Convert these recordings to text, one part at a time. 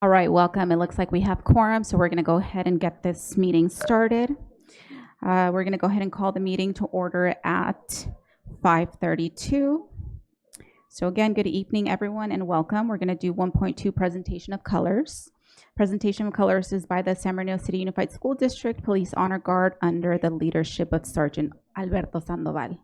All right, welcome. It looks like we have quorum, so we're going to go ahead and get this meeting started. We're going to go ahead and call the meeting to order at 5:32. So again, good evening, everyone, and welcome. We're going to do 1.2 presentation of colors. Presentation of colors is by the San Bernardino City Unified School District Police Honor Guard under the leadership of Sergeant Alberto Sandoval.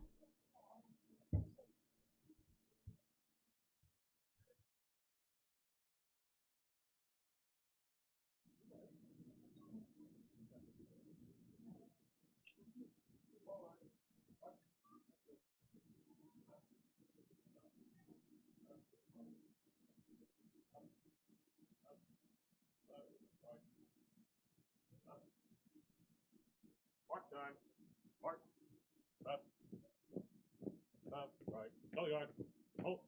Mark time. Mark. Up. Up. Right. Go yard. Hold.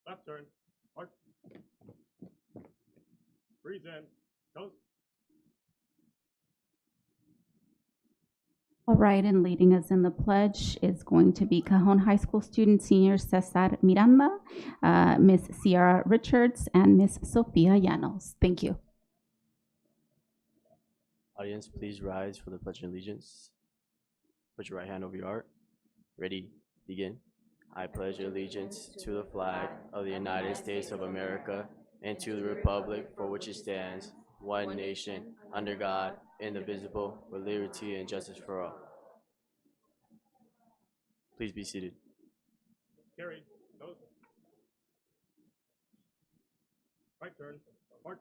Left turn. Mark. Breathe in. Goes. All right, and leading us in the pledge is going to be Cajon High School student senior Cesar Miranda, Miss Sierra Richards, and Miss Sofia Llanos. Thank you. Audience, please rise for the Pledge of Allegiance. Put your right hand over your heart. Ready, begin. I pledge allegiance to the flag of the United States of America and to the republic for which it stands, one nation, under God, indivisible, with liberty and justice for all. Please be seated. Carry. Goes. Right turn. March.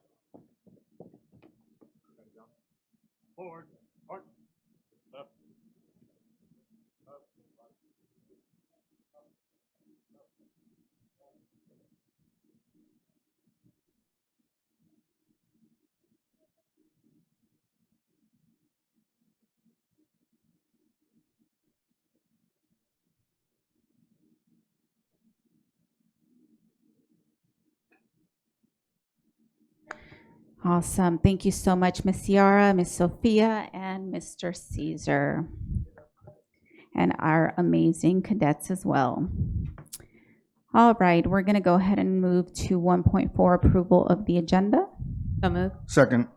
Forward. March. Up. Up. Awesome. Thank you so much, Miss Sierra, Miss Sophia, and Mr. Caesar, and our amazing cadets as well. All right, we're going to go ahead and move to 1.4, approval of the agenda. So moved. Second.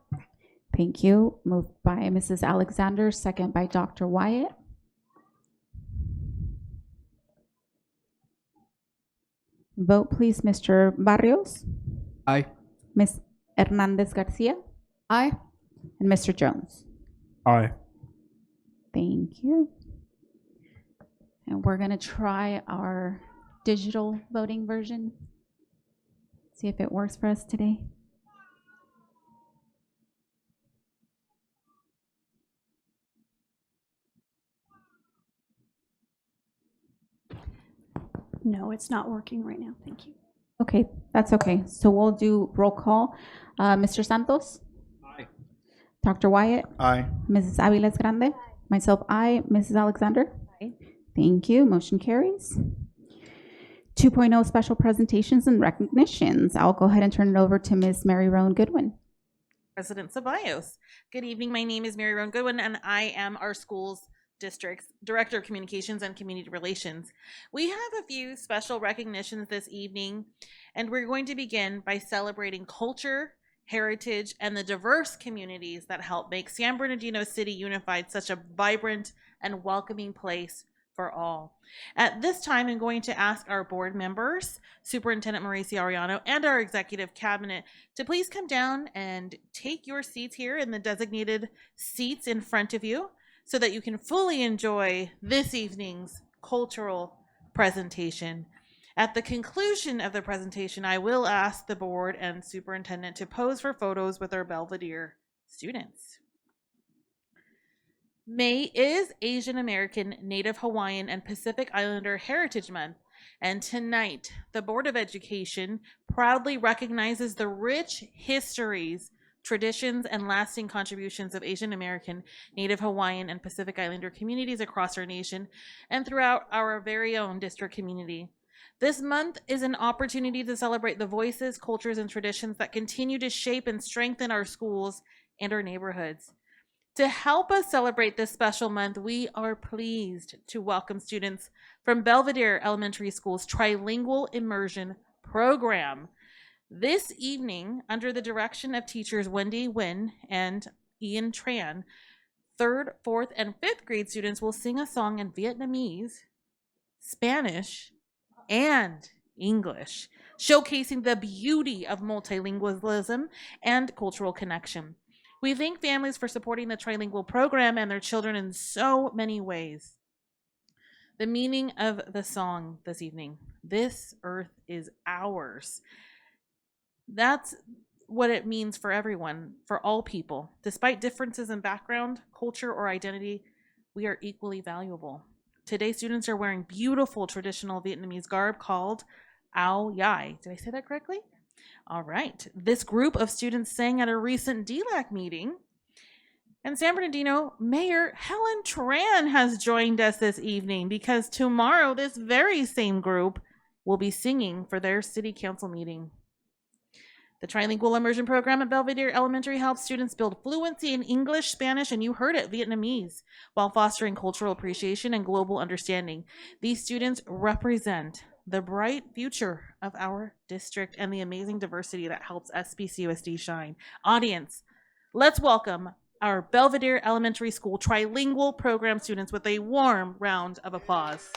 Thank you. Moved by Mrs. Alexander, second by Dr. Wyatt. Vote, please, Mr. Barrios, Aye. Ms. Hernandez Garcia, Aye. and Mr. Jones. Aye. Thank you. And we're going to try our digital voting version. See if it works for us today. No, it's not working right now. Thank you. Okay, that's okay. So we'll do roll call. Mr. Santos? Aye. Dr. Wyatt? Aye. Mrs. Aviles Grande? Myself, aye. Mrs. Alexander? Aye. Thank you. Motion carries. 2.0 special presentations and recognitions. I'll go ahead and turn it over to Ms. Mary Roan Goodwin. President Ceballos. Good evening. My name is Mary Roan Goodwin, and I am our school's district's Director of Communications and Community Relations. We have a few special recognitions this evening, and we're going to begin by celebrating culture, heritage, and the diverse communities that help make San Bernardino City Unified such a vibrant and welcoming place for all. At this time, I'm going to ask our board members, Superintendent Mauricio Arellano, and our executive cabinet to please come down and take your seats here in the designated seats in front of you so that you can fully enjoy this evening's cultural presentation. At the conclusion of the presentation, I will ask the board and superintendent to pose for photos with our Belvedere students. May is Asian American, Native Hawaiian, and Pacific Islander Heritage Month, and tonight the Board of Education proudly recognizes the rich histories, traditions, and lasting contributions of Asian American, Native Hawaiian, and Pacific Islander communities across our nation and throughout our very own district community. This month is an opportunity to celebrate the voices, cultures, and traditions that continue to shape and strengthen our schools and our neighborhoods. To help us celebrate this special month, we are pleased to welcome students from Belvedere Elementary School's Trilingual Immersion Program. This evening, under the direction of teachers Wendy Nguyen and Ian Tran, 3rd, 4th, and 5th grade students will sing a song in Vietnamese, Spanish, and English, showcasing the beauty of multilingualism and cultural connection. We thank families for supporting the trilingual program and their children in so many ways. The meaning of the song this evening: this earth is ours. That's what it means for everyone, for all people. Despite differences in background, culture, or identity, we are equally valuable. Today, students are wearing beautiful traditional Vietnamese garb called Ao Yai. Did I say that correctly? All right. This group of students sang at a recent DLAC meeting. And San Bernardino Mayor Helen Tran has joined us this evening because tomorrow this very same group will be singing for their city council meeting. The Trilingual Immersion Program at Belvedere Elementary helps students build fluency in English, Spanish, and you heard it, Vietnamese, while fostering cultural appreciation and global understanding. These students represent the bright future of our district and the amazing diversity that helps SBCUSD shine. Audience, let's welcome our Belvedere Elementary School Trilingual Program students with a warm round of applause.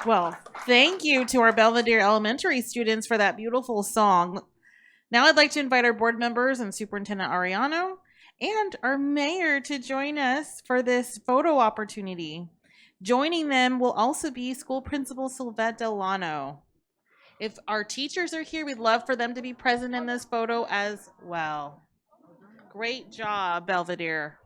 Well, thank you to our Belvedere Elementary students for that beautiful song. Now I'd like to invite our board members and Superintendent Ariano and our mayor to join us for this photo opportunity. Joining them will also be school principal Sylvette Delano. If our teachers are here, we'd love for them to be present in this photo as well. Great job, Belvedere.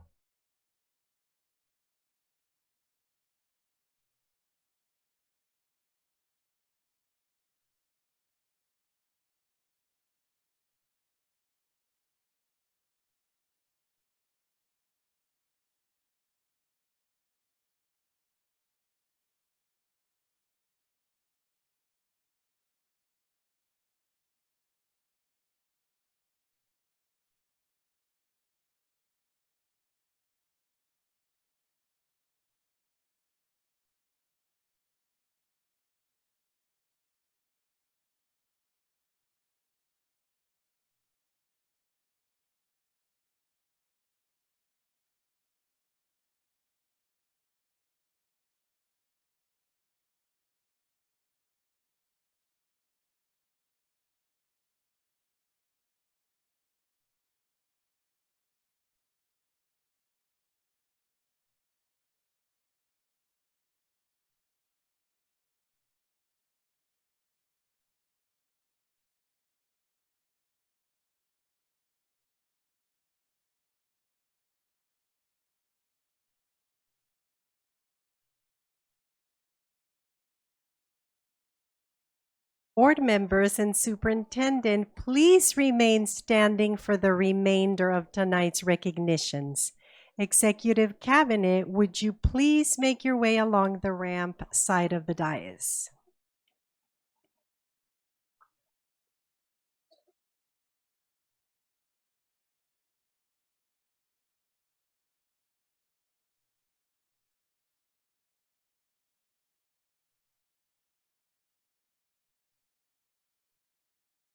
Board members and superintendent, please remain standing for the remainder of tonight's recognitions. Executive Cabinet, would you please make your way along the ramp side of the dais?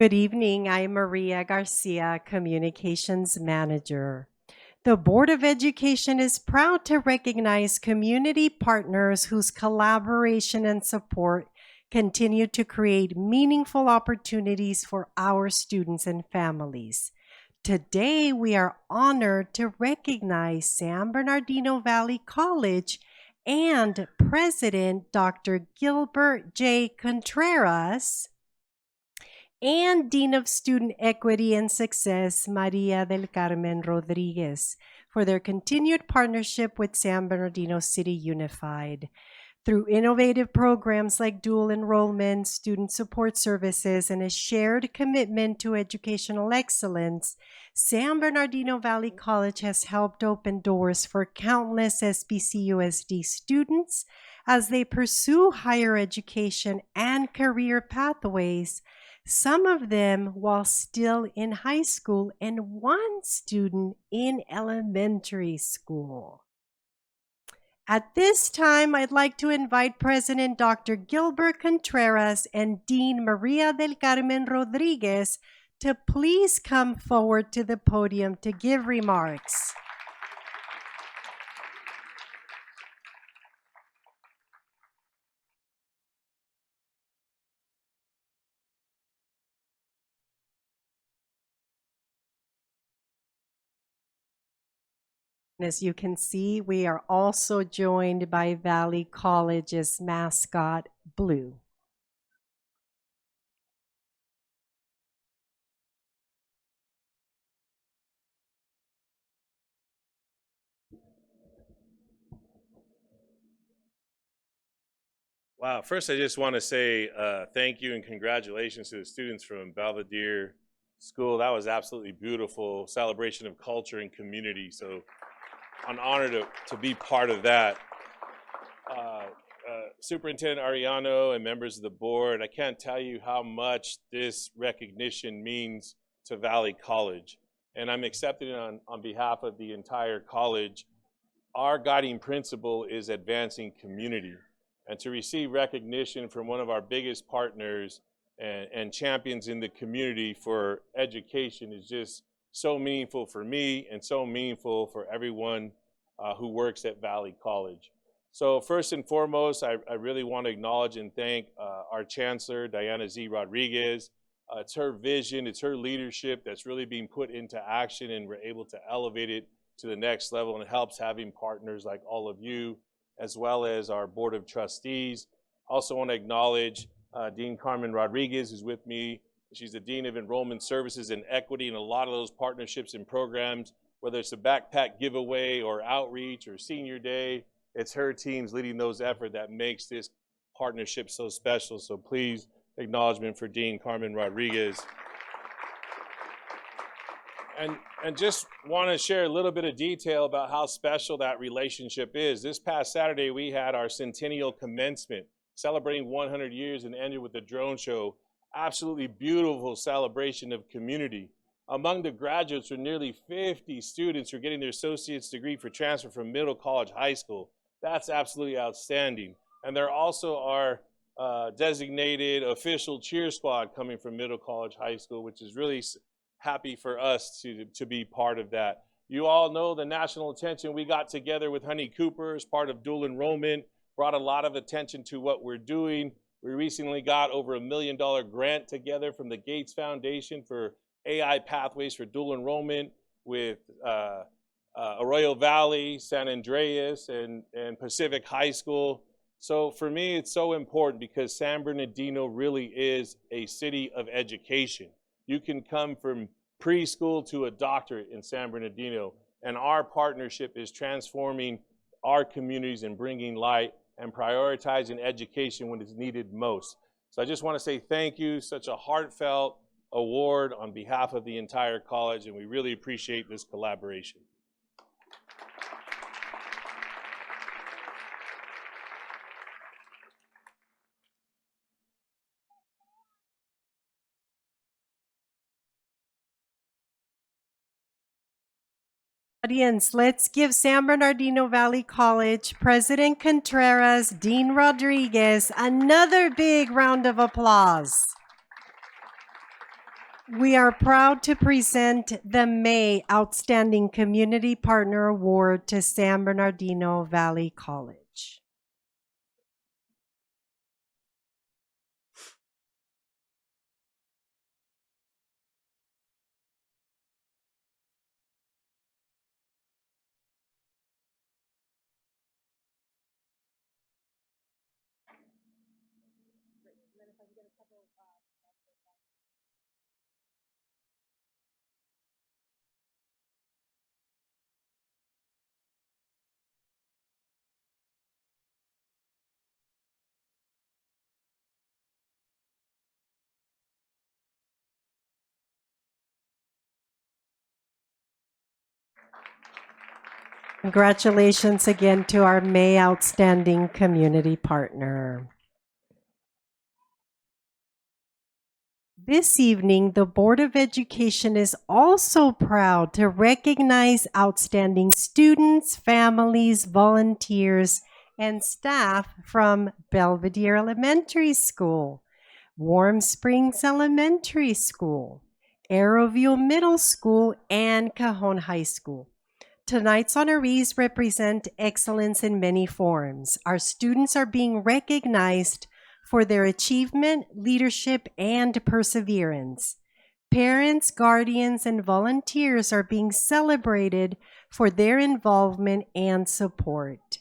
Good evening. I'm Maria Garcia, Communications Manager. The Board of Education is proud to recognize community partners whose collaboration and support continue to create meaningful opportunities for our students and families. Today, we are honored to recognize San Bernardino Valley College and President Dr. Gilbert J. Contreras and Dean of Student Equity and Success, Maria del Carmen Rodriguez, for their continued partnership with San Bernardino City Unified. Through innovative programs like dual enrollment, student support services, and a shared commitment to educational excellence, San Bernardino Valley College has helped open doors for countless SBCUSD students as they pursue higher education and career pathways, some of them while still in high school and one student in elementary school. At this time, I'd like to invite President Dr. Gilbert Contreras and Dean Maria del Carmen Rodriguez to please come forward to the podium to give remarks. As you can see, we are also joined by Valley College's mascot, Blue. Wow, first I just want to say thank you and congratulations to the students from Belvedere School. That was absolutely beautiful celebration of culture and community. So I'm honored to be part of that. Superintendent Ariano and members of the board, I can't tell you how much this recognition means to Valley College. And I'm accepting it on behalf of the entire college. Our guiding principle is advancing community. And to receive recognition from one of our biggest partners and champions in the community for education is just so meaningful for me and so meaningful for everyone who works at Valley College. So first and foremost, I really want to acknowledge and thank our Chancellor, Diana Z. Rodriguez. It's her vision, it's her leadership that's really being put into action, and we're able to elevate it to the next level, and it helps having partners like all of you, as well as our Board of Trustees. Also want to acknowledge Dean Carmen Rodriguez, who's with me. She's the Dean of Enrollment Services and Equity, and a lot of those partnerships and programs, whether it's a backpack giveaway or outreach or senior day, it's her teams leading those efforts that makes this partnership so special. So please, acknowledgement for Dean Carmen Rodriguez. And just want to share a little bit of detail about how special that relationship is. This past Saturday, we had our centennial commencement, celebrating 100 years, and ended with the drone show. Absolutely beautiful celebration of community. Among the graduates were nearly 50 students who are getting their associate's degree for transfer from Middle College High School. That's absolutely outstanding. And there also are designated official cheer squad coming from Middle College High School, which is really happy for us to be part of that. You all know the national attention. We got together with Honey Cooper as part of dual enrollment, brought a lot of attention to what we're doing. We recently got over $1 million grant together from the Gates Foundation for AI pathways for dual enrollment with Arroyo Valley, San Andreas, and Pacific High School. So for me, it's so important because San Bernardino really is a city of education. You can come from preschool to a doctorate in San Bernardino, and our partnership is transforming our communities and bringing light and prioritizing education when it's needed most. So I just want to say thank you, such a heartfelt award on behalf of the entire college, and we really appreciate this collaboration. Audience, let's give San Bernardino Valley College President Contreras, Dean Rodriguez, another big round of applause. We are proud to present the May Outstanding Community Partner Award to San Bernardino Valley College. Congratulations again to our May Outstanding Community Partner. This evening, the Board of Education is also proud to recognize outstanding students, families, volunteers, and staff from Belvedere Elementary School, Warm Springs Elementary School, Arrowview Middle School, and Cajon High School. Tonight's honorees represent excellence in many forms. Our students are being recognized for their achievement, leadership, and perseverance. Parents, guardians, and volunteers are being celebrated for their involvement and support.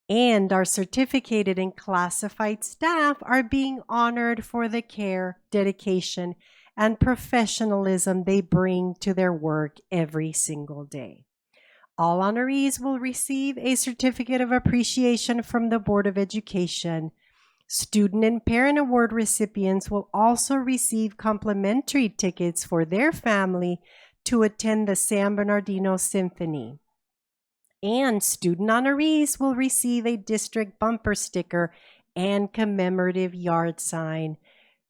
And our certificated and classified staff are being honored for the care, dedication, and professionalism they bring to their work every single day. All honorees will receive a certificate of appreciation from the Board of Education. Student and parent award recipients will also receive complimentary tickets for their family to attend the San Bernardino Symphony. And student honorees will receive a district bumper sticker and commemorative yard sign.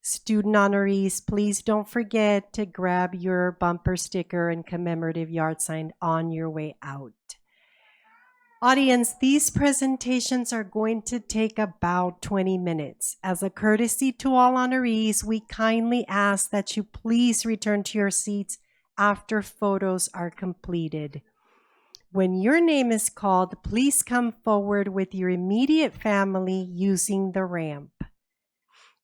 Student honorees, please don't forget to grab your bumper sticker and commemorative yard sign on your way out. Audience, these presentations are going to take about 20 minutes. As a courtesy to all honorees, we kindly ask that you please return to your seats after photos are completed. When your name is called, please come forward with your immediate family using the ramp.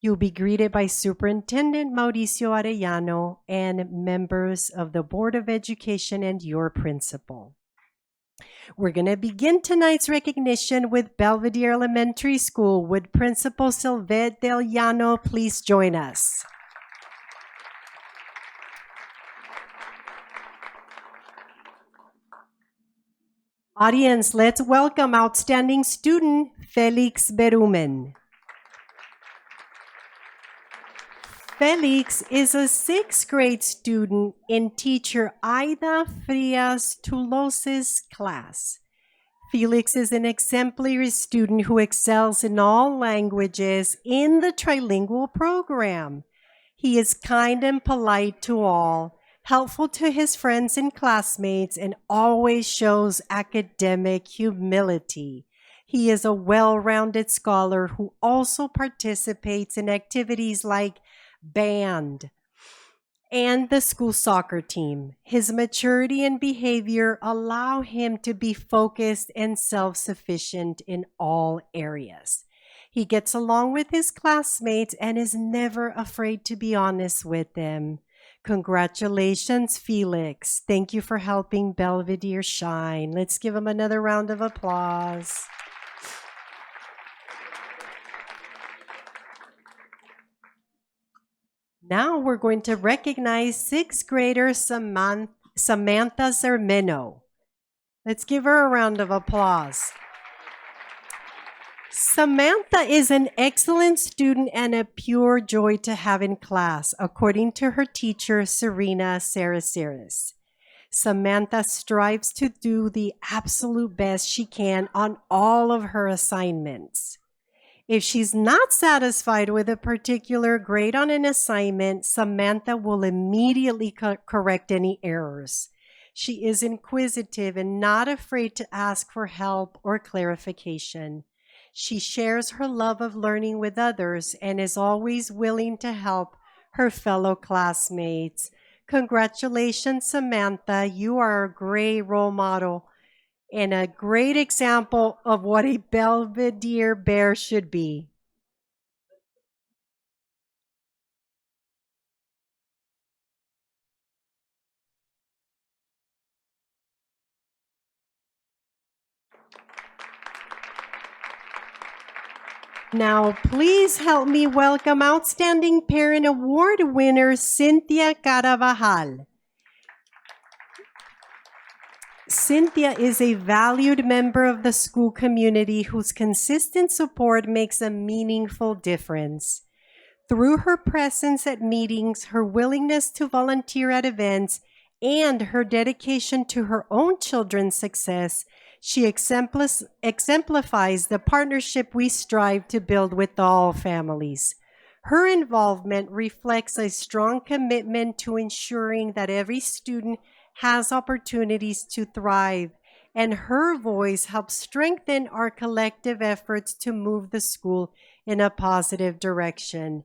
You'll be greeted by Superintendent Mauricio Arellano and members of the Board of Education and your principal. We're going to begin tonight's recognition with Belvedere Elementary School. Would Principal Sylvette Del Llano please join us? Audience, let's welcome outstanding student Felix Berumen. Felix is a 6th grade student in teacher Aida Frias Tulos's class. Felix is an exemplary student who excels in all languages in the trilingual program. He is kind and polite to all, helpful to his friends and classmates, and always shows academic humility. He is a well-rounded scholar who also participates in activities like band and the school soccer team. His maturity and behavior allow him to be focused and self-sufficient in all areas. He gets along with his classmates and is never afraid to be honest with them. Congratulations, Felix. Thank you for helping Belvedere shine. Let's give him another round of applause. Now we're going to recognize 6th grader Samantha Zermeno. Let's give her a round of applause. Samantha is an excellent student and a pure joy to have in class, according to her teacher, Serena Saraceres. Samantha strives to do the absolute best she can on all of her assignments. If she's not satisfied with a particular grade on an assignment, Samantha will immediately correct any errors. She is inquisitive and not afraid to ask for help or clarification. She shares her love of learning with others and is always willing to help her fellow classmates. Congratulations, Samantha. You are a great role model and a great example of what a Belvedere bear should be. Now, please help me welcome Outstanding Parent Award winner, Cynthia Carabajal. Cynthia is a valued member of the school community whose consistent support makes a meaningful difference. Through her presence at meetings, her willingness to volunteer at events, and her dedication to her own children's success, she exemplifies the partnership we strive to build with all families. Her involvement reflects a strong commitment to ensuring that every student has opportunities to thrive, and her voice helps strengthen our collective efforts to move the school in a positive direction.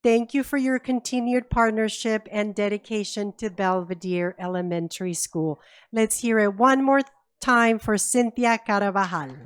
Thank you for your continued partnership and dedication to Belvedere Elementary School. Let's hear it one more time for Cynthia Carabajal.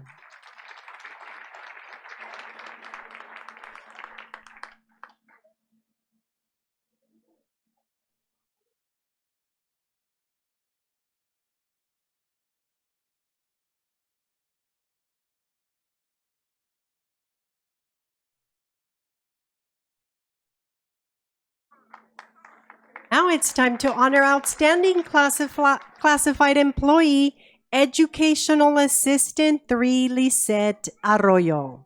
Now it's time to honor Outstanding Classified Employee, Educational Assistant 3, Lisette Arroyo.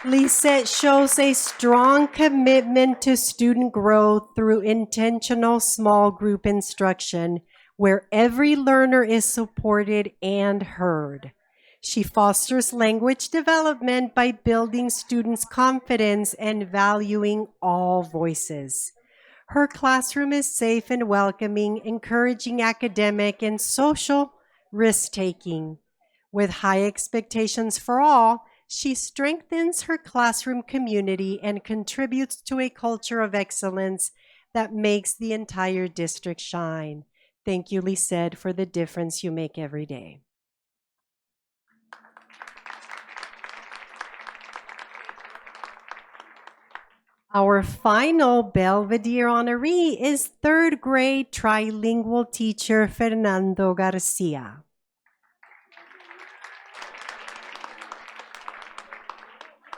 Lisette shows a strong commitment to student growth through intentional small group instruction, where every learner is supported and heard. She fosters language development by building students' confidence and valuing all voices. Her classroom is safe and welcoming, encouraging academic and social risk-taking. With high expectations for all, she strengthens her classroom community and contributes to a culture of excellence that makes the entire district shine. Thank you, Lisette, for the difference you make every day. Our final Belvedere honoree is third grade trilingual teacher Fernando Garcia.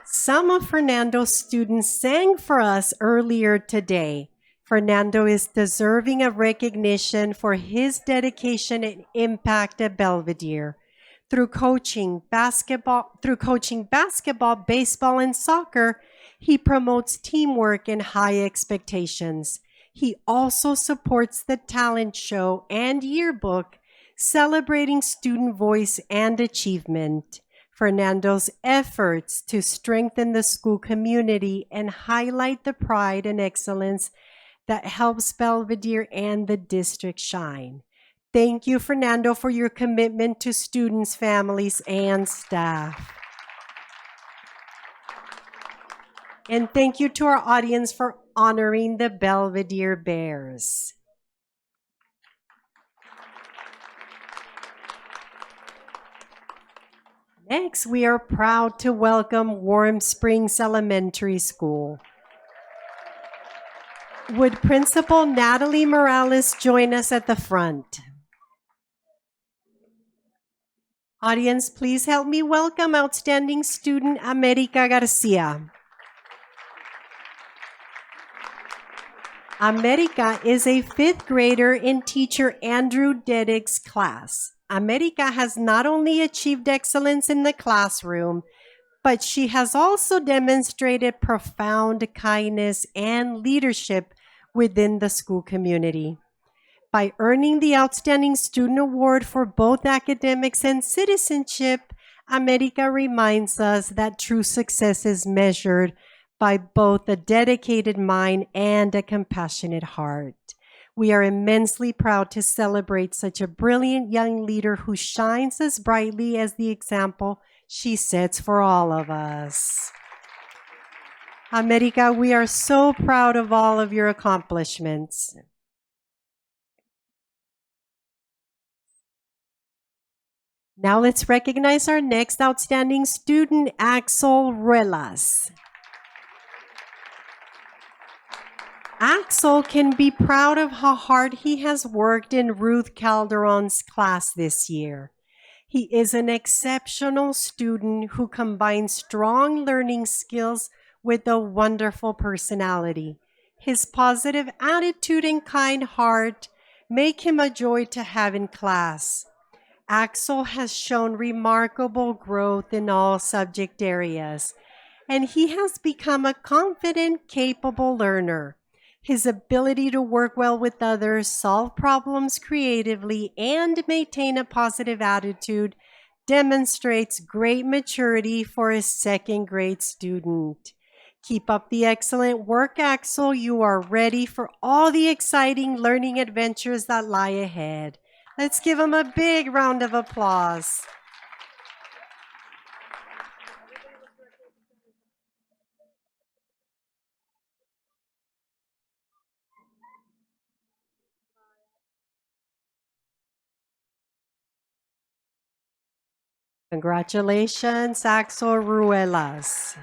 Some of Fernando's students sang for us earlier today. Fernando is deserving of recognition for his dedication and impact at Belvedere. Through coaching basketball, baseball, and soccer, he promotes teamwork and high expectations. He also supports the talent show and yearbook, celebrating student voice and achievement. Fernando's efforts to strengthen the school community and highlight the pride and excellence that helps Belvedere and the district shine. Thank you, Fernando, for your commitment to students, families, and staff. And thank you to our audience for honoring the Belvedere Bears. Next, we are proud to welcome Warm Springs Elementary School. Would Principal Natalie Morales join us at the front? Audience, please help me welcome outstanding student America Garcia. America is a fifth grader in teacher Andrew Deddick's class. America has not only achieved excellence in the classroom, but she has also demonstrated profound kindness and leadership within the school community. By earning the Outstanding Student Award for both academics and citizenship, America reminds us that true success is measured by both a dedicated mind and a compassionate heart. We are immensely proud to celebrate such a brilliant young leader who shines as brightly as the example she sets for all of us. America, we are so proud of all of your accomplishments. Now let's recognize our next outstanding student, Axel Ruelas. Axel can be proud of how hard he has worked in Ruth Calderon's class this year. He is an exceptional student who combines strong learning skills with a wonderful personality. His positive attitude and kind heart make him a joy to have in class. Axel has shown remarkable growth in all subject areas, and he has become a confident, capable learner. His ability to work well with others, solve problems creatively, and maintain a positive attitude demonstrates great maturity for a second grade student. Keep up the excellent work, Axel. You are ready for all the exciting learning adventures that lie ahead. Let's give him a big round of applause. Congratulations, Axel Ruelas.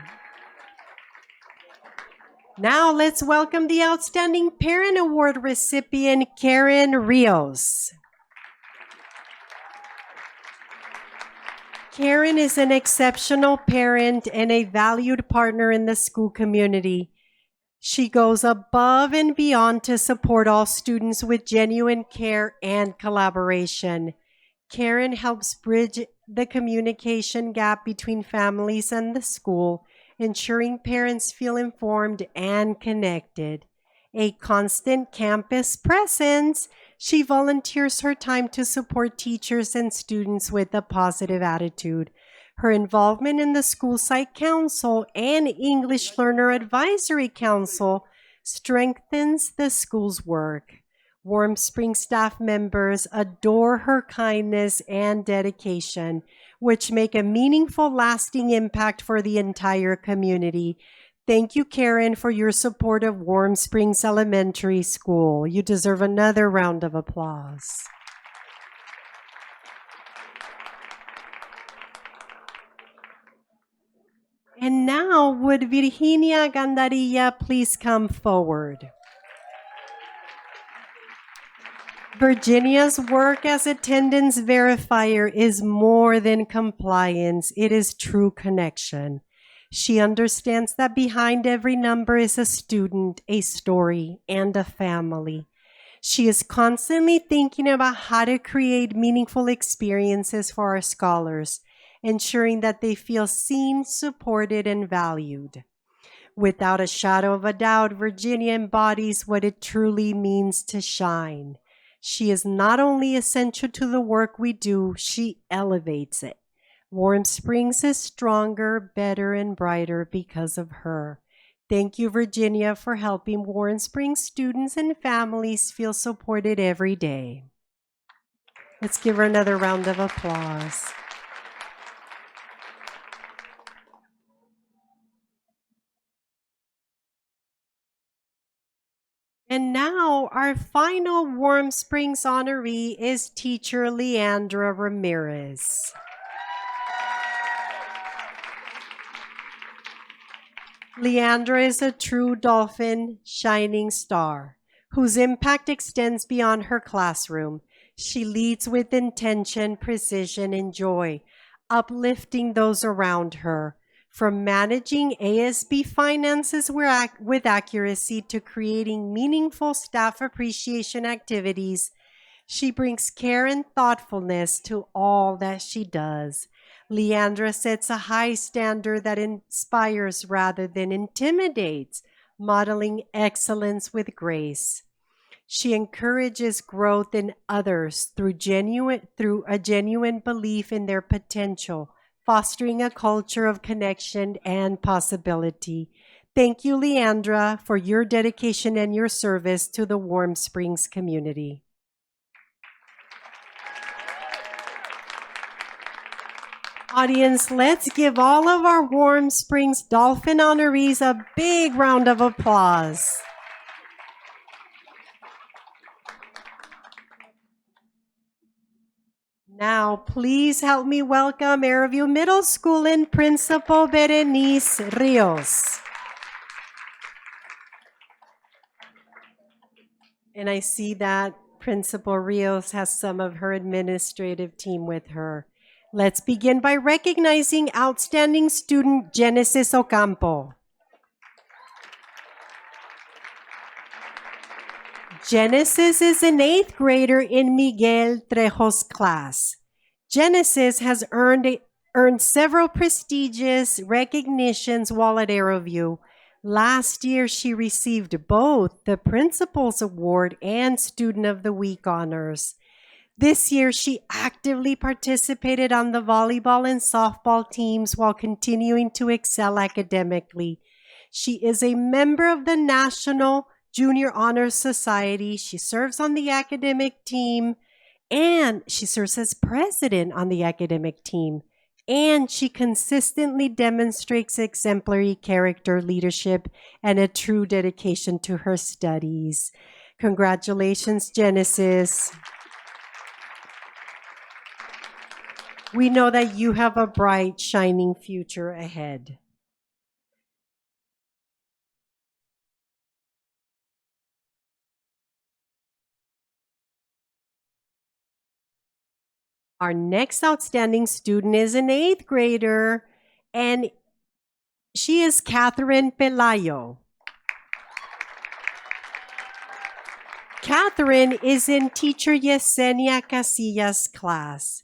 Now let's welcome the Outstanding Parent Award recipient, Karen Rios. Karen is an exceptional parent and a valued partner in the school community. She goes above and beyond to support all students with genuine care and collaboration. Karen helps bridge the communication gap between families and the school, ensuring parents feel informed and connected. A constant campus presence, she volunteers her time to support teachers and students with a positive attitude. Her involvement in the School Site Council and English Learner Advisory Council strengthens the school's work. Warm Springs staff members adore her kindness and dedication, which make a meaningful, lasting impact for the entire community. Thank you, Karen, for your support of Warm Springs Elementary School. You deserve another round of applause. And now, would Virginia Gandarilla please come forward? Virginia's work as attendance verifier is more than compliance. It is true connection. She understands that behind every number is a student, a story, and a family. She is constantly thinking about how to create meaningful experiences for our scholars, ensuring that they feel seen, supported, and valued. Without a shadow of a doubt, Virginia embodies what it truly means to shine. She is not only essential to the work we do, she elevates it. Warm Springs is stronger, better, and brighter because of her. Thank you, Virginia, for helping Warm Springs students and families feel supported every day. Let's give her another round of applause. And now our final Warm Springs honoree is teacher Leandra Ramirez. Leandra is a true dolphin shining star whose impact extends beyond her classroom. She leads with intention, precision, and joy, uplifting those around her. From managing ASB finances with accuracy to creating meaningful staff appreciation activities, she brings care and thoughtfulness to all that she does. Leandra sets a high standard that inspires rather than intimidates, modeling excellence with grace. She encourages growth in others through a genuine belief in their potential, fostering a culture of connection and possibility. Thank you, Leandra, for your dedication and your service to the Warm Springs community. Audience, let's give all of our Warm Springs Dolphin honorees a big round of applause. Now, please help me welcome Airview Middle School and Principal Berenice Rios. And I see that Principal Rios has some of her administrative team with her. Let's begin by recognizing outstanding student Genesis Ocampo. Genesis is an 8th grader in Miguel Trejo's class. Genesis has earned several prestigious recognitions while at Aeroview. Last year, she received both the Principal's Award and Student of the Week honors. This year, she actively participated on the volleyball and softball teams while continuing to excel academically. She is a member of the National Junior Honor Society. She serves on the academic team, and she serves as president on the academic team. And she consistently demonstrates exemplary character, leadership, and a true dedication to her studies. Congratulations, Genesis. We know that you have a bright, shining future ahead. Our next outstanding student is an 8th grader, and she is Catherine Pelayo. Catherine is in teacher Yesenia Casillas' class.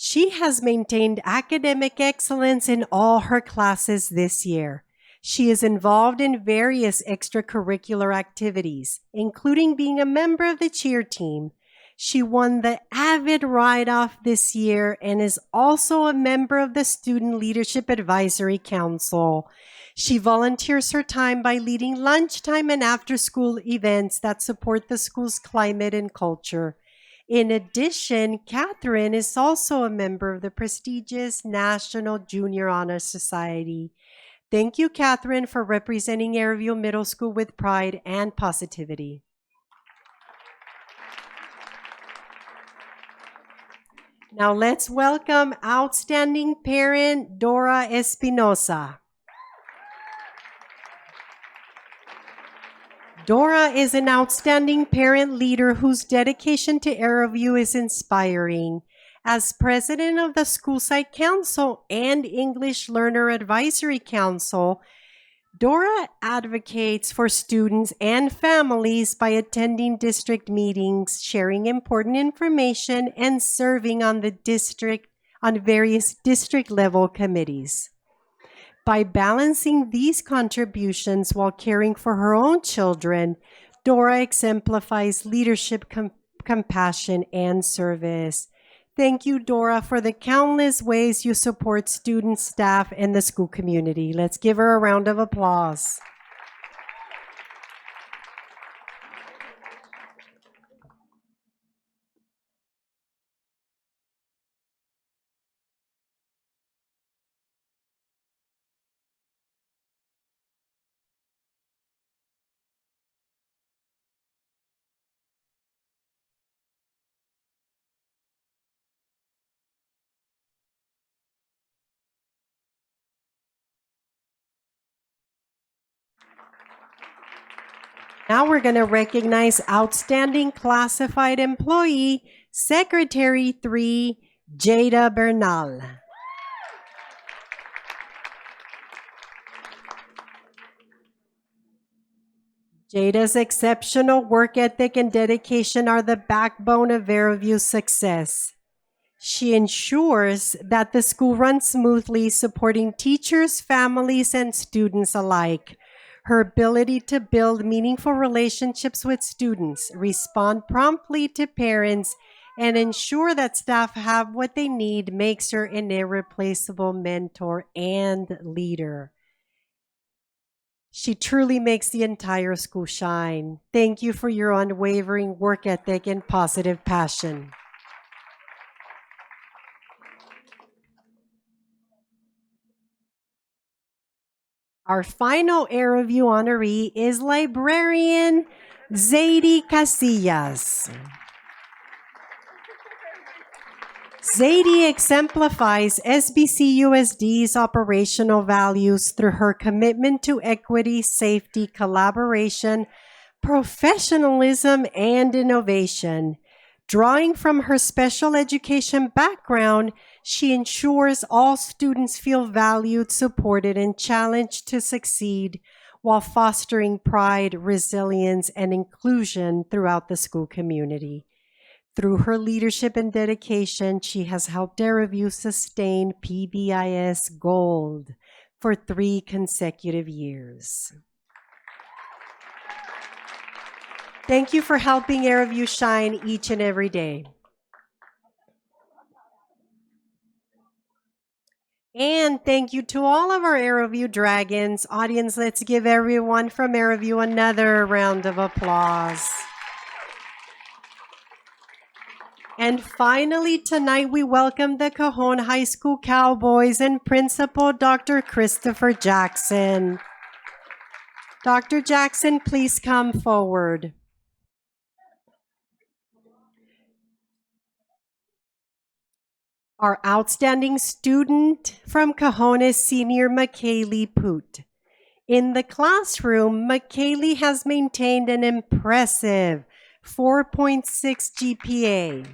She has maintained academic excellence in all her classes this year. She is involved in various extracurricular activities, including being a member of the cheer team. She won the Avid Write-Off this year and is also a member of the Student Leadership Advisory Council. She volunteers her time by leading lunchtime and after-school events that support the school's climate and culture. In addition, Catherine is also a member of the prestigious National Junior Honor Society. Thank you, Catherine, for representing Airview Middle School with pride and positivity. Now let's welcome outstanding parent Dora Espinosa. Dora is an outstanding parent leader whose dedication to Airview is inspiring. As president of the School Site Council and English Learner Advisory Council, Dora advocates for students and families by attending district meetings, sharing important information, and serving on various district level committees. By balancing these contributions while caring for her own children, Dora exemplifies leadership, compassion, and service. Thank you, Dora, for the countless ways you support students, staff, and the school community. Let's give her a round of applause. Now we're going to recognize Outstanding Classified Employee, Secretary 3, Jada Bernal. Jada's exceptional work ethic and dedication are the backbone of Airview's success. She ensures that the school runs smoothly, supporting teachers, families, and students alike. Her ability to build meaningful relationships with students, respond promptly to parents, and ensure that staff have what they need makes her an irreplaceable mentor and leader. She truly makes the entire school shine. Thank you for your unwavering work ethic and positive passion. Our final Airview honoree is librarian Zadie Casillas. Zadie exemplifies SBCUSD's operational values through her commitment to equity, safety, collaboration, professionalism, and innovation. Drawing from her special education background, she ensures all students feel valued, supported, and challenged to succeed while fostering pride, resilience, and inclusion throughout the school community. Through her leadership and dedication, she has helped Airview sustain PBIS Gold for 3 consecutive years. Thank you for helping Airview shine each and every day. And thank you to all of our Airview Dragons. Audience, let's give everyone from Airview another round of applause. And finally, tonight we welcome the Cajon High School Cowboys and Principal Dr. Christopher Jackson. Dr. Jackson, please come forward. Our outstanding student from Cajon is senior McKaylee Poot. In the classroom, McKaylee has maintained an impressive 4.6 GPA.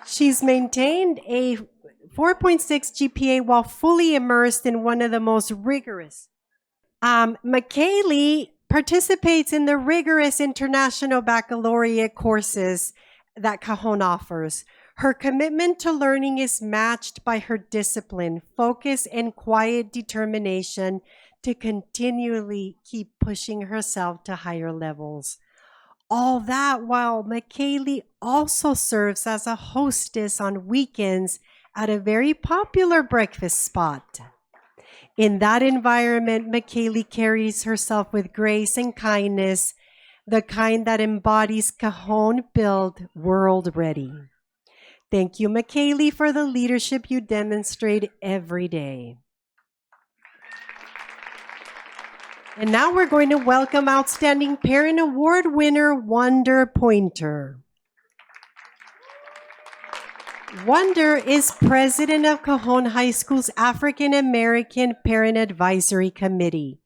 She's maintained a 4.6 GPA while fully immersed in one of the most rigorous. McKaylee participates in the rigorous international baccalaureate courses that Cajon offers. Her commitment to learning is matched by her discipline, focus, and quiet determination to continually keep pushing herself to higher levels. All that while McKaylee also serves as a hostess on weekends at a very popular breakfast spot. In that environment, McKaylee carries herself with grace and kindness, the kind that embodies Cajon build world ready. Thank you, McKaylee, for the leadership you demonstrate every day. And now we're going to welcome Outstanding Parent Award winner, Wonder Pointer. Wonder is president of Cajon High School's African American Parent Advisory Committee.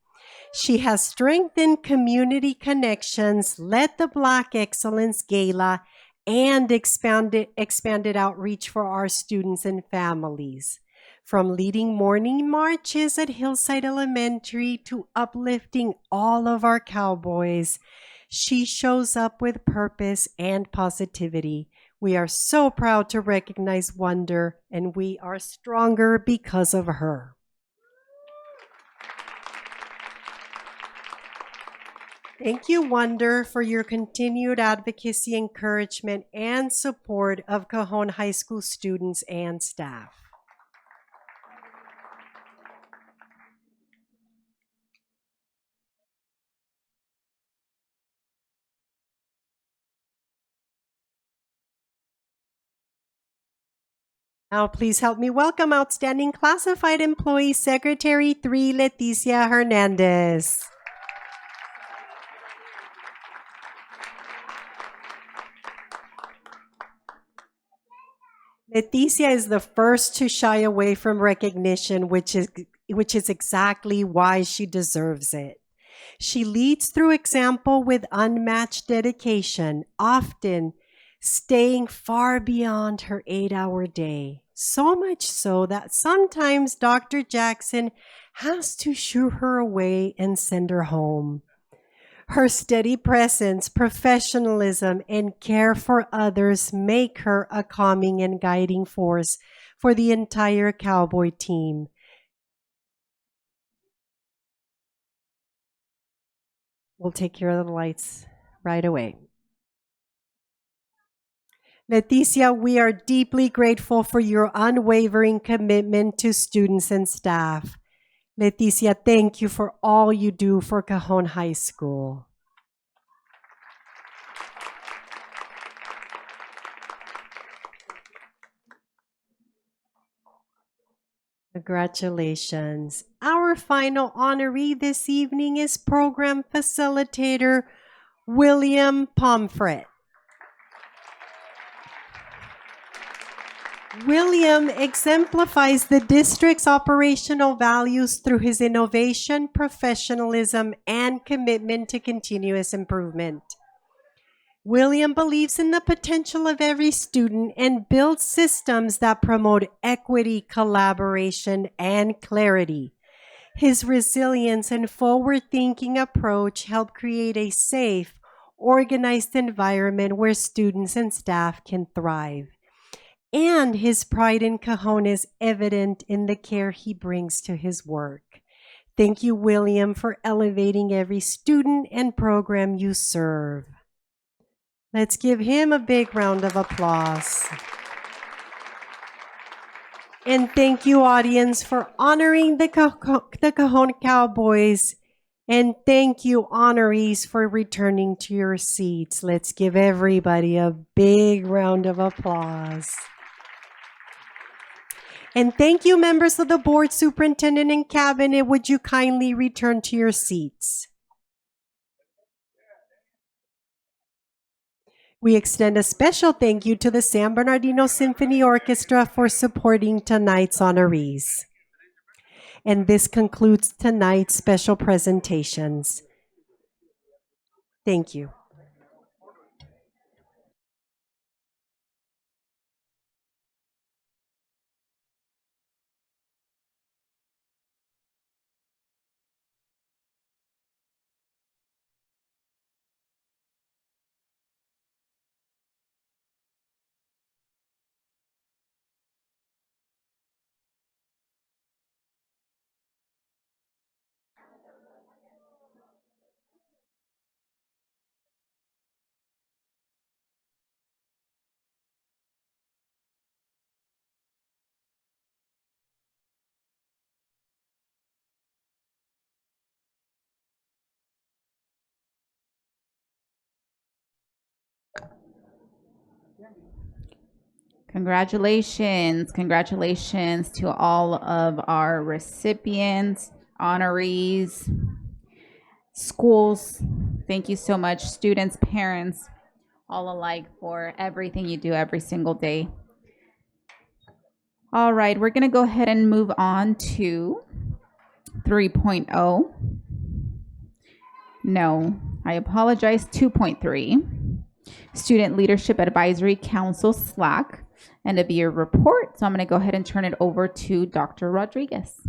She has strengthened community connections, led the Black Excellence Gala, and expanded outreach for our students and families. From leading morning marches at Hillside Elementary to uplifting all of our cowboys, she shows up with purpose and positivity. We are so proud to recognize Wonder, and we are stronger because of her. Thank you, Wonder, for your continued advocacy, encouragement, and support of Cajon High School students and staff. Now, please help me welcome Outstanding Classified Employee Secretary 3, Leticia Hernandez. Leticia is the first to shy away from recognition, which is exactly why she deserves it. She leads through example with unmatched dedication, often staying far beyond her 8-hour day. So much so that sometimes Dr. Jackson has to shoo her away and send her home. Her steady presence, professionalism, and care for others make her a calming and guiding force for the entire Cowboy team. We'll take care of the lights right away. Leticia, we are deeply grateful for your unwavering commitment to students and staff. Leticia, thank you for all you do for Cajon High School. Congratulations. Our final honoree this evening is Program Facilitator William Pomfret. William exemplifies the district's operational values through his innovation, professionalism, and commitment to continuous improvement. William believes in the potential of every student and builds systems that promote equity, collaboration, and clarity. His resilience and forward-thinking approach help create a safe, organized environment where students and staff can thrive. And his pride in Cajon is evident in the care he brings to his work. Thank you, William, for elevating every student and program you serve. Let's give him a big round of applause. And thank you, audience, for honoring the Cajon Cowboys. And thank you, honorees, for returning to your seats. Let's give everybody a big round of applause. And thank you, members of the board, superintendent, and cabinet. Would you kindly return to your seats? We extend a special thank you to the San Bernardino Symphony Orchestra for supporting tonight's honorees. And this concludes tonight's special presentations. Thank you. Congratulations. Congratulations to all of our recipients, honorees, schools. Thank you so much, students, parents, all alike, for everything you do every single day. All right, we're going to go ahead and move on to 3.0. No, I apologize. 2.3, Student Leadership Advisory Council, SLAC, end of year report. So I'm going to go ahead and turn it over to Dr. Rodriguez.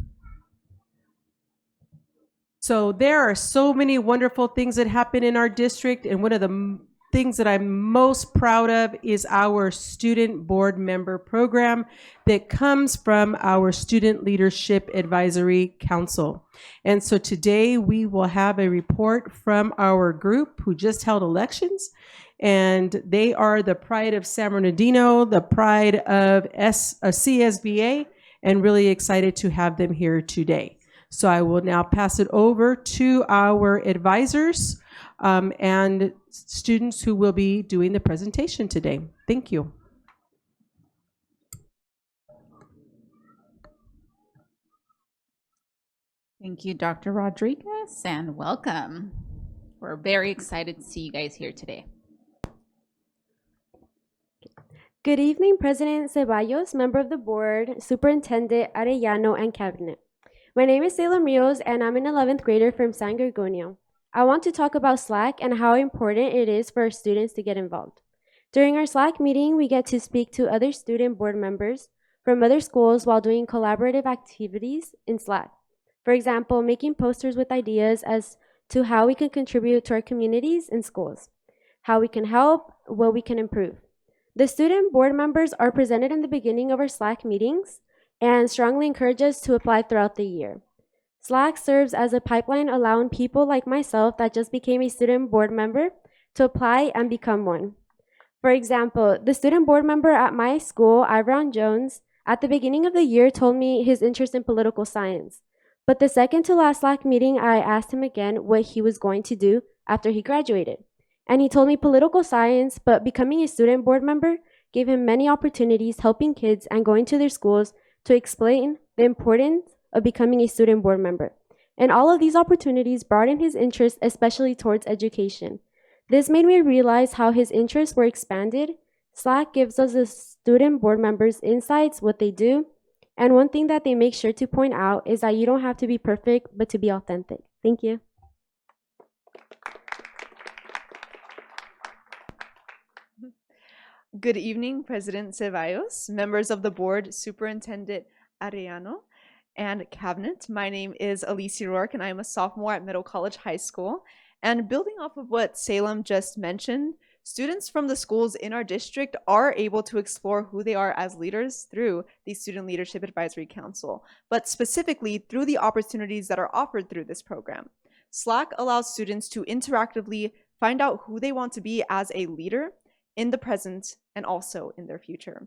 So there are so many wonderful things that happen in our district, and one of the things that I'm most proud of is our student board member program that comes from our Student Leadership Advisory Council. And so today we will have a report from our group who just held elections, and they are the pride of San Bernardino, the pride of CSBA, and really excited to have them here today. So I will now pass it over to our advisors and students who will be doing the presentation today. Thank you. Thank you, Dr. Rodriguez, and welcome. We're very excited to see you guys here today. Good evening, President Ceballos, member of the board, Superintendent Arellano, and Cabinet. My name is Salem Rios, and I'm an 11th grader from San Gorgonio. I want to talk about SLAC and how important it is for our students to get involved. During our SLAC meeting, we get to speak to other student board members from other schools while doing collaborative activities in SLAC. For example, making posters with ideas as to how we can contribute to our communities and schools, how we can help, what we can improve. The student board members are presented in the beginning of our SLAC meetings and strongly encourage us to apply throughout the year. SLAC serves as a pipeline allowing people like myself that just became a student board member to apply and become one. For example, the student board member at my school, Ivron Jones, at the beginning of the year told me his interest in political science. But the second to last SLAC meeting, I asked him again what he was going to do after he graduated. And he told me political science, but becoming a student board member gave him many opportunities helping kids and going to their schools to explain the importance of becoming a student board member. And all of these opportunities broadened his interest, especially towards education. This made me realize how his interests were expanded. SLAC gives us as student board members insights, what they do, and one thing that they make sure to point out is that you don't have to be perfect, but to be authentic. Thank you. Good evening, President Ceballos, members of the board, Superintendent Arellano, and Cabinet. My name is Alicia Rourke, and I am a sophomore at Middle College High School. And building off of what Salem just mentioned, students from the schools in our district are able to explore who they are as leaders through the Student Leadership Advisory Council, but specifically through the opportunities that are offered through this program. SLAC allows students to interactively find out who they want to be as a leader in the present and also in their future.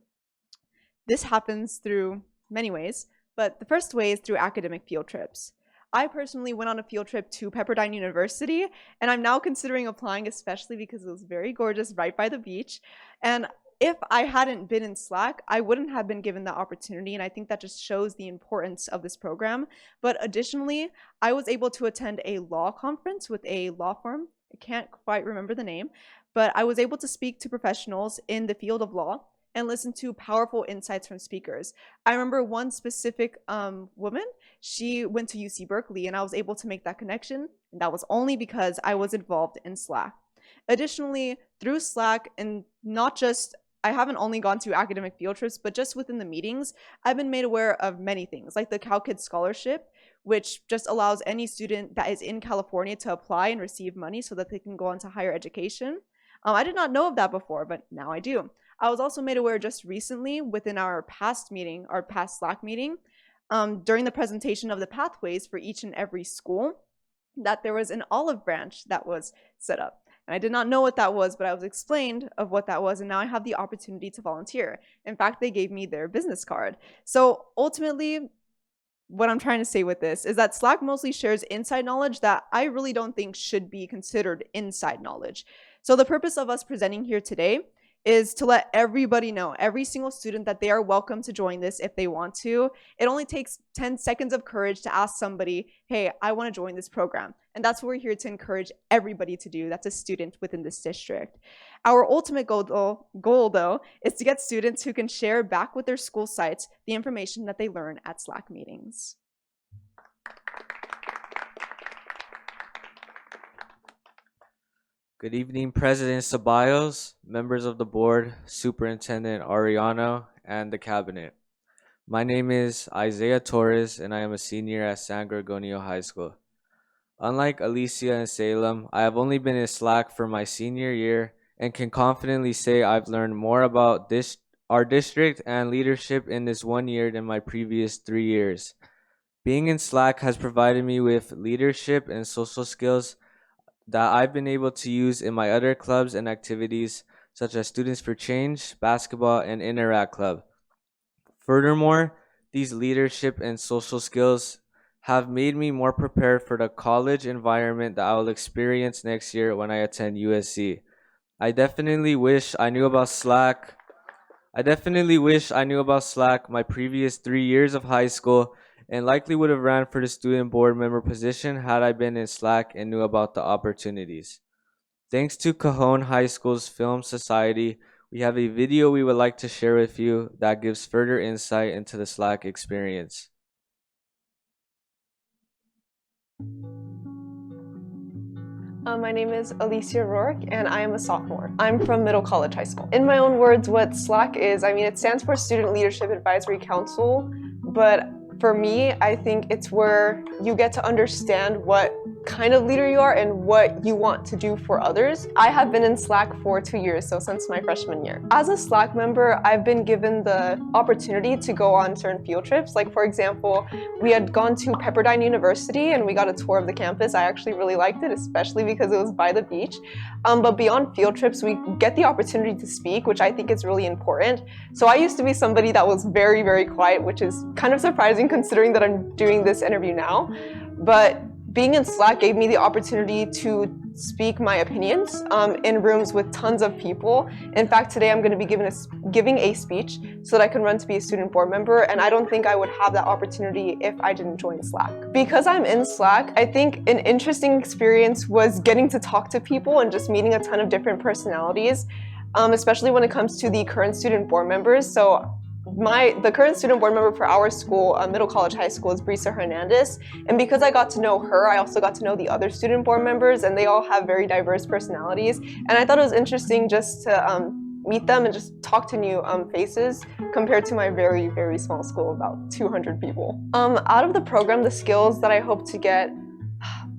This happens through many ways, but the first way is through academic field trips. I personally went on a field trip to Pepperdine University, and I'm now considering applying, especially because it was very gorgeous right by the beach. And if I hadn't been in SLAC, I wouldn't have been given that opportunity, and I think that just shows the importance of this program. But additionally, I was able to attend a law conference with a law firm. I can't quite remember the name, but I was able to speak to professionals in the field of law and listen to powerful insights from speakers. I remember one specific woman, she went to UC Berkeley, and I was able to make that connection, and that was only because I was involved in SLAC. Additionally, through SLAC, and not just, I haven't only gone to academic field trips, but just within the meetings, I've been made aware of many things, like the CalKids Scholarship, which just allows any student that is in California to apply and receive money so that they can go on to higher education. I did not know of that before, but now I do. I was also made aware just recently within our past meeting, our past SLAC meeting, during the presentation of the pathways for each and every school, that there was an olive branch that was set up. And I did not know what that was, but I was explained of what that was, and now I have the opportunity to volunteer. In fact, they gave me their business card. So ultimately, what I'm trying to say with this is that SLAC mostly shares inside knowledge that I really don't think should be considered inside knowledge. So the purpose of us presenting here today is to let everybody know, every single student, that they are welcome to join this if they want to. It only takes 10 seconds of courage to ask somebody, hey, I want to join this program. And that's what we're here to encourage everybody to do that's a student within this district. Our ultimate goal though, is to get students who can share back with their school sites the information that they learn at SLAC meetings. Good evening, President Ceballos, members of the board, Superintendent Arellano, and the cabinet. My name is Isaiah Torres, and I am a senior at San Gorgonio High School. Unlike Alicia and Salem, I have only been in SLAC for my senior year and can confidently say I've learned more about our district and leadership in this 1 year than my previous 3 years. Being in SLAC has provided me with leadership and social skills that I've been able to use in my other clubs and activities, such as Students for Change, basketball, and Interact Club. Furthermore, these leadership and social skills have made me more prepared for the college environment that I will experience next year when I attend USC. I definitely wish I knew about SLAC my previous 3 years of high school, and likely would have ran for the student board member position had I been in SLAC and knew about the opportunities. Thanks to Cajon High School's Film Society, we have a video we would like to share with you that gives further insight into the SLAC experience. My name is Alicia Rourke, and I am a sophomore. I'm from Middle College High School. In my own words, what SLAC is, it stands for Student Leadership Advisory Council, but for me, I think it's where you get to understand what kind of leader you are and what you want to do for others. I have been in SLAC for 2 years, so since my freshman year. As a SLAC member, I've been given the opportunity to go on certain field trips. Like, for example, we had gone to Pepperdine University and we got a tour of the campus. I actually really liked it, especially because it was by the beach. But beyond field trips, we get the opportunity to speak, which I think is really important. So I used to be somebody that was very, very quiet, which is kind of surprising considering that I'm doing this interview now. But being in SLAC gave me the opportunity to speak my opinions in rooms with tons of people. In fact, today I'm going to be giving a speech so that I can run to be a student board member, and I don't think I would have that opportunity if I didn't join SLAC. Because I'm in SLAC, I think an interesting experience was getting to talk to people and just meeting a ton of different personalities, especially when it comes to the current student board members. So the current student board member for our school, Middle College High School, is Brisa Hernandez. And because I got to know her, I also got to know the other student board members, and they all have very diverse personalities. And I thought it was interesting just to meet them and just talk to new faces compared to my very, very small school, about 200 people. Out of the program, the skills that I hope to get,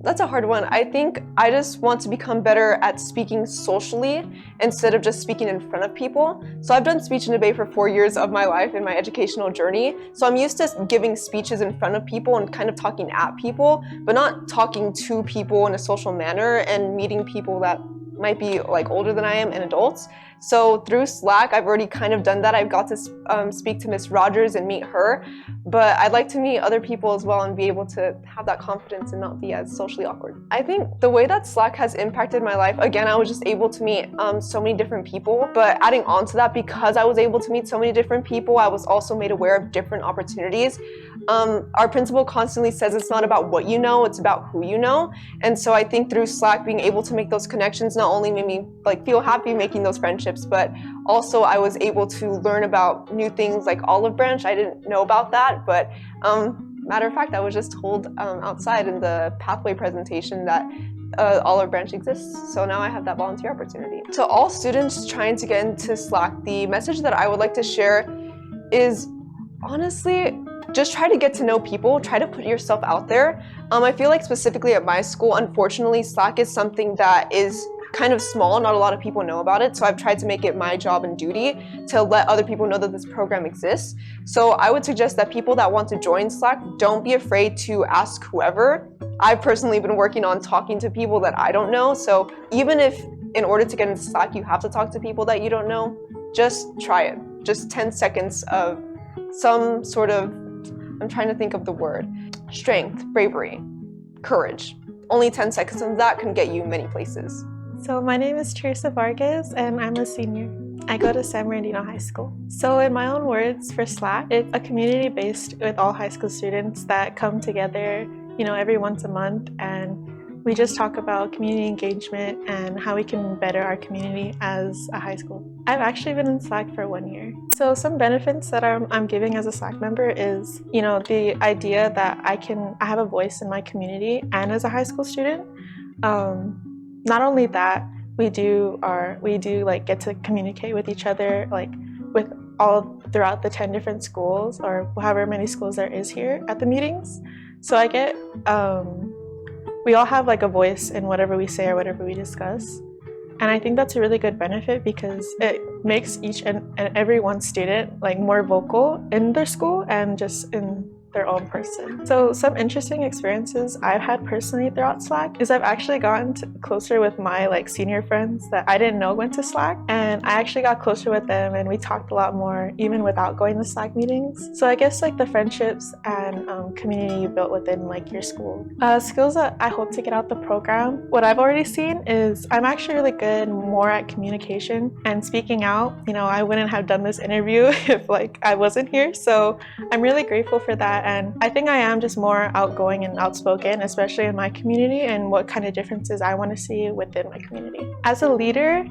that's a hard one. I think I just want to become better at speaking socially instead of just speaking in front of people. So I've done speech and debate for 4 years of my life in my educational journey. So I'm used to giving speeches in front of people and kind of talking at people, but not talking to people in a social manner and meeting people that might be like older than I am and adults. So through SLAC, I've already kind of done that. I've got to speak to Miss Rogers and meet her, but I'd like to meet other people as well and be able to have that confidence and not be as socially awkward. I think the way that SLAC has impacted my life, again, I was just able to meet so many different people, but adding on to that, because I was able to meet so many different people, I was also made aware of different opportunities. Our principal constantly says it's not about what you know, it's about who you know. And so I think through SLAC, being able to make those connections not only made me feel happy making those friendships, but also I was able to learn about new things like Olive Branch. I didn't know about that, but matter of fact, I was just told outside in the pathway presentation that Olive Branch exists. So now I have that volunteer opportunity. To all students trying to get into SLAC, the message that I would like to share is honestly, just try to get to know people, try to put yourself out there. I feel like specifically at my school, unfortunately, SLAC is something that is kind of small. Not a lot of people know about it. So I've tried to make it my job and duty to let other people know that this program exists. So I would suggest that people that want to join SLAC, don't be afraid to ask whoever. I've personally been working on talking to people that I don't know. So even if in order to get into SLAC, you have to talk to people that you don't know, just try it. Just 10 seconds of some sort of, I'm trying to think of the word, strength, bravery, courage. Only 10 seconds of that can get you many places. So my name is Teresa Vargas and I'm a senior. I go to San Bernardino High School. So in my own words for Slack, it's a community based with all high school students that come together, every once a month, and we just talk about community engagement and how we can better our community as a high school. I've actually been in Slack for 1 year. So some benefits that I'm giving as a Slack member is, the idea that I have a voice in my community and as a high school student. Not only that, we do get to communicate with each other, with all throughout the 10 different schools or however many schools there is here at the meetings. So I get, we all have a voice in whatever we say or whatever we discuss. And I think that's a really good benefit because it makes each and every one student more vocal in their school and just in their own person. So some interesting experiences I've had personally throughout Slack is I've actually gotten closer with my senior friends that I didn't know went to Slack, and I actually got closer with them and we talked a lot more even without going to Slack meetings. So I guess the friendships and community you built within your school. Skills that I hope to get out the program, what I've already seen is I'm actually really good more at communication and speaking out. I wouldn't have done this interview if I wasn't here, so I'm really grateful for that. And I think I am just more outgoing and outspoken, especially in my community, and what kind of differences I want to see within my community. As a leader,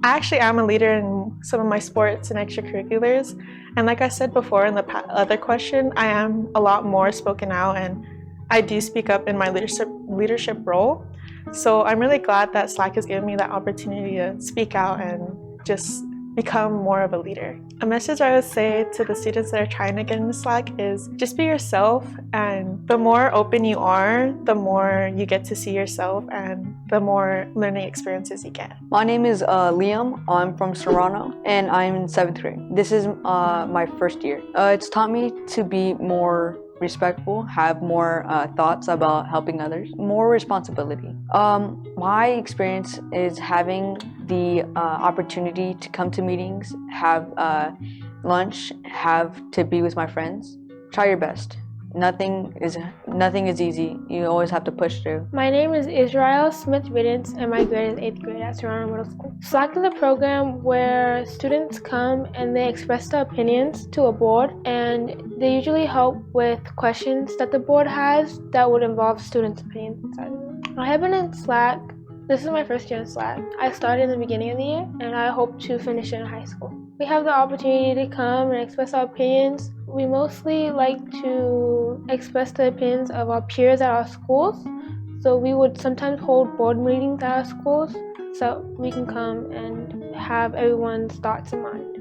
I actually am a leader in some of my sports and extracurriculars. And like I said before in the other question, I am a lot more spoken out and I do speak up in my leadership role. So I'm really glad that Slack has given me that opportunity to speak out and just become more of a leader. A message I would say to the students that are trying to get into Slack is just be yourself, and the more open you are, the more you get to see yourself and the more learning experiences you get. My name is Liam. I'm from Serrano and I'm in 7th grade. This is my first year. It's taught me to be more respectful, have more thoughts about helping others, more responsibility. My experience is having the opportunity to come to meetings, have lunch, have to be with my friends. Try your best. Nothing is easy. You always have to push through. My name is Israel Smith Riddens, and my grade is 8th grade at Serrano Middle School. Slack is a program where students come and they express their opinions to a board, and they usually help with questions that the board has that would involve students' opinions inside of it. I have been in Slack. This is my first year in Slack. I started in the beginning of the year, and I hope to finish in high school. We have the opportunity to come and express our opinions. We mostly like to express the opinions of our peers at our schools. So we would sometimes hold board meetings at our schools so we can come and have everyone's thoughts in mind.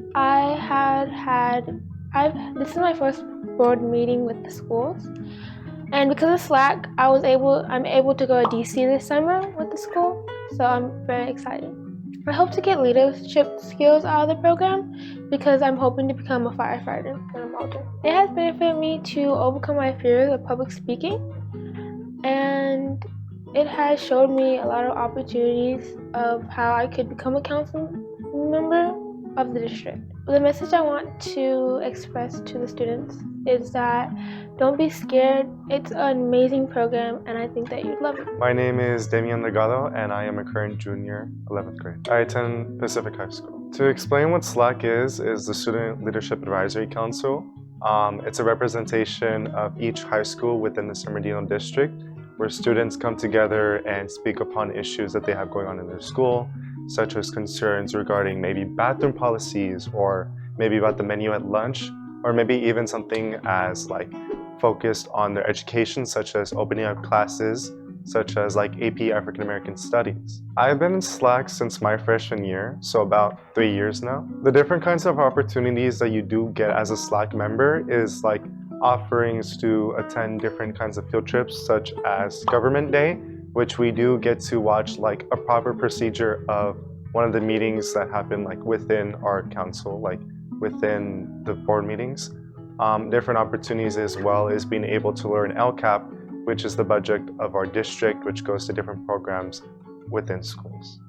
This is my first board meeting with the schools. And because of Slack, I'm able to go to DC this summer with the school, so I'm very excited. I hope to get leadership skills out of the program because I'm hoping to become a firefighter when I'm older. It has benefited me to overcome my fears of public speaking, and it has showed me a lot of opportunities of how I could become a council member of the district. The message I want to express to the students is that don't be scared. It's an amazing program, and I think that you'd love it. My name is Damian Legado, and I am a current junior, 11th grade. I attend Pacific High School. To explain what SLAC is the Student Leadership Advisory Council. It's a representation of each high school within the San Bernardino district, where students come together and speak upon issues that they have going on in their school, such as concerns regarding maybe bathroom policies, or maybe about the menu at lunch, or maybe even something as focused on their education, such as opening up classes, such as AP African American Studies. I've been in SLAC since my freshman year, so about 3 years now. The different kinds of opportunities that you do get as a SLAC member is offerings to attend different kinds of field trips, such as Government Day, which we do get to watch a proper procedure of one of the meetings that happen within our council, within the board meetings. Different opportunities as well is being able to learn LCAP, which is the budget of our district, which goes to different programs within schools.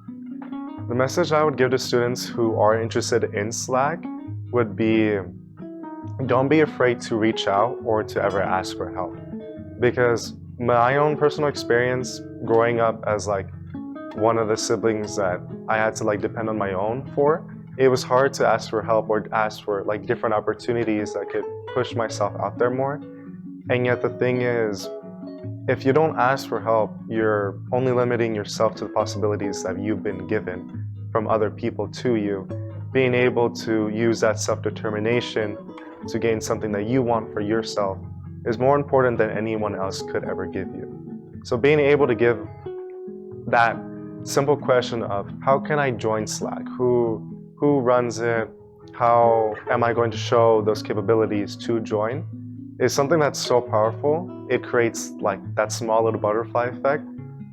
The message I would give to students who are interested in SLAC would be, don't be afraid to reach out or to ever ask for help. Because my own personal experience growing up as one of the siblings that I had to depend on my own for, it was hard to ask for help or ask for like different opportunities that could push myself out there more. And yet the thing is, if you don't ask for help, you're only limiting yourself to the possibilities that you've been given from other people to you. Being able to use that self-determination to gain something that you want for yourself is more important than anyone else could ever give you. So being able to give that simple question of how can I join SLAC? Who runs it? How am I going to show those capabilities to join? Is something that's so powerful. It creates like that small little butterfly effect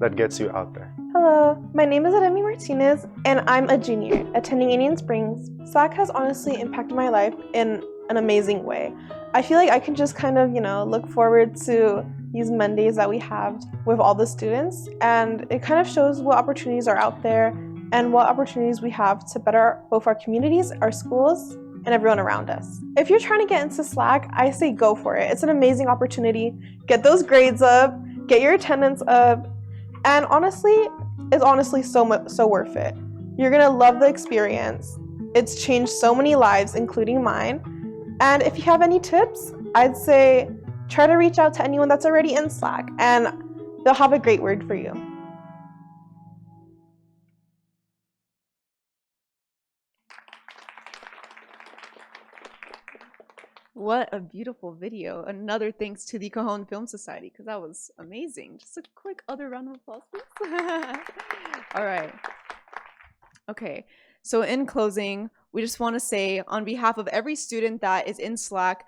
that gets you out there. Hello, my name is Ademi Martinez, and I'm a junior attending Indian Springs. SLAC has honestly impacted my life in an amazing way. I feel like I can just kind of, look forward to these Mondays that we have with all the students, and it kind of shows what opportunities are out there and what opportunities we have to better both our communities, our schools, and everyone around us. If you're trying to get into SLAC, I say go for it. It's an amazing opportunity. Get those grades up, get your attendance up, and honestly, it's so worth it. You're gonna love the experience. It's changed so many lives, including mine. And if you have any tips, I'd say try to reach out to anyone that's already in SLAC, and they'll have a great word for you. What a beautiful video. Another thanks to the Cajon Film Society, because that was amazing. Just a quick other round of applause, please. All right. Okay, so in closing, we just want to say on behalf of every student that is in SLAC,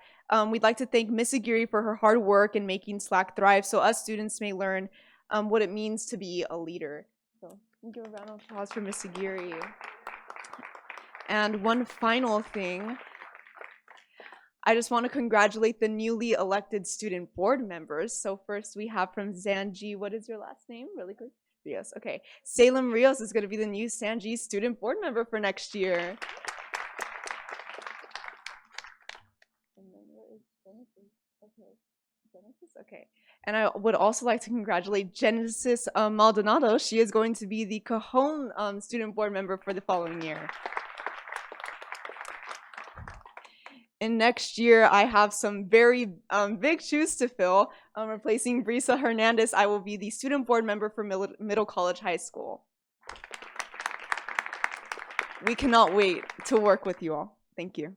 we'd like to thank Ms. Aguirre for her hard work in making SLAC thrive so us students may learn what it means to be a leader. So give a round of applause for Ms. Aguirre. And one final thing, I just want to congratulate the newly elected student board members. So first we have from Zanji, what is your last name? Really quick. Rios, okay. Salem Rios is going to be the new Sanji student board member for next year. And then where is Genesis? Okay. Genesis? Okay. And I would also like to congratulate Genesis Maldonado. She is going to be the Cajon student board member for the following year. And next year, I have some very big shoes to fill. Replacing Brisa Hernandez, I will be the student board member for Middle College High School. We cannot wait to work with you all. Thank you.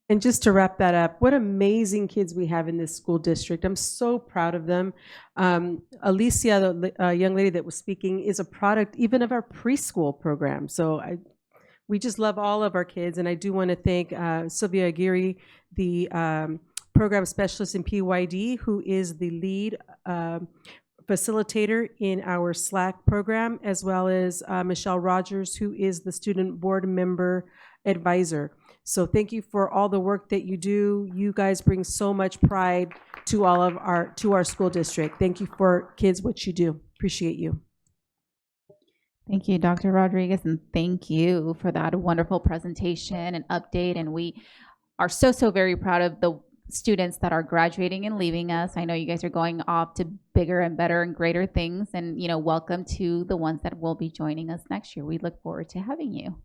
And just to wrap that up, what amazing kids we have in this school district. I'm so proud of them. Alicia, the young lady that was speaking, is a product even of our preschool program. So we just love all of our kids, and I do want to thank Sylvia Aguirre, the program specialist in PYD, who is the lead facilitator in our SLAC program, as well as Michelle Rogers, who is the student board member advisor. So thank you for all the work that you do. You guys bring so much pride to all of our school district. Thank you for kids, what you do. Appreciate you. Thank you, Dr. Rodriguez, and thank you for that wonderful presentation and update. And we are so very proud of the students that are graduating and leaving us. I know you guys are going off to bigger and better and greater things, and welcome to the ones that will be joining us next year. We look forward to having you.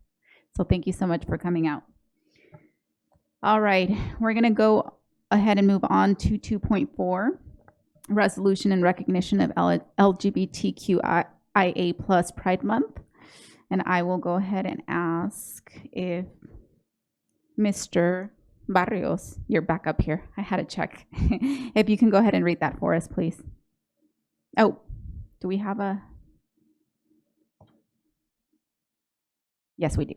So thank you so much for coming out. All right, we're gonna go ahead and move on to 2.4, resolution in recognition of LGBTQIA+ Pride Month. And I will go ahead and ask if Mr. Barrios, you're back up here. I had to check. If you can go ahead and read that for us, please. Oh, do we have a? Yes, we do.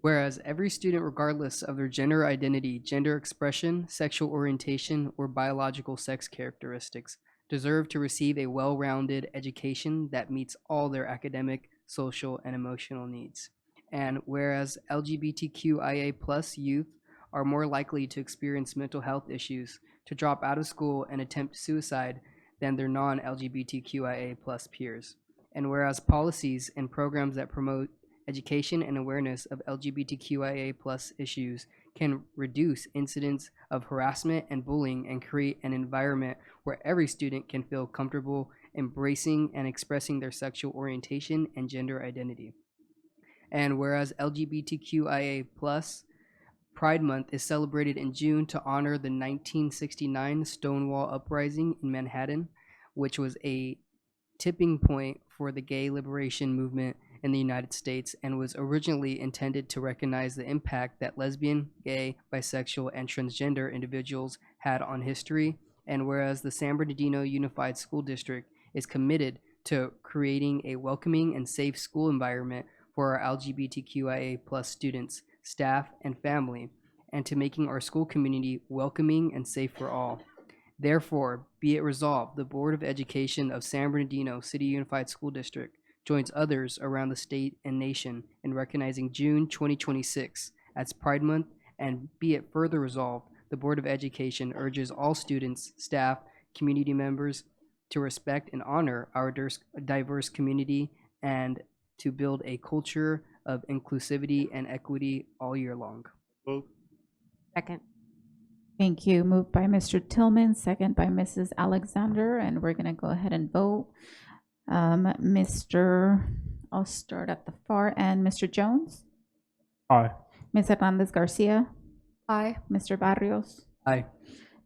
Whereas every student, regardless of their gender identity, gender expression, sexual orientation, or biological sex characteristics, deserve to receive a well-rounded education that meets all their academic, social, and emotional needs. And whereas LGBTQIA+ youth are more likely to experience mental health issues, to drop out of school and attempt suicide than their non-LGBTQIA+ peers. And whereas policies and programs that promote education and awareness of LGBTQIA+ issues can reduce incidents of harassment and bullying and create an environment where every student can feel comfortable embracing and expressing their sexual orientation and gender identity. And whereas LGBTQIA+ Pride Month is celebrated in June to honor the 1969 Stonewall Uprising in Manhattan, which was a tipping point for the gay liberation movement in the United States and was originally intended to recognize the impact that lesbian, gay, bisexual, and transgender individuals had on history. And whereas the San Bernardino Unified School District is committed to creating a welcoming and safe school environment for our LGBTQIA+ students, staff, and family, and to making our school community welcoming and safe for all. Therefore, be it resolved, the Board of Education of San Bernardino City Unified School District joins others around the state and nation in recognizing June 2026 as Pride Month, and be it further resolved, the Board of Education urges all students, staff, community members to respect and honor our diverse community and to build a culture of inclusivity and equity all year long. Second. Thank you. Moved by Mr. Tillman, second by Mrs. Alexander, and we're going to go ahead and vote. I'll start at the far end. Mr. Jones? Aye. Ms. Hernandez Garcia? Aye. Mr. Barrios? Aye.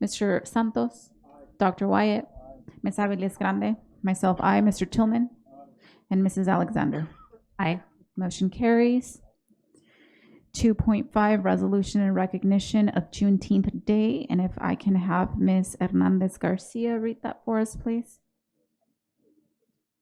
Mr. Santos? Dr. Wyatt? Ms. Aviles Grande? Myself, aye. Mr. Tillman? And Mrs. Alexander? Aye. Motion carries. 2.5, resolution in recognition of Juneteenth Day. And if I can have Ms. Hernandez Garcia read that for us, please.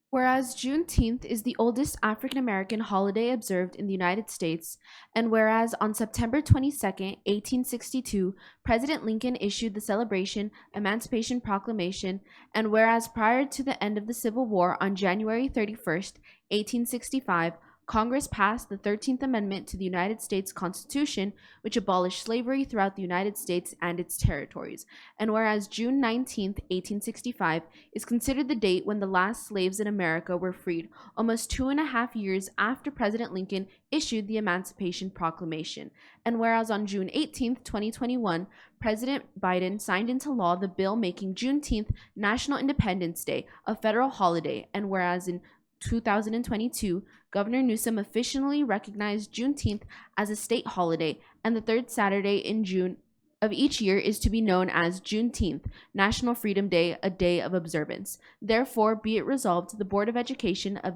Whereas Juneteenth is the oldest African American holiday observed in the United States, and whereas on September 22, 1862, President Lincoln issued the Celebration Emancipation Proclamation, and whereas prior to the end of the Civil War on January 31, 1865, Congress passed the 13th Amendment to the United States Constitution, which abolished slavery throughout the United States and its territories. And whereas June 19, 1865, is considered the date when the last slaves in America were freed, almost 2.5 years after President Lincoln issued the Emancipation Proclamation. And whereas on June 18, 2021, President Biden signed into law the bill making Juneteenth National Independence Day a federal holiday, and whereas in 2022, Governor Newsom officially recognized Juneteenth as a state holiday, and the third Saturday in June of each year is to be known as Juneteenth, National Freedom Day, a day of observance. Therefore, be it resolved, the Board of Education of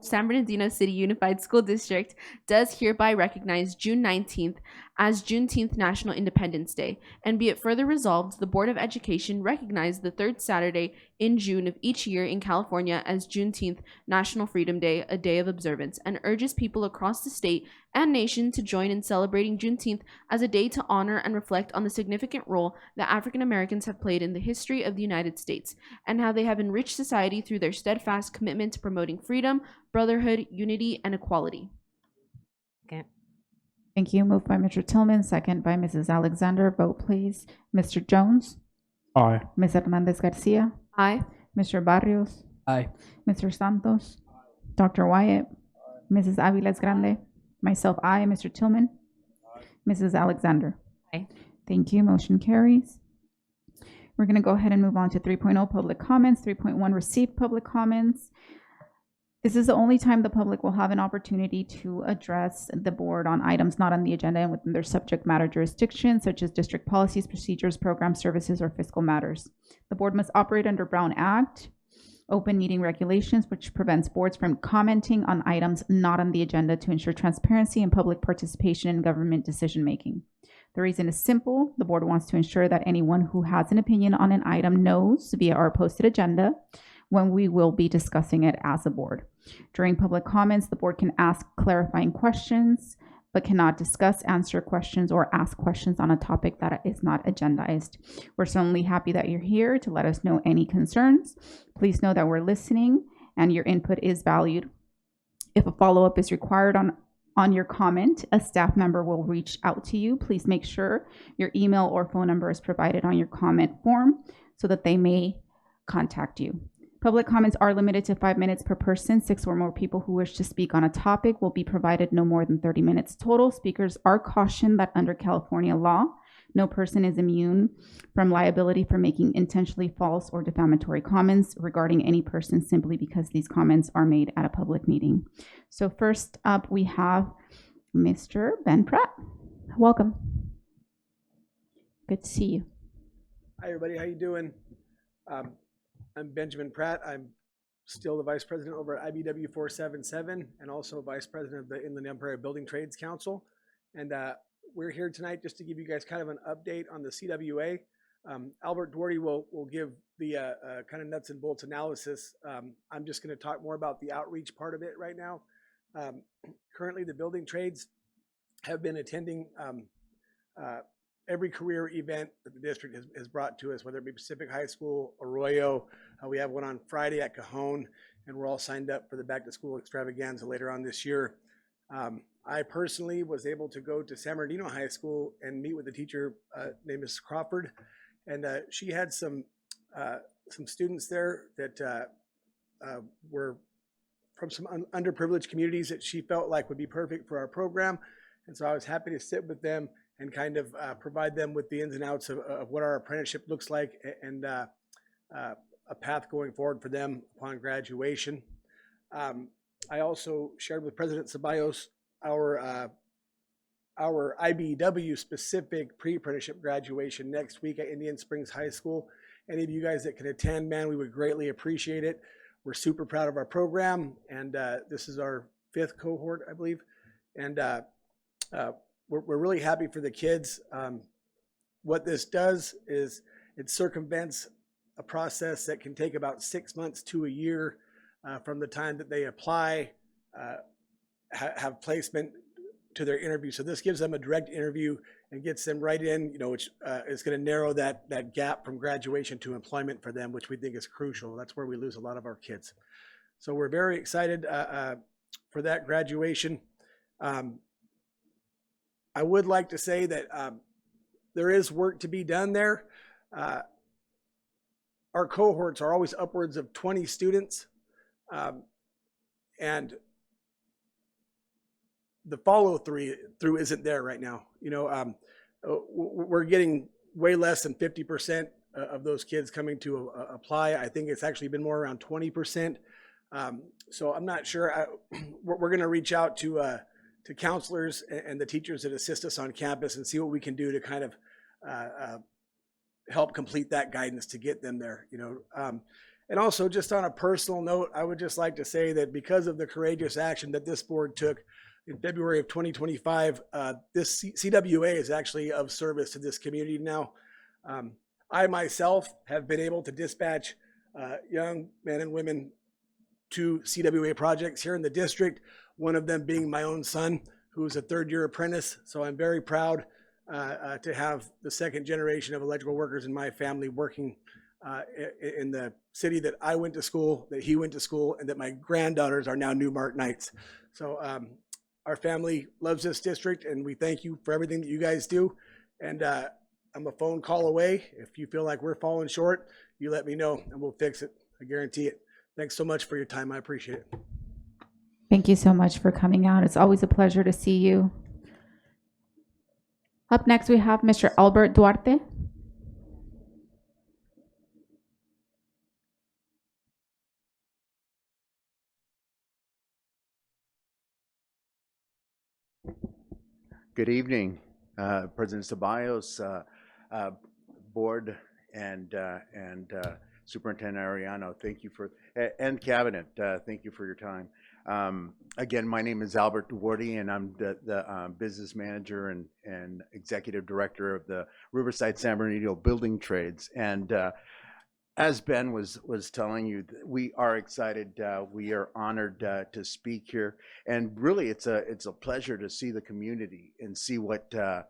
San Bernardino City Unified School District does hereby recognize June 19th as Juneteenth National Independence Day. And be it further resolved, the Board of Education recognize the third Saturday in June of each year in California as Juneteenth National Freedom Day, a day of observance, and urges people across the state and nation to join in celebrating Juneteenth as a day to honor and reflect on the significant role that African Americans have played in the history of the United States, and how they have enriched society through their steadfast commitment to promoting freedom, brotherhood, unity, and equality. Second. Thank you. Moved by Mr. Tillman, second by Mrs. Alexander. Vote, please. Mr. Jones? Aye. Ms. Hernandez Garcia? Aye. Mr. Barrios? Aye. Mr. Santos? Dr. Wyatt? Mrs. Aviles Grande? Myself, aye. Mr. Tillman? Mrs. Alexander? Aye. Thank you. Motion carries. We're going to go ahead and move on to 3.0 public comments. 3.1 received public comments. This is the only time the public will have an opportunity to address the board on items not on the agenda and within their subject matter jurisdiction, such as district policies, procedures, program services, or fiscal matters. The board must operate under Brown Act, open meeting regulations, which prevents boards from commenting on items not on the agenda to ensure transparency and public participation in government decision-making. The reason is simple. The board wants to ensure that anyone who has an opinion on an item knows via our posted agenda when we will be discussing it as a board. During public comments, the board can ask clarifying questions, but cannot discuss, answer questions, or ask questions on a topic that is not agendized. We're certainly happy that you're here to let us know any concerns. Please know that we're listening and your input is valued. If a follow-up is required on your comment, a staff member will reach out to you. Please make sure your email or phone number is provided on your comment form so that they may contact you. Public comments are limited to 5 minutes per person. 6 or more people who wish to speak on a topic will be provided no more than 30 minutes total. Speakers are cautioned that under California law, No person is immune from liability for making intentionally false or defamatory comments regarding any person simply because these comments are made at a public meeting. So first up, we have Mr. Ben Pratt. Welcome. Good to see you. Hi, everybody. How you doing? I'm Benjamin Pratt. I'm still the Vice President over at IBW 477 and also Vice President of the Inland Empire Building Trades Council. And we're here tonight just to give you guys kind of an update on the CWA. Albert Duarte will give the kind of nuts and bolts analysis. I'm just going to talk more about the outreach part of it right now. Currently, the building trades have been attending every career event that the district has brought to us, whether it be Pacific High School, Arroyo. We have one on Friday at Cajon, and we're all signed up for the back to school extravaganza later on this year. I personally was able to go to San Bernardino High School and meet with a teacher named Ms. Crawford, and she had some students there that were from some underprivileged communities that she felt like would be perfect for our program. And so I was happy to sit with them and kind of provide them with the ins and outs of what our apprenticeship looks like and a path going forward for them upon graduation. I also shared with President Ceballos our IBEW specific pre-apprenticeship graduation next week at Indian Springs High School. Any of you guys that can attend, man, we would greatly appreciate it. We're super proud of our program, and this is our 5th cohort, I believe. And we're really happy for the kids. What this does is it circumvents a process that can take about 6 months to a year from the time that they apply, have placement to their interview. So this gives them a direct interview and gets them right in, which is going to narrow that gap from graduation to employment for them, which we think is crucial. That's where we lose a lot of our kids. So we're very excited for that graduation. I would like to say that there is work to be done there. Our cohorts are always upwards of 20 students, and the follow-through isn't there right now. We're getting way less than 50% of those kids coming to apply. I think it's actually been more around 20%. So I'm not sure. We're going to reach out to counselors and the teachers that assist us on campus and see what we can do to kind of help complete that guidance to get them there. And also, just on a personal note, I would just like to say that because of the courageous action that this board took in February of 2025, this CWA is actually of service to this community now. I myself have been able to dispatch young men and women to CWA projects here in the district, one of them being my own son, who is a third-year apprentice. So I'm very proud to have the second generation of electrical workers in my family working in the city that I went to school, that he went to school, and that my granddaughters are now Newmark Knights. So our family loves this district, and we thank you for everything that you guys do. And I'm a phone call away. If you feel like we're falling short, you let me know, and we'll fix it. I guarantee it. Thanks so much for your time. I appreciate it. Thank you so much for coming out. It's always a pleasure to see you. Up next, we have Mr. Albert Duarte. Good evening, President Ceballos, board, and Superintendent Arellano. Thank you for, and cabinet. Thank you for your time. Again, my name is Albert Duarte, and I'm the business manager and executive director of the Riverside San Bernardino Building Trades. And as Ben was telling you, we are excited. We are honored to speak here, and really, it's a pleasure to see the community and see what San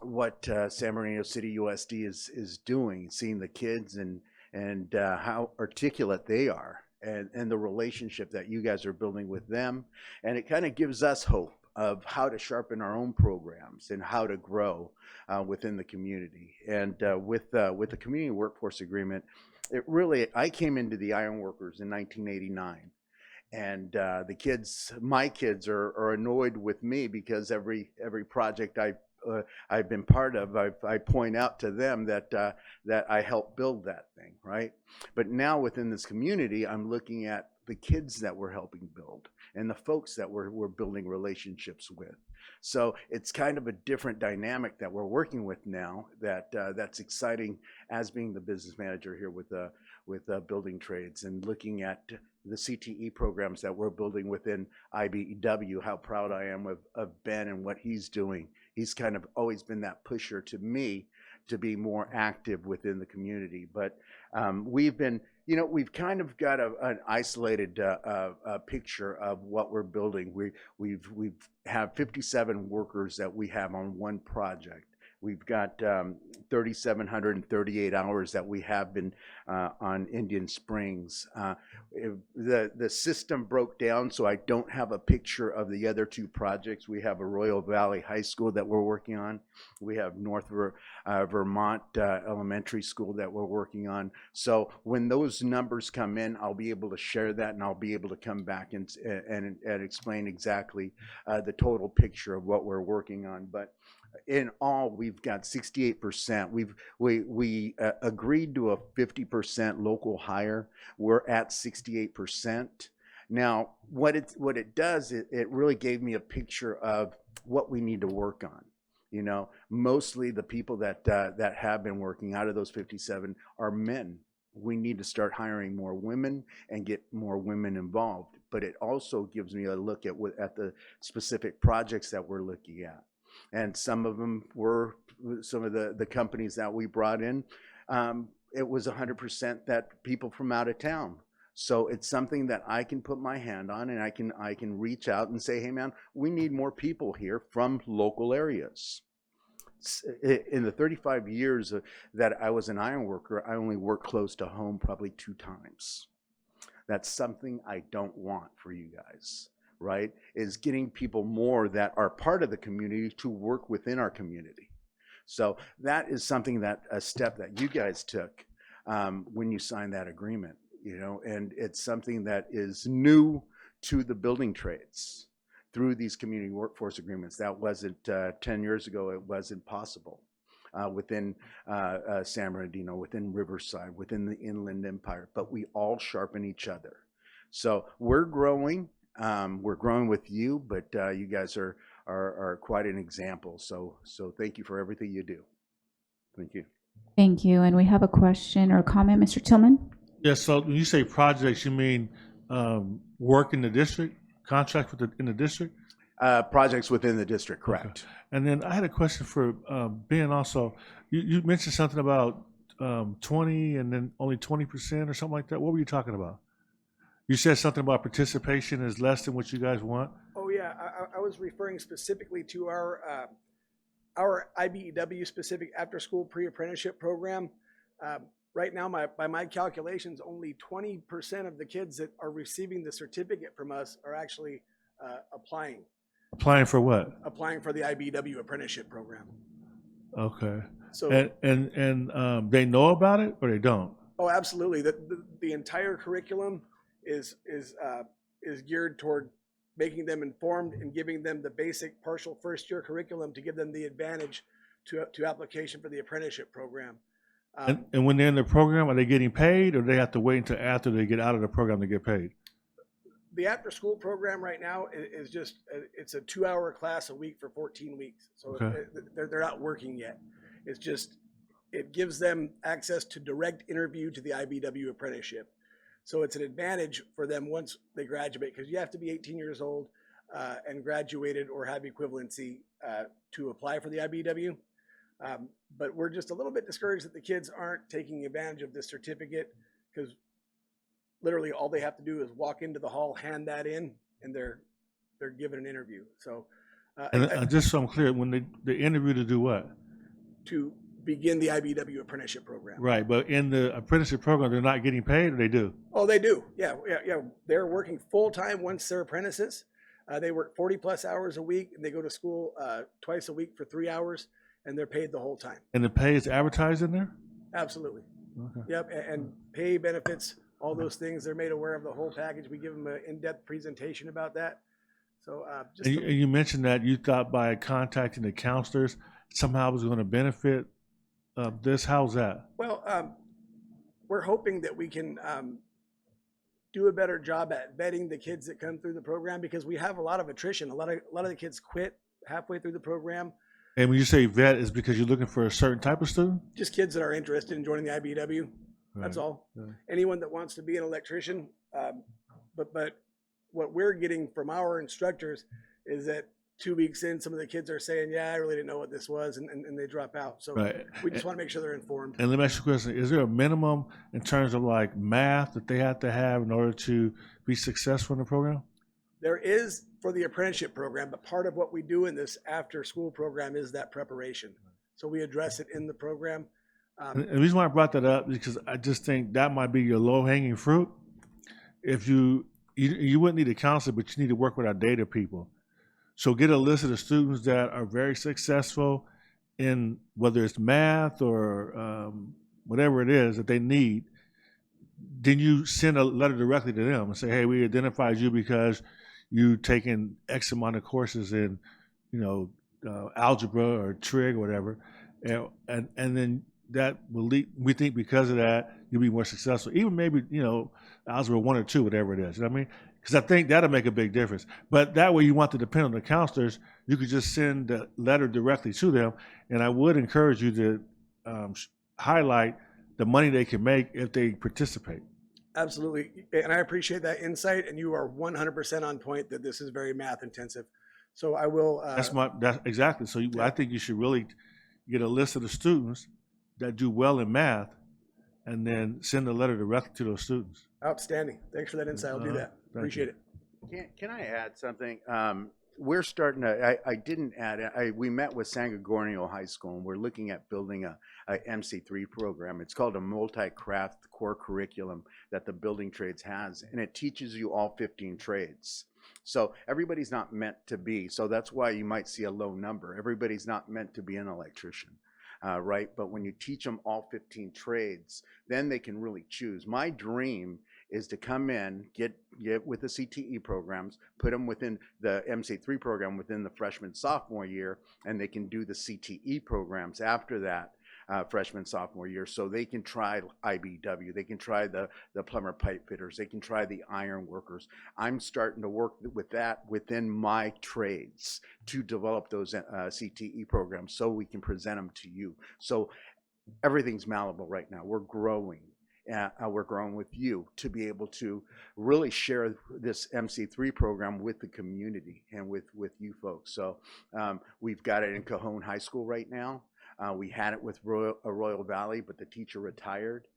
Bernardino City USD is doing, seeing the kids and how articulate they are, and the relationship that you guys are building with them, and it kind of gives us hope of how to sharpen our own programs and how to grow within the community. And with the community workforce agreement, I came into the Ironworkers in 1989, and my kids are annoyed with me because every project I've been part of, I point out to them that that I helped build that thing, right? But now within this community, I'm looking at the kids that we're helping build and the folks that we're building relationships with. So it's kind of a different dynamic that we're working with now. That's exciting as being the business manager here with building trades and looking at the CTE programs that we're building within IBEW. How proud I am of Ben and what he's doing. He's kind of always been that pusher to me to be more active within the community. But we've been, you know, we've kind of got an isolated picture of what we're building. We've have 57 workers that we have on one project. We've got 3,738 hours that we have been on Indian Springs. The system broke down, so I don't have a picture of the other two projects. We have a Royal Valley High School that we're working on. We have North Vermont Elementary School that we're working on. So when those numbers come in, I'll be able to share that, and I'll be able to come back and explain exactly the total picture of what we're working on. But in all, we've got 68%. We agreed to a 50% local hire. We're at 68%. Now, what it does, it really gave me a picture of what we need to work on. You know, mostly the people that have been working out of those 57 are men. We need to start hiring more women and get more women involved. But it also gives me a look at the specific projects that we're looking at. And some of them were some of the companies that we brought in. It was 100% that people from out of town. So it's something that I can put my hand on, and I can reach out and say, hey man, we need more people here from local areas. In the 35 years that I was an iron worker, I only worked close to home probably 2 times. That's something I don't want for you guys. Right, is getting people more that are part of the community to work within our community. So that is something a step that you guys took when you signed that agreement, you know, and it's something that is new to the building trades through these community workforce agreements. That wasn't 10 years ago, it wasn't possible within San Bernardino, within Riverside, within the Inland Empire, but we all sharpen each other. So we're growing. We're growing with you, but you guys are quite an example. So thank you for everything you do. Thank you. Thank you. And we have a question or comment, Mr. Tillman? Yes. So when you say projects, you mean work in the district, contract in the district? Projects within the district, correct. Okay. And then I had a question for Ben also. You mentioned something about 20 and then only 20% or something like that. What were you talking about? You said something about participation is less than what you guys want. Oh yeah, I was referring specifically to our IBEW specific after school pre-apprenticeship program. Right now, by my calculations, only 20% of the kids that are receiving the certificate from us are actually applying. Applying for what? Applying for the IBEW apprenticeship program. Okay. So and they know about it or they don't? Oh, absolutely. The entire curriculum is geared toward making them informed and giving them the basic partial first year curriculum to give them the advantage to application for the apprenticeship program. And when they're in the program, are they getting paid or do they have to wait until after they get out of the program to get paid? The after school program right now is just, it's a 2-hour class a week for 14 weeks. So Okay. they're not working yet. It's just, it gives them access to direct interview to the IBEW apprenticeship. So it's an advantage for them once they graduate, because you have to be 18 years old and graduated or have equivalency to apply for the IBEW. But we're just a little bit discouraged that the kids aren't taking advantage of this certificate, because literally all they have to do is walk into the hall, hand that in, and they're given an interview. So just so I'm clear, when they interview to do what? To begin the IBEW apprenticeship program. Right, but in the apprenticeship program, they're not getting paid, or they do? Oh, they do. Yeah. They're working full time once they're apprentices. They work 40+ hours a week, and they go to school twice a week for 3 hours, and they're paid the whole time. And the pay is advertised in there? Absolutely. Okay. Yep. And pay, benefits, all those things. They're made aware of the whole package. We give them an in-depth presentation about that. So just And to- you mentioned that you thought by contacting the counselors somehow it was going to benefit this. How's that? well, we're hoping that we can do a better job at vetting the kids that come through the program, because we have a lot of attrition. A lot of the kids quit halfway through the program. And when you say vet, is because you're looking for a certain type of student? Just kids that are interested in joining the IBEW. That's Right, all. right. Anyone that wants to be an electrician. But what we're getting from our instructors is that 2 weeks in, some of the kids are saying, yeah, I really didn't know what this was, and they drop out. So Right. we just want to make sure they're informed. And let me ask you a question. Is there a minimum in terms of like math that they have to have in order to be successful in the program? There is for the apprenticeship program, but part of what we do in this after school program is that preparation. So we address it in the program. And the reason why I brought that up is because I just think that might be your low hanging fruit. If you wouldn't need a counselor, but you need to work with our data people. So get a list of the students that are very successful in whether it's math or whatever it is that they need. Then you send a letter directly to them and say, hey, we identified you because you've taken X amount of courses in, algebra or trig or whatever. And then that will lead, we think because of that, you'll be more successful. Even maybe, algebra 1 or 2, whatever it is. You know what I mean? Because I think that'll make a big difference. But that way you want to depend on the counselors, you could just send the letter directly to them. And I would encourage you to highlight the money they can make if they participate. Absolutely. And I appreciate that insight. And you are 100% on point that this is very math intensive. So I will. That's exactly. So I think you should really get a list of the students that do well in math and then send a letter directly to those students. Outstanding. Thanks for that insight. I'll do that. Thank Appreciate you. it. Can I add something? We're starting to, I didn't add, we met with San Gorgonio High School, and we're looking at building a MC3 program. It's called a multi-craft core curriculum that the building trades has, and it teaches you all 15 trades. So everybody's not meant to be, so that's why you might see a low number. Everybody's not meant to be an electrician. Right? But when you teach them all 15 trades, then they can really choose. My dream is to come in, get with the CTE programs, put them within the MC3 program within the freshman sophomore year, and they can do the CTE programs after that freshman sophomore year, so they can try IBW, they can try the plumber pipe fitters, they can try the iron workers. I'm starting to work with that within my trades to develop those CTE programs so we can present them to you. So everything's malleable right now. We're growing. We're growing with you to be able to really share this MC3 program with the community and with you folks. So we've got it in Cajon High School right now. We had it with Royal Valley, but the teacher retired.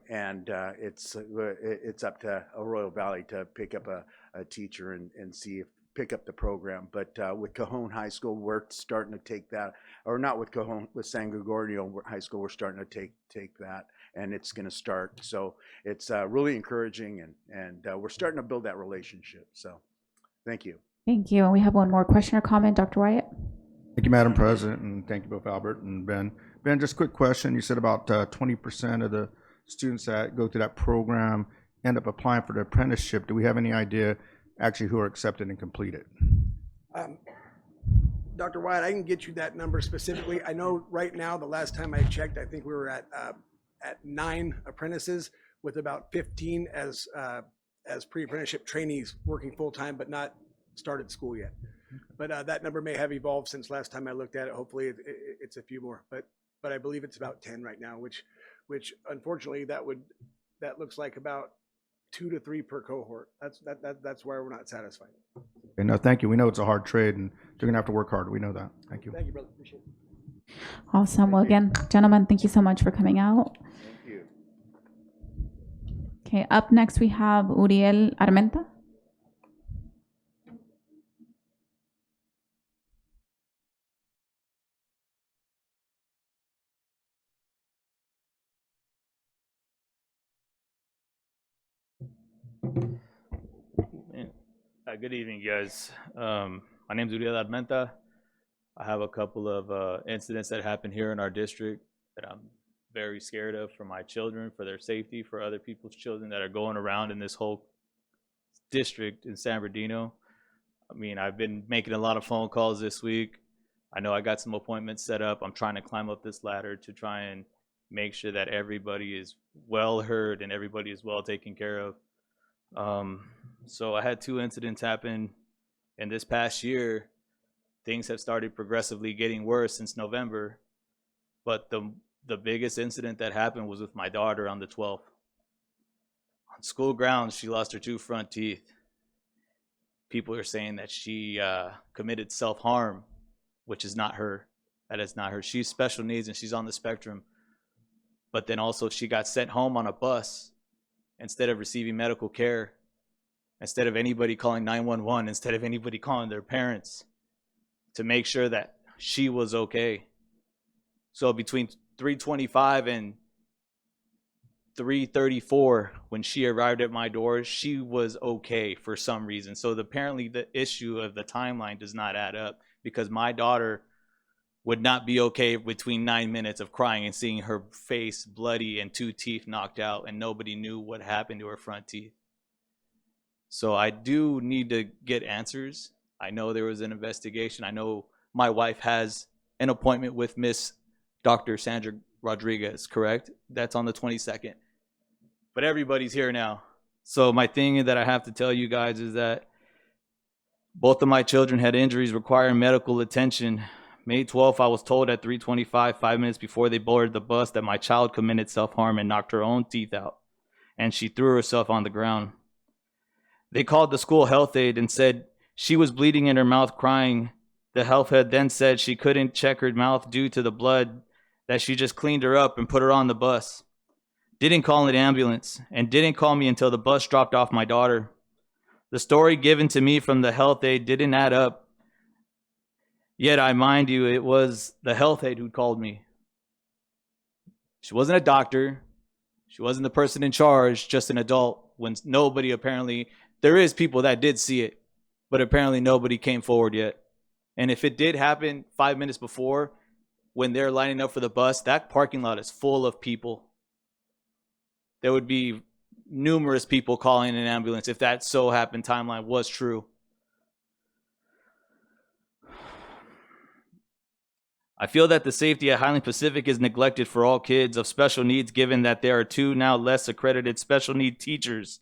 It's up to Royal Valley to pick up a teacher and see if pick up the program. But with Cajon High School, we're starting to take that, or not with Cajon, with San Gorgonio High School, we're starting to take that, and it's going to start. So it's really encouraging, and we're starting to build that relationship. So thank you. Thank you. And we have one more question or comment, Dr. Wyatt. Thank you, Madam President, and thank you both Albert and Ben. Ben, just a quick question. You said about 20% of the students that go through that program end up applying for the apprenticeship. Do we have any idea actually who are accepted and completed? Dr. Wyatt, I can get you that number specifically. I know right now, the last time I checked, I think we were at 9 apprentices with about 15 as pre-apprenticeship trainees working full-time, but not started school yet. But that number may have evolved since last time I looked at it. Hopefully it's a few more, but I believe it's about 10 right now, which unfortunately that looks like about 2 to 3 per cohort. That's why we're not satisfied. Okay, no, thank you. We know it's a hard trade, and you're gonna have to work hard. We know that. Thank you. Thank you, brother. Appreciate it. Awesome. Well, again, gentlemen, thank you so much for coming out. Thank you. Okay, up next we have Uriel Armenta. Good evening, guys. My name is Uriel Armenta. I have a couple of incidents that happened here in our district that I'm very scared of for my children, for their safety, for other people's children that are going around in this whole district in San Bernardino. I mean, I've been making a lot of phone calls this week. I know I got some appointments set up. I'm trying to climb up this ladder to try and make sure that everybody is well heard and everybody is well taken care of. So I had 2 incidents happen in this past year. Things have started progressively getting worse since November. But the biggest incident that happened was with my daughter on the 12th. On school grounds, she lost her 2 front teeth. People are saying that she committed self-harm, which is not her. That is not her. She's special needs and she's on the spectrum. But then also she got sent home on a bus instead of receiving medical care, instead of anybody calling 911, instead of anybody calling their parents to make sure that she was okay. So between 3:25 and 3:34, when she arrived at my door, she was okay for some reason. So apparently the issue of the timeline does not add up, because my daughter would not be okay between 9 minutes of crying and seeing her face bloody and 2 teeth knocked out and nobody knew what happened to her front teeth. So I do need to get answers. I know there was an investigation. I know my wife has an appointment with Miss Dr. Sandra Rodriguez, correct? That's on the 22nd. But everybody's here now. So my thing that I have to tell you guys is that both of my children had injuries requiring medical attention. May 12th, I was told at 3:25, 5 minutes before they boarded the bus, that my child committed self-harm and knocked her own teeth out, and she threw herself on the ground. They called the school health aide and said she was bleeding in her mouth, crying. The health aide then said she couldn't check her mouth due to the blood, that she just cleaned her up and put her on the bus. Didn't call an ambulance and didn't call me until the bus dropped off my daughter. The story given to me from the health aide didn't add up. Yet, I mind you, it was the health aide who called me. She wasn't a doctor. She wasn't the person in charge, just an adult. When nobody apparently, there is people that did see it, but apparently nobody came forward yet. And if it did happen 5 minutes before, when they're lining up for the bus, that parking lot is full of people. There would be numerous people calling an ambulance if that so happened timeline was true. I feel that the safety at Highland Pacific is neglected for all kids of special needs, given that there are 2 now less accredited special need teachers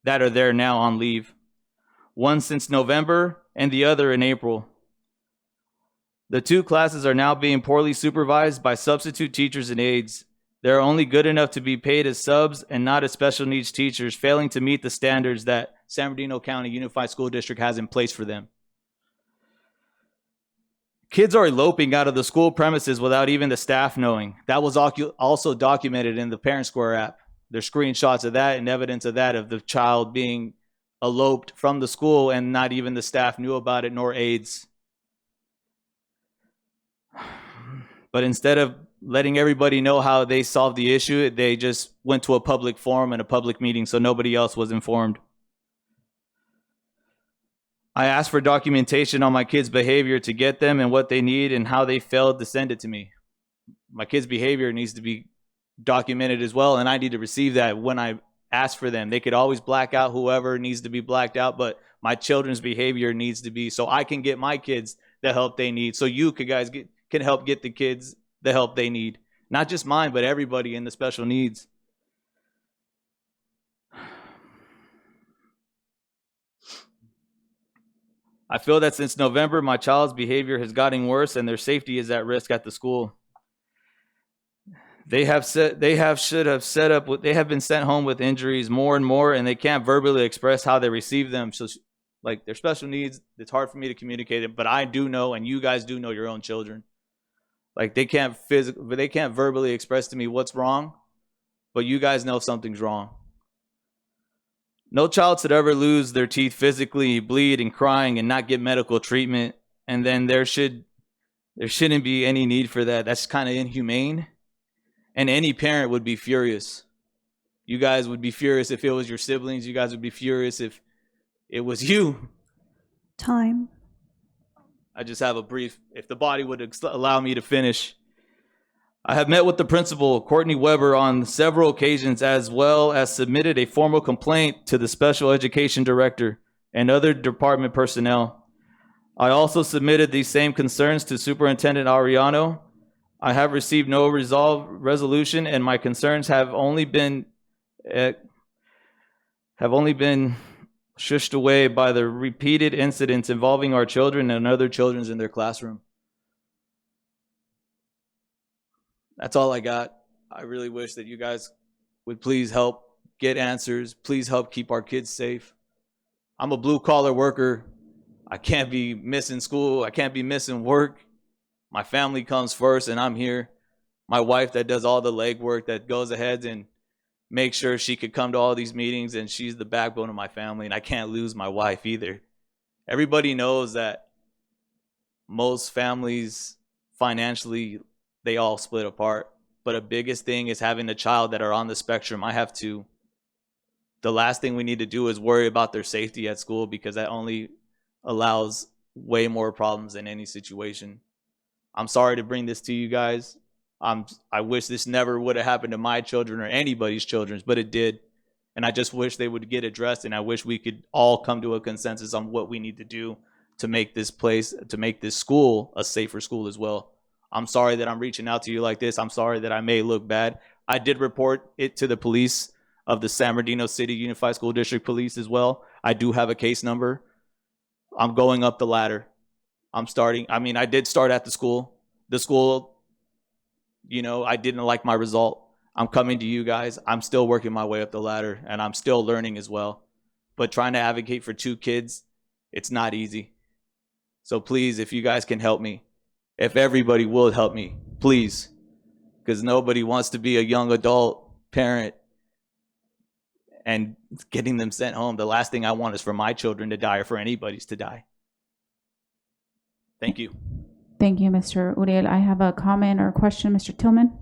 that are there now on leave. One since November and the other in April. The 2 classes are now being poorly supervised by substitute teachers and aides. They're only good enough to be paid as subs and not as special needs teachers, failing to meet the standards that San Bernardino County Unified School District has in place for them. Kids are eloping out of the school premises without even the staff knowing. That was also documented in the Parent Square app. There's screenshots of that and evidence of that, of the child being eloped from the school and not even the staff knew about it, nor aides. But instead of letting everybody know how they solved the issue, they just went to a public forum and a public meeting so nobody else was informed. I asked for documentation on my kids' behavior to get them and what they need and how they failed to send it to me. My kids' behavior needs to be documented as well, and I need to receive that when I ask for them. They could always black out whoever needs to be blacked out, but my children's behavior needs to be so I can get my kids the help they need, so you guys can help get the kids the help they need. Not just mine, but everybody in the special needs. I feel that since November, my child's behavior has gotten worse and their safety is at risk at the school. They have been sent home with injuries more and more, and they can't verbally express how they receive them. So, like, their special needs, it's hard for me to communicate it, but I do know, and you guys do know your own children. Like, they can't verbally express to me what's wrong, but you guys know something's wrong. No child should ever lose their teeth physically, bleed and crying and not get medical treatment. And then there shouldn't be any need for that. That's kind of inhumane. And any parent would be furious. You guys would be furious if it was your siblings. You guys would be furious if it was you. Time. I just have a brief, if the body would allow me to finish. I have met with the principal, Courtney Weber, on several occasions, as well as submitted a formal complaint to the special education director and other department personnel. I also submitted these same concerns to Superintendent Ariano. I have received no resolution, and my concerns have only been shushed away by the repeated incidents involving our children and other children in their classroom. That's all I got. I really wish that you guys would please help get answers. Please help keep our kids safe. I'm a blue-collar worker. I can't be missing school. I can't be missing work. My family comes first, and I'm here. My wife that does all the legwork, that goes ahead and makes sure she could come to all these meetings, and she's the backbone of my family, and I can't lose my wife either. Everybody knows that most families, financially, they all split apart. But the biggest thing is having a child that are on the spectrum. I have two. The last thing we need to do is worry about their safety at school, because that only allows way more problems in any situation. I'm sorry to bring this to you guys. I wish this never would have happened to my children or anybody's children, but it did. And I just wish they would get addressed, and I wish we could all come to a consensus on what we need to do to make this place, to make this school a safer school as well. I'm sorry that I'm reaching out to you like this. I'm sorry that I may look bad. I did report it to the police of the San Bernardino City Unified School District Police as well. I do have a case number. I'm going up the ladder. I did start at the school. The school, I didn't like my result. I'm coming to you guys. I'm still working my way up the ladder, and I'm still learning as well. But trying to advocate for two kids, it's not easy. So please, if you guys can help me, if everybody will help me, please, because nobody wants to be a young adult parent and getting them sent home. The last thing I want is for my children to die or for anybody's to die. Thank you. Thank you, Mr. Uriel. I have a comment or a question, Mr. Tillman.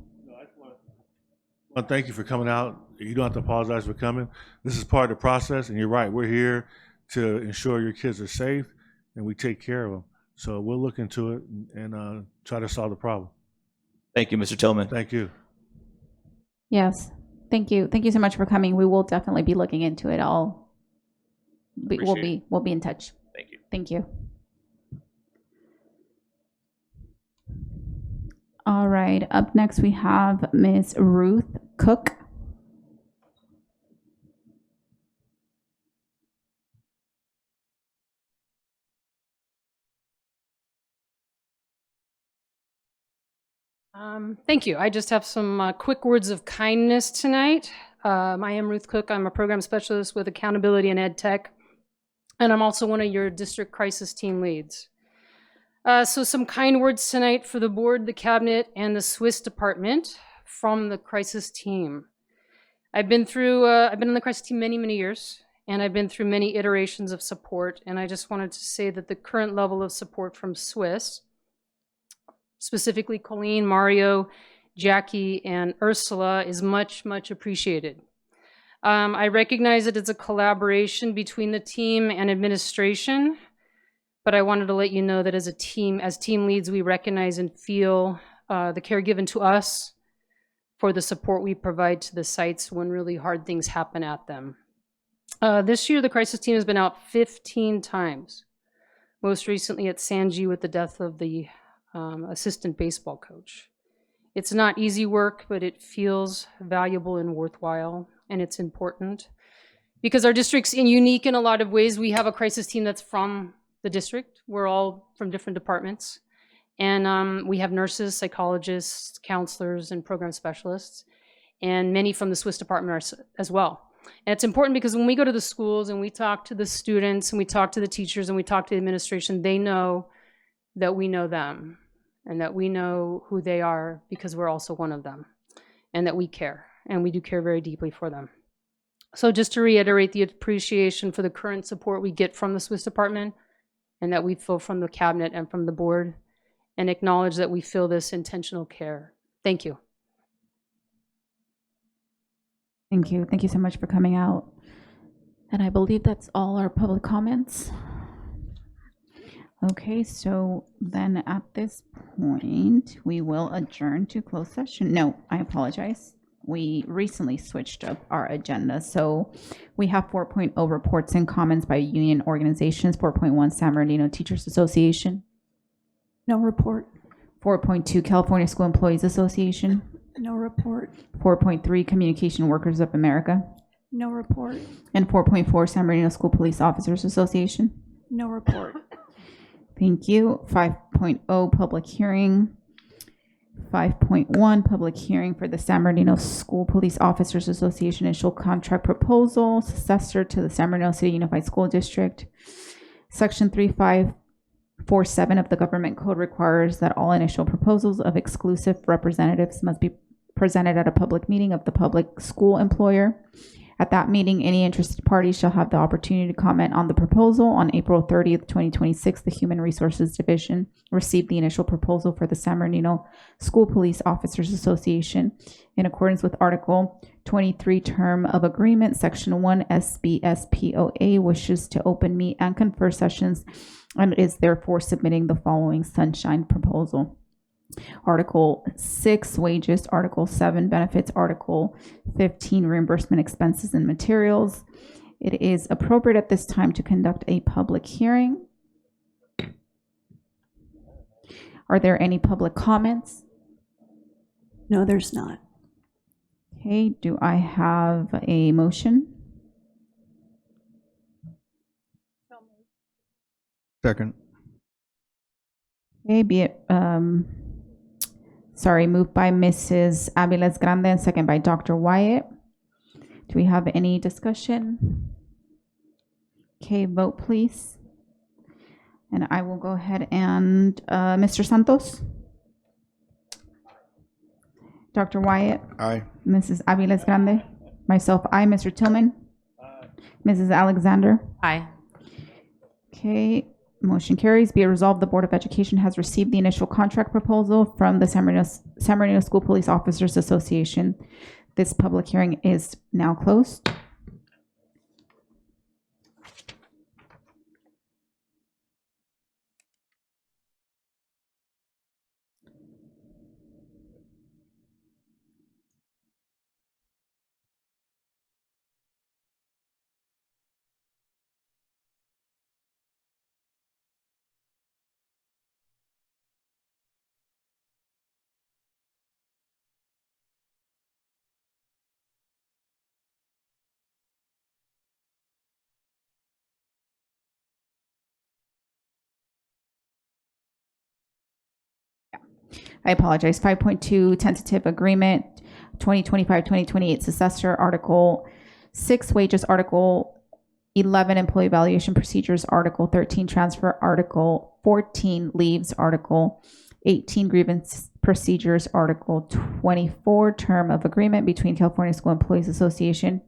Well, thank you for coming out. You don't have to apologize for coming. This is part of the process, and you're right. We're here to ensure your kids are safe, and we take care of them. So we'll look into it and try to solve the problem. Thank you, Mr. Tillman. Thank you. Yes. Thank you. Thank you so much for coming. We will definitely be looking into it all. We'll be in touch. Thank you. Thank you. All right. Up next, we have Ms. Ruth Cook. Thank you. I just have some quick words of kindness tonight. I am Ruth Cook. I'm a program specialist with Accountability and Ed Tech, and I'm also one of your district crisis team leads. So some kind words tonight for the board, the cabinet, and the Swiss department from the crisis team. I've been in the crisis team many, many years, and I've been through many iterations of support, and I just wanted to say that the current level of support from Swiss, specifically Colleen, Mario, Jackie, and Ursula, is much, much appreciated. I recognize that it's a collaboration between the team and administration, but I wanted to let you know that as team leads, we recognize and feel the care given to us for the support we provide to the sites when really hard things happen at them. This year, the crisis team has been out 15 times, most recently at Sanji with the death of the assistant baseball coach. It's not easy work, but it feels valuable and worthwhile, and it's important because our district's unique in a lot of ways. We have a crisis team that's from the district. We're all from different departments, and we have nurses, psychologists, counselors, and program specialists, and many from the Swiss department as well. And it's important because when we go to the schools and we talk to the students and we talk to the teachers and we talk to the administration, they know that we know them and that we know who they are because we're also one of them, and that we care, and we do care very deeply for them. So just to reiterate the appreciation for the current support we get from the Swiss department and that we feel from the cabinet and from the board, and acknowledge that we feel this intentional care. Thank you. Thank you. Thank you so much for coming out. And I believe that's all our public comments. Okay, so then at this point, we will adjourn to closed session. No, I apologize. we recently switched up our agenda. So we have 4.0 reports and comments by union organizations. 4.1 San Bernardino Teachers Association. No report. 4.2 California School Employees Association. No report. 4.3 Communication Workers of America. No report. And 4.4 San Bernardino School Police Officers Association. No report. Thank you. 5.0 public hearing. 5.1 public hearing for the San Bernardino School Police Officers Association initial contract proposal, successor to the San Bernardino City Unified School District. Section 3547 of the Government Code requires that all initial proposals of exclusive representatives must be presented at a public meeting of the public school employer. At that meeting, any interested party shall have the opportunity to comment on the proposal. On April 30th, 2026, the Human Resources Division received the initial proposal for the San Bernardino School Police Officers Association in accordance with Article 23 Term of Agreement, Section 1 SBSPOA wishes to open, meet, and confer sessions and is therefore submitting the following sunshine proposal. Article 6, wages. Article 7, benefits. Article 15, reimbursement expenses and materials. It is appropriate at this time to conduct a public hearing. Are there any public comments? No, there's not. Okay, do I have a motion? Second. Okay, be it, moved by Mrs. Aviles Grande and second by Dr. Wyatt. Do we have any discussion? Okay, vote please. And I will go ahead and, Mr. Santos? Dr. Wyatt? Aye. Mrs. Aviles Grande? Myself, aye. Mr. Tillman? Mrs. Alexander? Aye. Okay, motion carries. Be it resolved, the Board of Education has received the initial contract proposal from the San Bernardino School Police Officers Association. This public hearing is now closed. I apologize. 5.2 tentative agreement, 2025-2028 successor, Article 6 wages, Article 11 employee evaluation procedures, Article 13 transfer, Article 14 leaves, Article 18 grievance procedures, Article 24 term of agreement between California School Employees Association.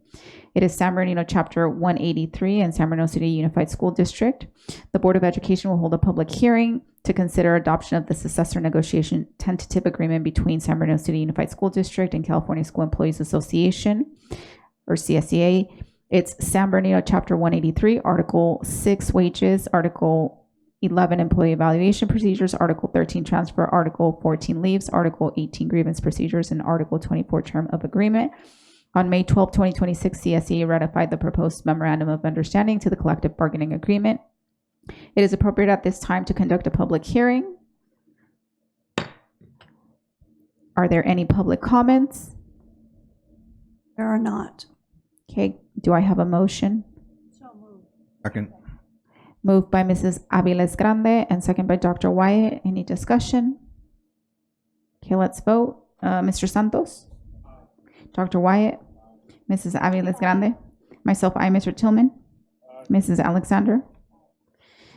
It is San Bernardino Chapter 183 and San Bernardino City Unified School District. The Board of Education will hold a public hearing to consider adoption of the successor negotiation tentative agreement between San Bernardino City Unified School District and California School Employees Association, or CSEA. It's San Bernardino Chapter 183, Article 6 wages, Article 11 employee evaluation procedures, Article 13 transfer, Article 14 leaves, Article 18 grievance procedures, and Article 24 term of agreement. On May 12, 2026, CSEA ratified the proposed Memorandum of Understanding to the Collective Bargaining Agreement. It is appropriate at this time to conduct a public hearing. Are there any public comments? There are not. Okay, do I have a motion? Second. Moved by Mrs. Aviles Grande and second by Dr. Wyatt. Any discussion? Okay, let's vote. Mr. Santos? Dr. Wyatt? Mrs. Aviles Grande? Myself, I, Mr. Tillman? Mrs. Alexander?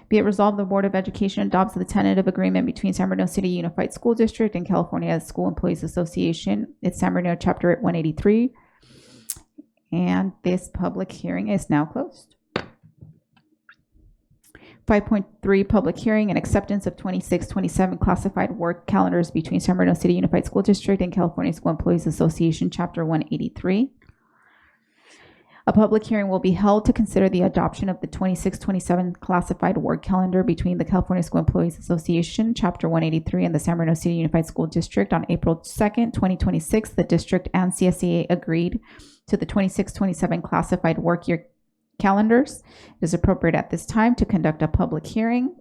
Be it resolved, the Board of Education adopts the tentative agreement between San Bernardino City Unified School District and California School Employees Association. It's San Bernardino Chapter 183. And this public hearing is now closed. 5.3 public hearing and acceptance of 26-27 classified work calendars between San Bernardino City Unified School District and California School Employees Association, Chapter 183. A public hearing will be held to consider the adoption of the 26-27 classified work calendar between the California School Employees Association, Chapter 183, and the San Bernardino City Unified School District on April 2nd, 2026. The district and CSEA agreed to the 26-27 classified work year calendars. It is appropriate at this time to conduct a public hearing.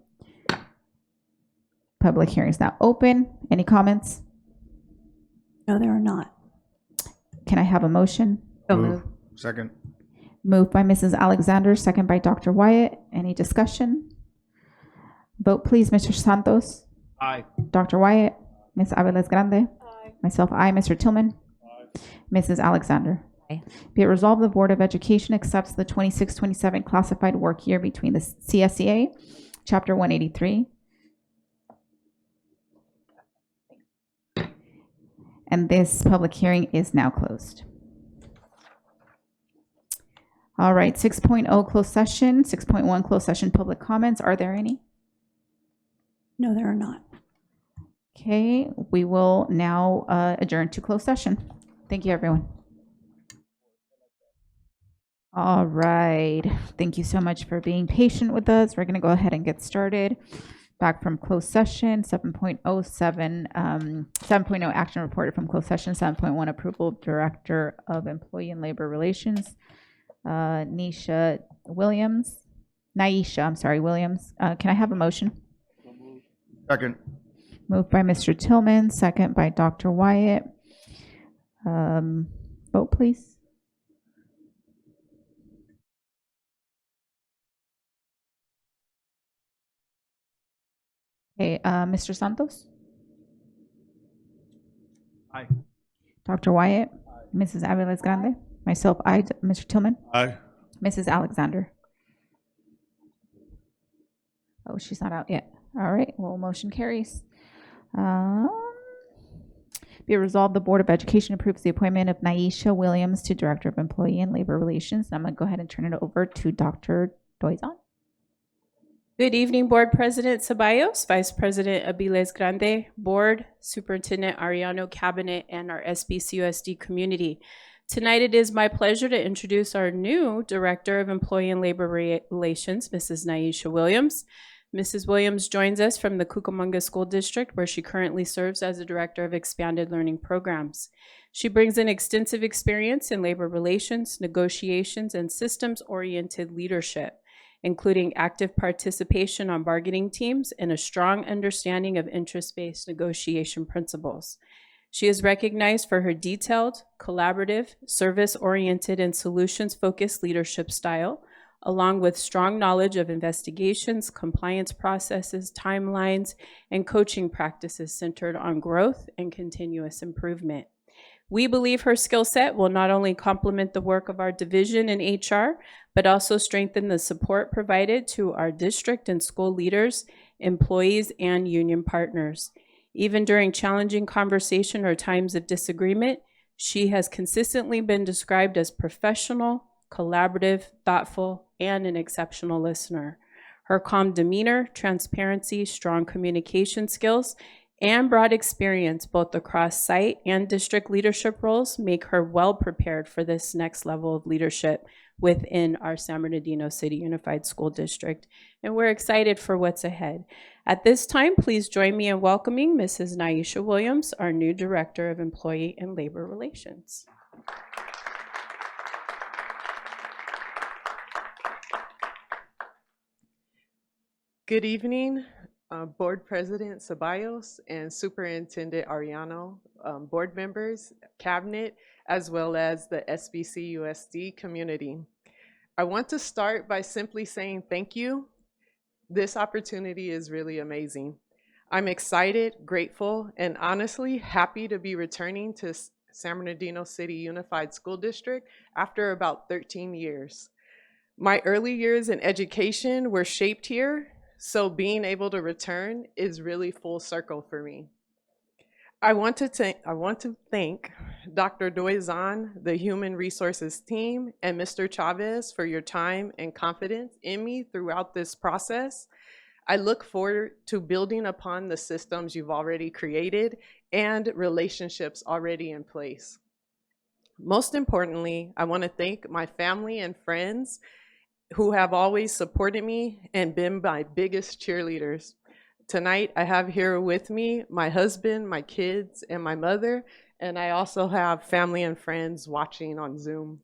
Public hearing is now open. Any comments? No, there are not. Can I have a motion? So moved. Second. Moved by Mrs. Alexander, second by Dr. Wyatt. Any discussion? Vote please, Mr. Santos. Aye. Dr. Wyatt. Ms. Aviles Grande. Myself, aye. Mr. Tillman. Mrs. Alexander. Aye. Be it resolved, the Board of Education accepts the 26-27 classified work year between the CSEA, Chapter 183, and this public hearing is now closed. All right, 6.0 closed session, 6.1 closed session public comments. Are there any? No, there are not. Okay, we will now adjourn to closed session. Thank you, everyone. All right, thank you so much for being patient with us. We're going to go ahead and get started. Back from closed session, 7.07, 7.0 action reported from closed session, 7.1 approval of Director of Employee and Labor Relations, Naisha Williams. Can I have a motion? Second. Moved by Mr. Tillman, second by Dr. Wyatt. Vote please. Okay, Mr. Santos? Aye. Dr. Wyatt? Mrs. Aviles Grande? Myself, aye. Mr. Tillman? Aye. Mrs. Alexander? Oh, she's not out yet. All right, well, motion carries. Be it resolved, the Board of Education approves the appointment of Naisha Williams to Director of Employee and Labor Relations. I'm going to go ahead and turn it over to Dr. Doizan. Good evening, Board President Ceballos, Vice President Abiles Grande, Board, Superintendent Ariano, Cabinet, and our SBCUSD community. Tonight it is my pleasure to introduce our new Director of Employee and Labor Relations, Mrs. Naisha Williams. Mrs. Williams joins us from the Cucamonga School District, where she currently serves as the Director of Expanded Learning Programs. She brings an extensive experience in labor relations, negotiations, and systems-oriented leadership, including active participation on bargaining teams and a strong understanding of interest-based negotiation principles. She is recognized for her detailed, collaborative, service-oriented, and solutions-focused leadership style, along with strong knowledge of investigations, compliance processes, timelines, and coaching practices centered on growth and continuous improvement. We believe her skill set will not only complement the work of our division in HR, but also strengthen the support provided to our district and school leaders, employees, and union partners. Even during challenging conversation or times of disagreement, she has consistently been described as professional, collaborative, thoughtful, and an exceptional listener. Her calm demeanor, transparency, strong communication skills, and broad experience both across site and district leadership roles make her well prepared for this next level of leadership within our San Bernardino City Unified School District. And we're excited for what's ahead. At this time, please join me in welcoming Mrs. Naisha Williams, our new Director of Employee and Labor Relations. Good evening, Board President Ceballos and Superintendent Ariano, board members, cabinet, as well as the SBCUSD community. I want to start by simply saying thank you. This opportunity is really amazing. I'm excited, grateful, and honestly happy to be returning to San Bernardino City Unified School District after about 13 years. My early years in education were shaped here, so being able to return is really full circle for me. I want to thank Dr. Doizan, the Human Resources team, and Mr. Chavez for your time and confidence in me throughout this process. I look forward to building upon the systems you've already created and relationships already in place. Most importantly, I want to thank my family and friends who have always supported me and been my biggest cheerleaders. Tonight, I have here with me my husband, my kids, and my mother, and I also have family and friends watching on Zoom.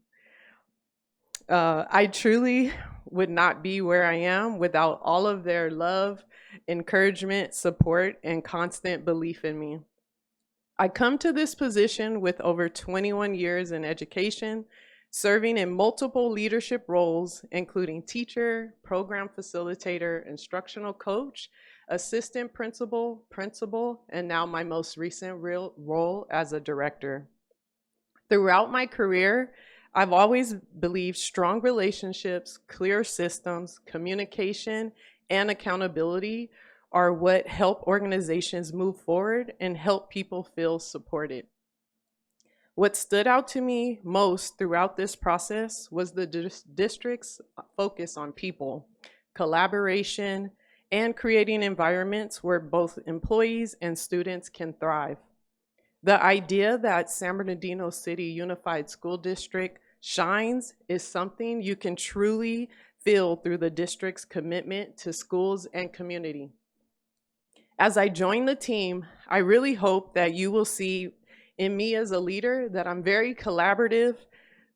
I truly would not be where I am without all of their love, encouragement, support, and constant belief in me. I come to this position with over 21 years in education, serving in multiple leadership roles, including teacher, program facilitator, instructional coach, assistant principal, and now my most recent role as a director. Throughout my career, I've always believed strong relationships, clear systems, communication, and accountability are what help organizations move forward and help people feel supported. What stood out to me most throughout this process was the district's focus on people, collaboration, and creating environments where both employees and students can thrive. The idea that San Bernardino City Unified School District shines is something you can truly feel through the district's commitment to schools and community. As I join the team, I really hope that you will see in me as a leader that I'm very collaborative,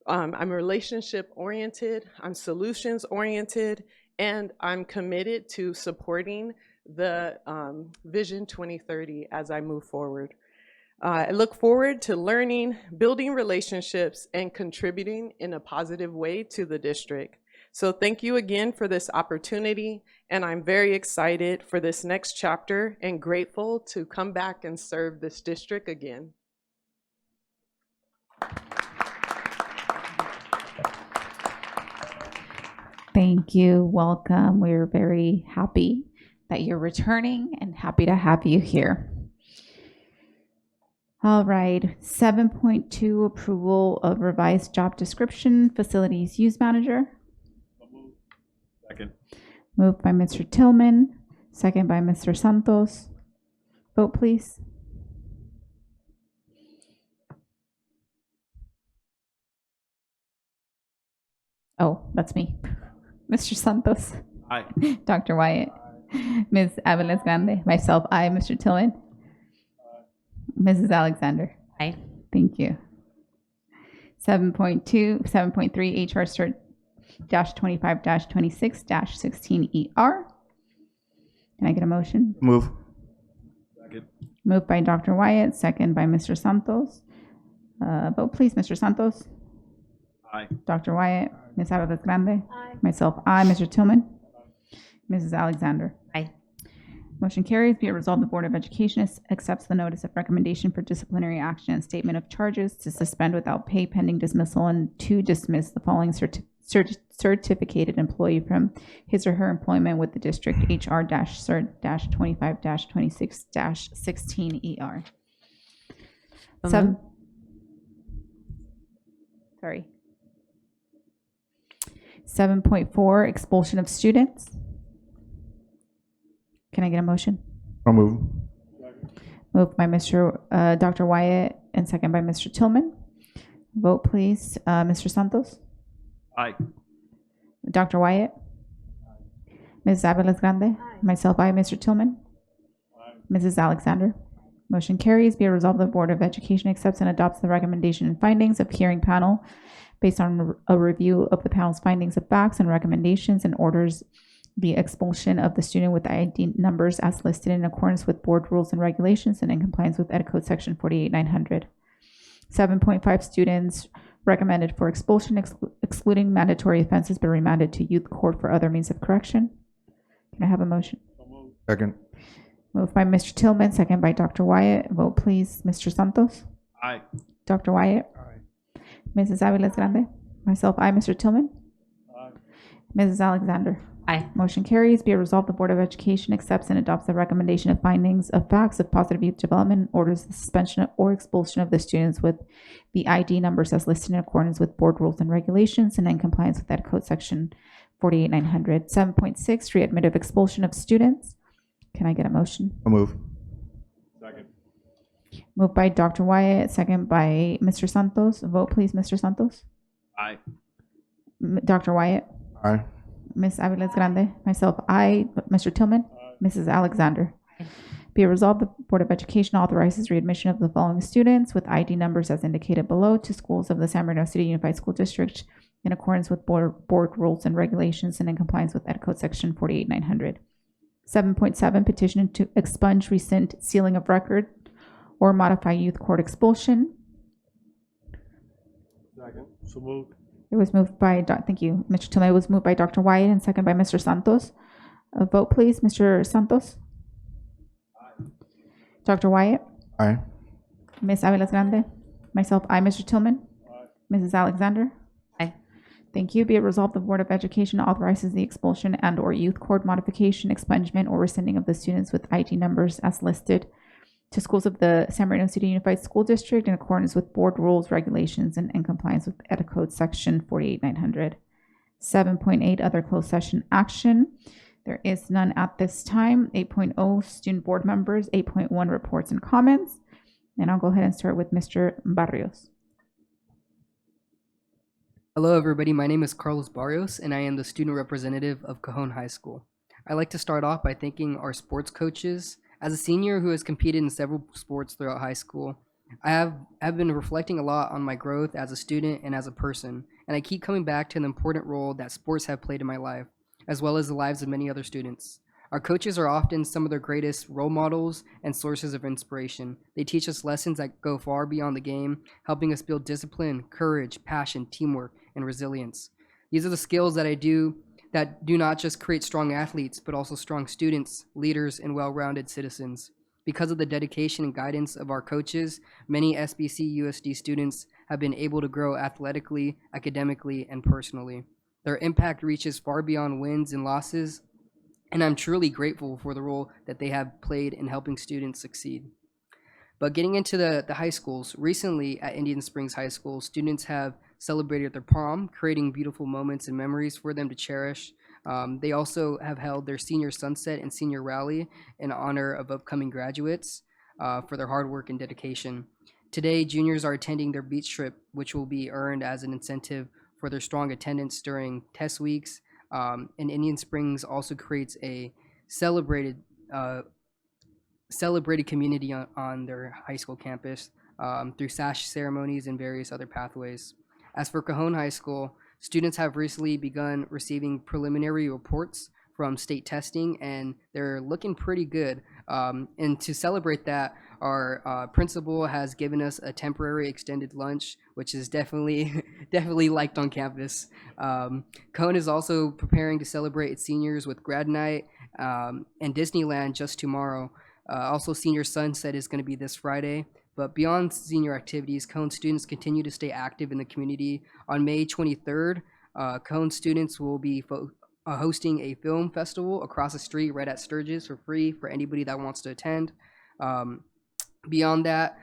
I'm relationship oriented, I'm solutions oriented, and I'm committed to supporting the Vision 2030 as I move forward. I look forward to learning, building relationships, and contributing in a positive way to the district. So thank you again for this opportunity, and I'm very excited for this next chapter and grateful to come back and serve this district again. Thank you. Welcome. We're very happy that you're returning and happy to have you here. All right. 7.2, approval of revised job description, facilities use manager. Second. Moved by Mr. Tillman, second by Mr. Santos. Vote, please. Oh, that's me. Mr. Santos. Aye. Dr. Wyatt. Ms. Aviles Grande. Myself, aye. Mr. Tillman. Mrs. Alexander. Aye. Thank you. 7.2, 7.3, HR Cert -25-26-16ER. Can I get a motion? Move. Second. Moved by Dr. Wyatt, second by Mr. Santos. Vote please, Mr. Santos. Aye. Dr. Wyatt. Ms. Aviles Grande. Aye. Myself, aye. Mr. Tillman. Mrs. Alexander. Aye. Motion carries. Be it resolved, the Board of Education accepts the notice of recommendation for disciplinary action and statement of charges to suspend without pay pending dismissal and to dismiss the following certificated employee from his or her employment with the district, HR-Cert-25-26-16ER. Sorry. 7.4, expulsion of students. Can I get a motion? I'll move. Moved by Dr. Wyatt and second by Mr. Tillman. Vote please. Mr. Santos. Aye. Dr. Wyatt. Ms. Aviles Grande. Myself, aye. Mr. Tillman. Mrs. Alexander. Motion carries. Be it resolved, the Board of Education accepts and adopts the recommendation and findings of hearing panel based on a review of the panel's findings of facts and recommendations, and orders the expulsion of the student with ID numbers as listed in accordance with board rules and regulations and in compliance with Ed Code Section 48900. 7.5, students recommended for expulsion, excluding mandatory offenses, but remanded to youth court for other means of correction. Can I have a motion? Second. Moved by Mr. Tillman, second by Dr. Wyatt. Vote please. Mr. Santos. Aye. Dr. Wyatt. Aye. Mrs. Aviles Grande. Myself, aye. Mr. Tillman. Aye. Mrs. Alexander. Aye. Motion carries. Be it resolved, the Board of Education accepts and adopts the recommendation of findings of facts of positive youth development and orders the suspension or expulsion of the students with the ID numbers as listed in accordance with board rules and regulations and in compliance with Ed Code Section 48900. 7.6, readmit of expulsion of students. Can I get a motion? I'll move. Second. Moved by Dr. Wyatt, second by Mr. Santos. Vote please, Mr. Santos. Aye. Dr. Wyatt. Aye. Ms. Aviles Grande. Myself, aye. Mr. Tillman. Mrs. Alexander. Be it resolved, the Board of Education authorizes readmission of the following students with ID numbers as indicated below to schools of the San Bernardino City Unified School District in accordance with board rules and regulations and in compliance with Ed Code Section 48900. 7.7, petition to expunge, rescind, sealing of record, or modify youth court expulsion. Second. So moved. It was moved by, thank you, Mr. Tillman. It was moved by Dr. Wyatt and second by Mr. Santos. A vote please, Mr. Santos. Dr. Wyatt. Aye. Ms. Aviles Grande. Myself, aye. Mr. Tillman. Mrs. Alexander. Aye. Thank you. Be it resolved, the Board of Education authorizes the expulsion and or youth court modification, expungement, or rescinding of the students with ID numbers as listed to schools of the San Bernardino City Unified School District in accordance with board rules, regulations, and in compliance with Ed Code Section 48900. 7.8, other closed session action. There is none at this time. 8.0, student board members. 8.1, reports and comments. And I'll go ahead and start with Mr. Barrios. Hello, everybody. My name is Carlos Barrios, and I am the student representative of Cajon High School. I'd like to start off by thanking our sports coaches. As a senior who has competed in several sports throughout high school, I have been reflecting a lot on my growth as a student and as a person, and I keep coming back to the important role that sports have played in my life, as well as the lives of many other students. Our coaches are often some of their greatest role models and sources of inspiration. They teach us lessons that go far beyond the game, helping us build discipline, courage, passion, teamwork, and resilience. These are the skills that do not just create strong athletes, but also strong students, leaders, and well-rounded citizens. Because of the dedication and guidance of our coaches, many SBC USD students have been able to grow athletically, academically, and personally. Their impact reaches far beyond wins and losses, and I'm truly grateful for the role that they have played in helping students succeed. But getting into the high schools, recently at Indian Springs High School, students have celebrated their prom, creating beautiful moments and memories for them to cherish. They also have held their senior sunset and senior rally in honor of upcoming graduates for their hard work and dedication. Today, juniors are attending their beach trip, which will be earned as an incentive for their strong attendance during test weeks. And Indian Springs also creates a celebrated community on their high school campus through sash ceremonies and various other pathways. As for Cajon High School, students have recently begun receiving preliminary reports from state testing, and they're looking pretty good. And to celebrate that, our principal has given us a temporary extended lunch, which is definitely liked on campus. Cajon is also preparing to celebrate its seniors with grad night and Disneyland just tomorrow. Also, Senior Sunset is going to be this Friday. But beyond senior activities, Cajon students continue to stay active in the community. On May 23rd, Cajon students will be hosting a film festival across the street right at Sturgis for free for anybody that wants to attend. Beyond that,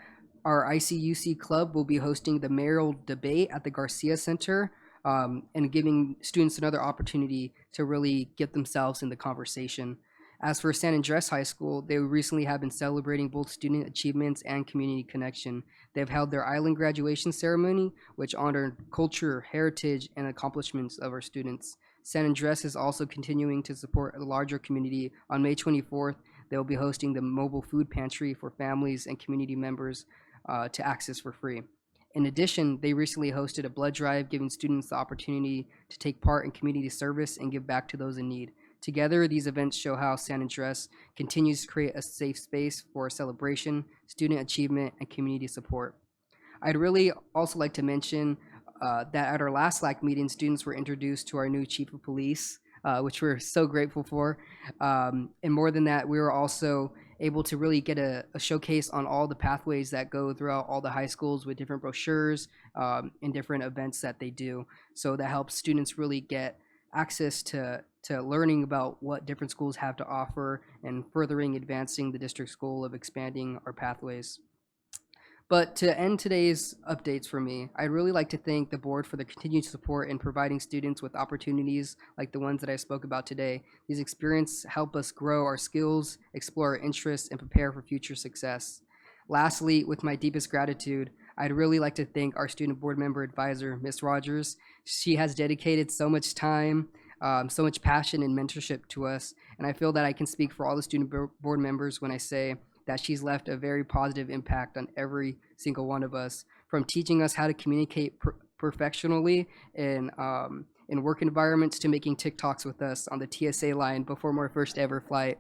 our ICUC club will be hosting the mayoral debate at the Garcia Center and giving students another opportunity to really get themselves in the conversation. As for San Andres High School, they recently have been celebrating both student achievements and community connection. They've held their island graduation ceremony, which honored culture, heritage, and accomplishments of our students. San Andres is also continuing to support a larger community. On May 24th, they'll be hosting the mobile food pantry for families and community members to access for free. In addition, they recently hosted a blood drive, giving students the opportunity to take part in community service and give back to those in need. Together, these events show how San Andres continues to create a safe space for celebration, student achievement, and community support. I'd really also like to mention that at our last LAC meeting, students were introduced to our new chief of police, which we're so grateful for. And more than that, we were also able to really get a showcase on all the pathways that go throughout all the high schools with different brochures and different events that they do. So that helps students really get access to learning about what different schools have to offer and furthering advancing the district's goal of expanding our pathways. But to end today's updates for me, I'd really like to thank the board for the continued support in providing students with opportunities like the ones that I spoke about today. These experiences help us grow our skills, explore our interests, and prepare for future success. Lastly, with my deepest gratitude, I'd really like to thank our student board member advisor, Ms. Rogers. She has dedicated so much time, so much passion and mentorship to us, and I feel that I can speak for all the student board members when I say that she's left a very positive impact on every single one of us, from teaching us how to communicate professionally in work environments to making TikToks with us on the TSA line before my first ever flight.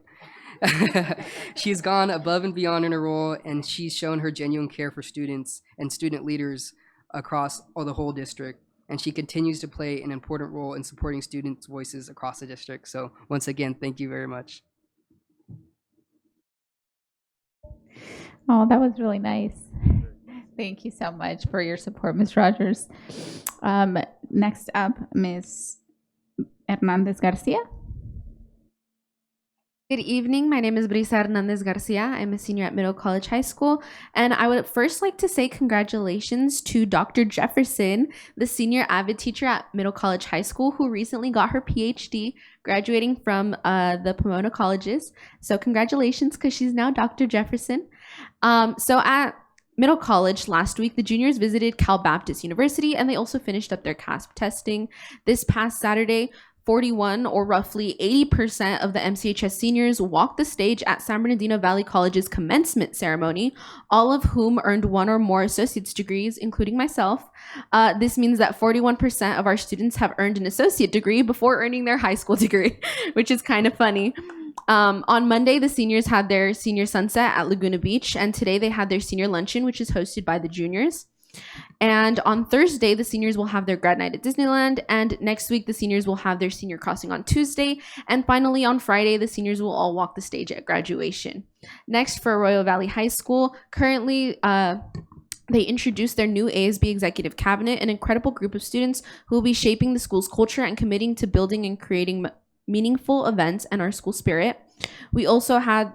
She's gone above and beyond in her role, and she's shown her genuine care for students and student leaders across the whole district. And she continues to play an important role in supporting students' voices across the district. So once again, thank you very much. Oh, that was really nice. Thank you so much for your support, Ms. Rogers. Next up, Ms. Hernandez Garcia. Good evening. My name is Brisa Hernandez Garcia. I'm a senior at Middle College High School. And I would first like to say congratulations to Dr. Jefferson, the senior AVID teacher at Middle College High School, who recently got her PhD, graduating from the Pomona colleges. So congratulations, because she's now Dr. Jefferson. So at Middle College last week, the juniors visited Cal Baptist University, and they also finished up their CASP testing. This past Saturday, 41 or roughly 80% of the MCHS seniors walked the stage at San Bernardino Valley College's commencement ceremony, all of whom earned one or more associate's degrees, including myself. This means that 41% of our students have earned an associate degree before earning their high school degree, which is kind of funny. On Monday, the seniors had their senior sunset at Laguna Beach, and today they had their senior luncheon, which is hosted by the juniors. And on Thursday, the seniors will have their grad night at Disneyland, and next week, the seniors will have their senior crossing on Tuesday, and finally on Friday, the seniors will all walk the stage at graduation. Next, for Arroyo Valley High School, currently, they introduced their new ASB executive cabinet, an incredible group of students who will be shaping the school's culture and committing to building and creating meaningful events and our school spirit. They also had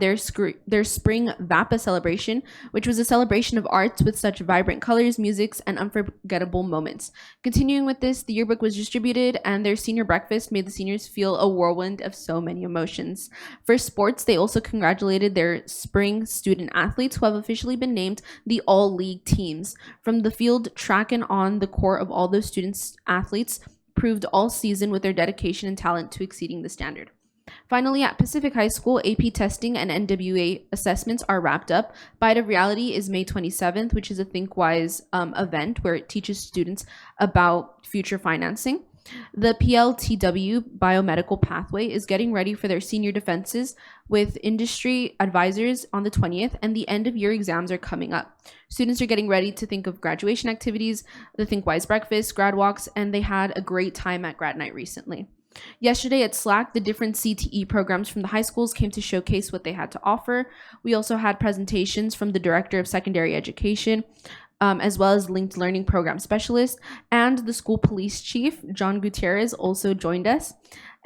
their spring VAPA celebration, which was a celebration of arts with such vibrant colors, musics, and unforgettable moments. Continuing with this, the yearbook was distributed, and their senior breakfast made the seniors feel a whirlwind of so many emotions. For sports, they also congratulated their spring student athletes who have officially been named the all-league teams. From the field, track, and on the court of all those students athletes proved all season with their dedication and talent to exceeding the standard. Finally, at Pacific High School, AP testing and NWA assessments are wrapped up. Bite of Reality is May 27th, which is a ThinkWise event where it teaches students about future financing. The PLTW biomedical pathway is getting ready for their senior defenses with industry advisors on the 20th, and the end of year exams are coming up. Students are getting ready to think of graduation activities, the ThinkWise breakfast, grad walks, and they had a great time at grad night recently. Yesterday at SLAC, the different CTE programs from the high schools came to showcase what they had to offer. We also had presentations from the Director of Secondary Education, as well as linked learning program specialist, and the school police chief, John Gutierrez, also joined us.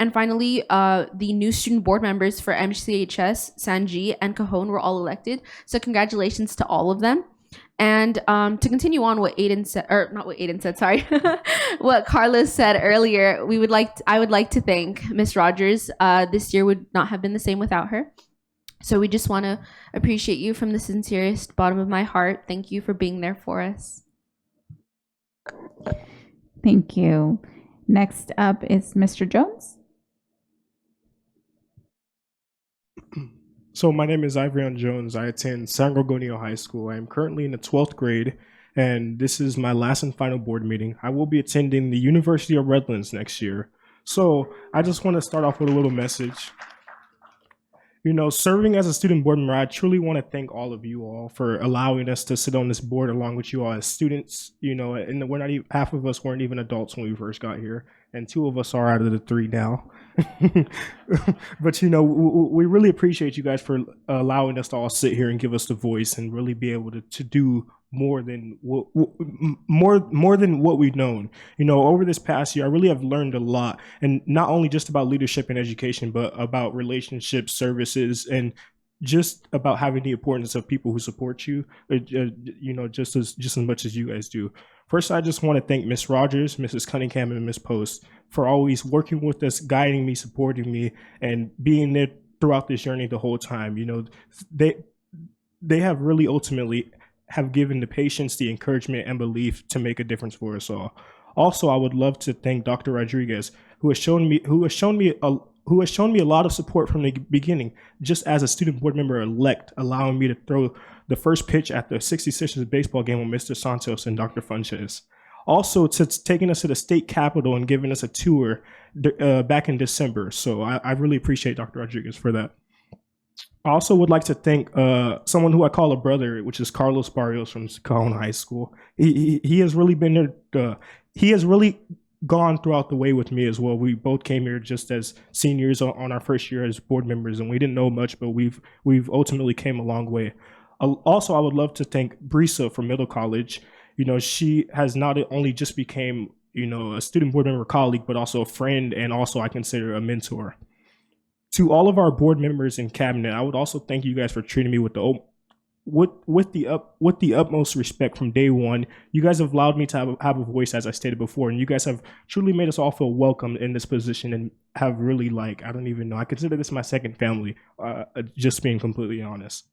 And finally, the new student board members for MCHS, Sanji, and Cajon were all elected. So congratulations to all of them. And to continue on what Aiden said, or not what Aiden said, sorry, what Carlos said earlier, I would like to thank Ms. Rogers. This year would not have been the same without her. So we just want to appreciate you from the sincerest bottom of my heart. Thank you for being there for us. Thank you. Next up is Mr. Jones. So my name is Ivrion Jones. I attend San Gorgonio High School. I am currently in the 12th grade, and this is my last and final board meeting. I will be attending the University of Redlands next year. So I just want to start off with a little message. You know, serving as a student board member, I truly want to thank all of you all for allowing us to sit on this board along with you all as students. You know, and we're not even, half of us weren't even adults when we first got here, and 2 of us are out of the 3 now. But, you know, we really appreciate you guys for allowing us to all sit here and give us the voice and really be able to do more than what we've known. You know, over this past year, I really have learned a lot, and not only just about leadership and education, but about relationships, services, and just about having the importance of people who support you, you know, just as much as you guys do. First, I just want to thank Ms. Rogers, Mrs. Cunningham, and Ms. Post for always working with us, guiding me, supporting me, and being there throughout this journey the whole time. You know, they have really ultimately have given the patience, the encouragement, and belief to make a difference for us all. Also, I would love to thank Dr. Rodriguez, who has shown me a lot of support from the beginning, just as a student board member elect, allowing me to throw the first pitch at the 66ers baseball game with Mr. Santos and Dr. Funches. Also, to taking us to the state capitol and giving us a tour back in December. So I really appreciate Dr. Rodriguez for that. I also would like to thank someone who I call a brother, which is Carlos Barrios from Cajon High School. He has really been there. He has really gone throughout the way with me as well. We both came here just as seniors on our first year as board members, and we didn't know much, but we've ultimately came a long way. Also, I would love to thank Brisa from Middle College. You know, she has not only just became, you know, a student board member colleague, but also a friend, and also I consider a mentor. To all of our board members and cabinet, I would also thank you guys for treating me with the utmost respect from day one. You guys have allowed me to have a voice, as I stated before, and you guys have truly made us all feel welcome in this position, and have really, like, I don't even know, I consider this my second family, just being completely honest.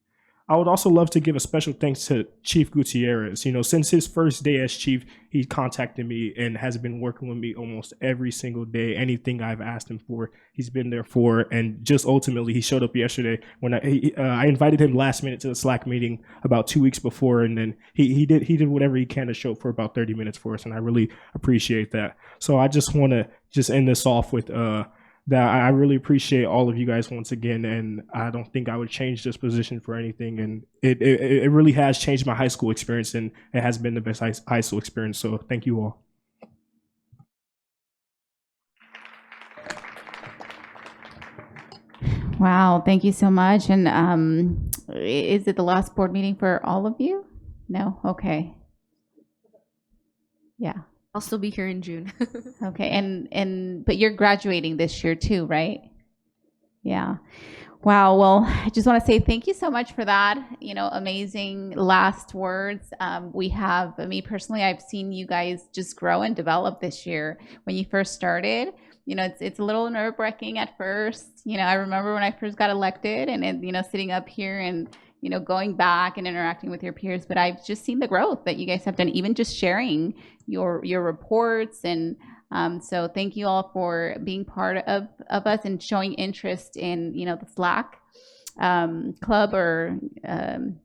I would also love to give a special thanks to Chief Gutierrez. You know, since his first day as chief, he contacted me and has been working with me almost every single day. Anything I've asked him for, he's been there for. And just ultimately, he showed up yesterday when I invited him last minute to the Slack meeting about 2 weeks before, and then he did whatever he can to show up for about 30 minutes for us, and I really appreciate that. So I just want to just end this off with that I really appreciate all of you guys once again, and I don't think I would change this position for anything. And it really has changed my high school experience, and it has been the best high school experience. So thank you all. Wow, thank you so much. And is it the last board meeting for all of you? No? Okay. Yeah. I'll still be here in June. Okay, but you're graduating this year too, right? Yeah. Wow. Well, I just want to say thank you so much for that. You know, amazing last words. We have, me personally, I've seen you guys just grow and develop this year. When you first started, you know, it's a little nerve-wracking at first. You know, I remember when I first got elected, and you know, sitting up here and, you know, going back and interacting with your peers, but I've just seen the growth that you guys have done, even just sharing your reports. And so thank you all for being part of us and showing interest in, you know, the Slack club, or and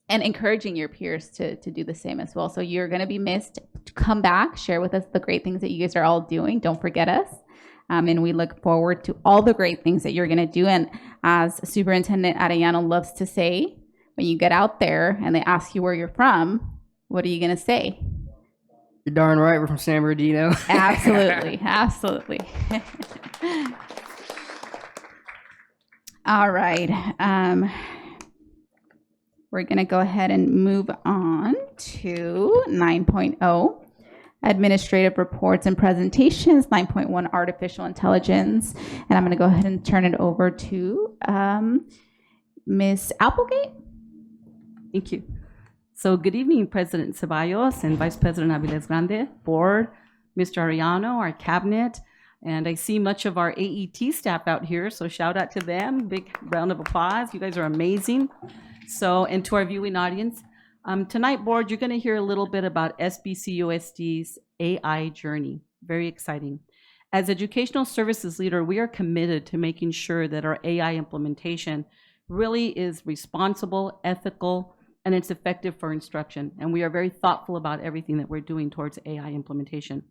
encouraging your peers to do the same as well. So you're going to be missed. Come back, share with us the great things that you guys are all doing. Don't forget us. And we look forward to all the great things that you're going to do. And as Superintendent Arellano loves to say, when you get out there and they ask you where you're from, what are you going to say? You're darn right, we're from San Bernardino. Absolutely. Absolutely. All right. We're going to go ahead and move on to 9.0. Administrative reports and presentations, 9.1 artificial intelligence. And I'm going to go ahead and turn it over to Ms. Applegate. Thank you. So good evening, President Ceballos and Vice President Aviles Grande, Board, Mr. Arellano, our cabinet, and I see much of our AET staff out here, so shout out to them. Big round of applause. You guys are amazing. So, and to our viewing audience, tonight, Board, you're going to hear a little bit about SBCUSD's AI journey. Very exciting. As Educational Services Leader, we are committed to making sure that our AI implementation really is responsible, ethical, and it's effective for instruction. And we are very thoughtful about everything that we're doing towards AI implementation.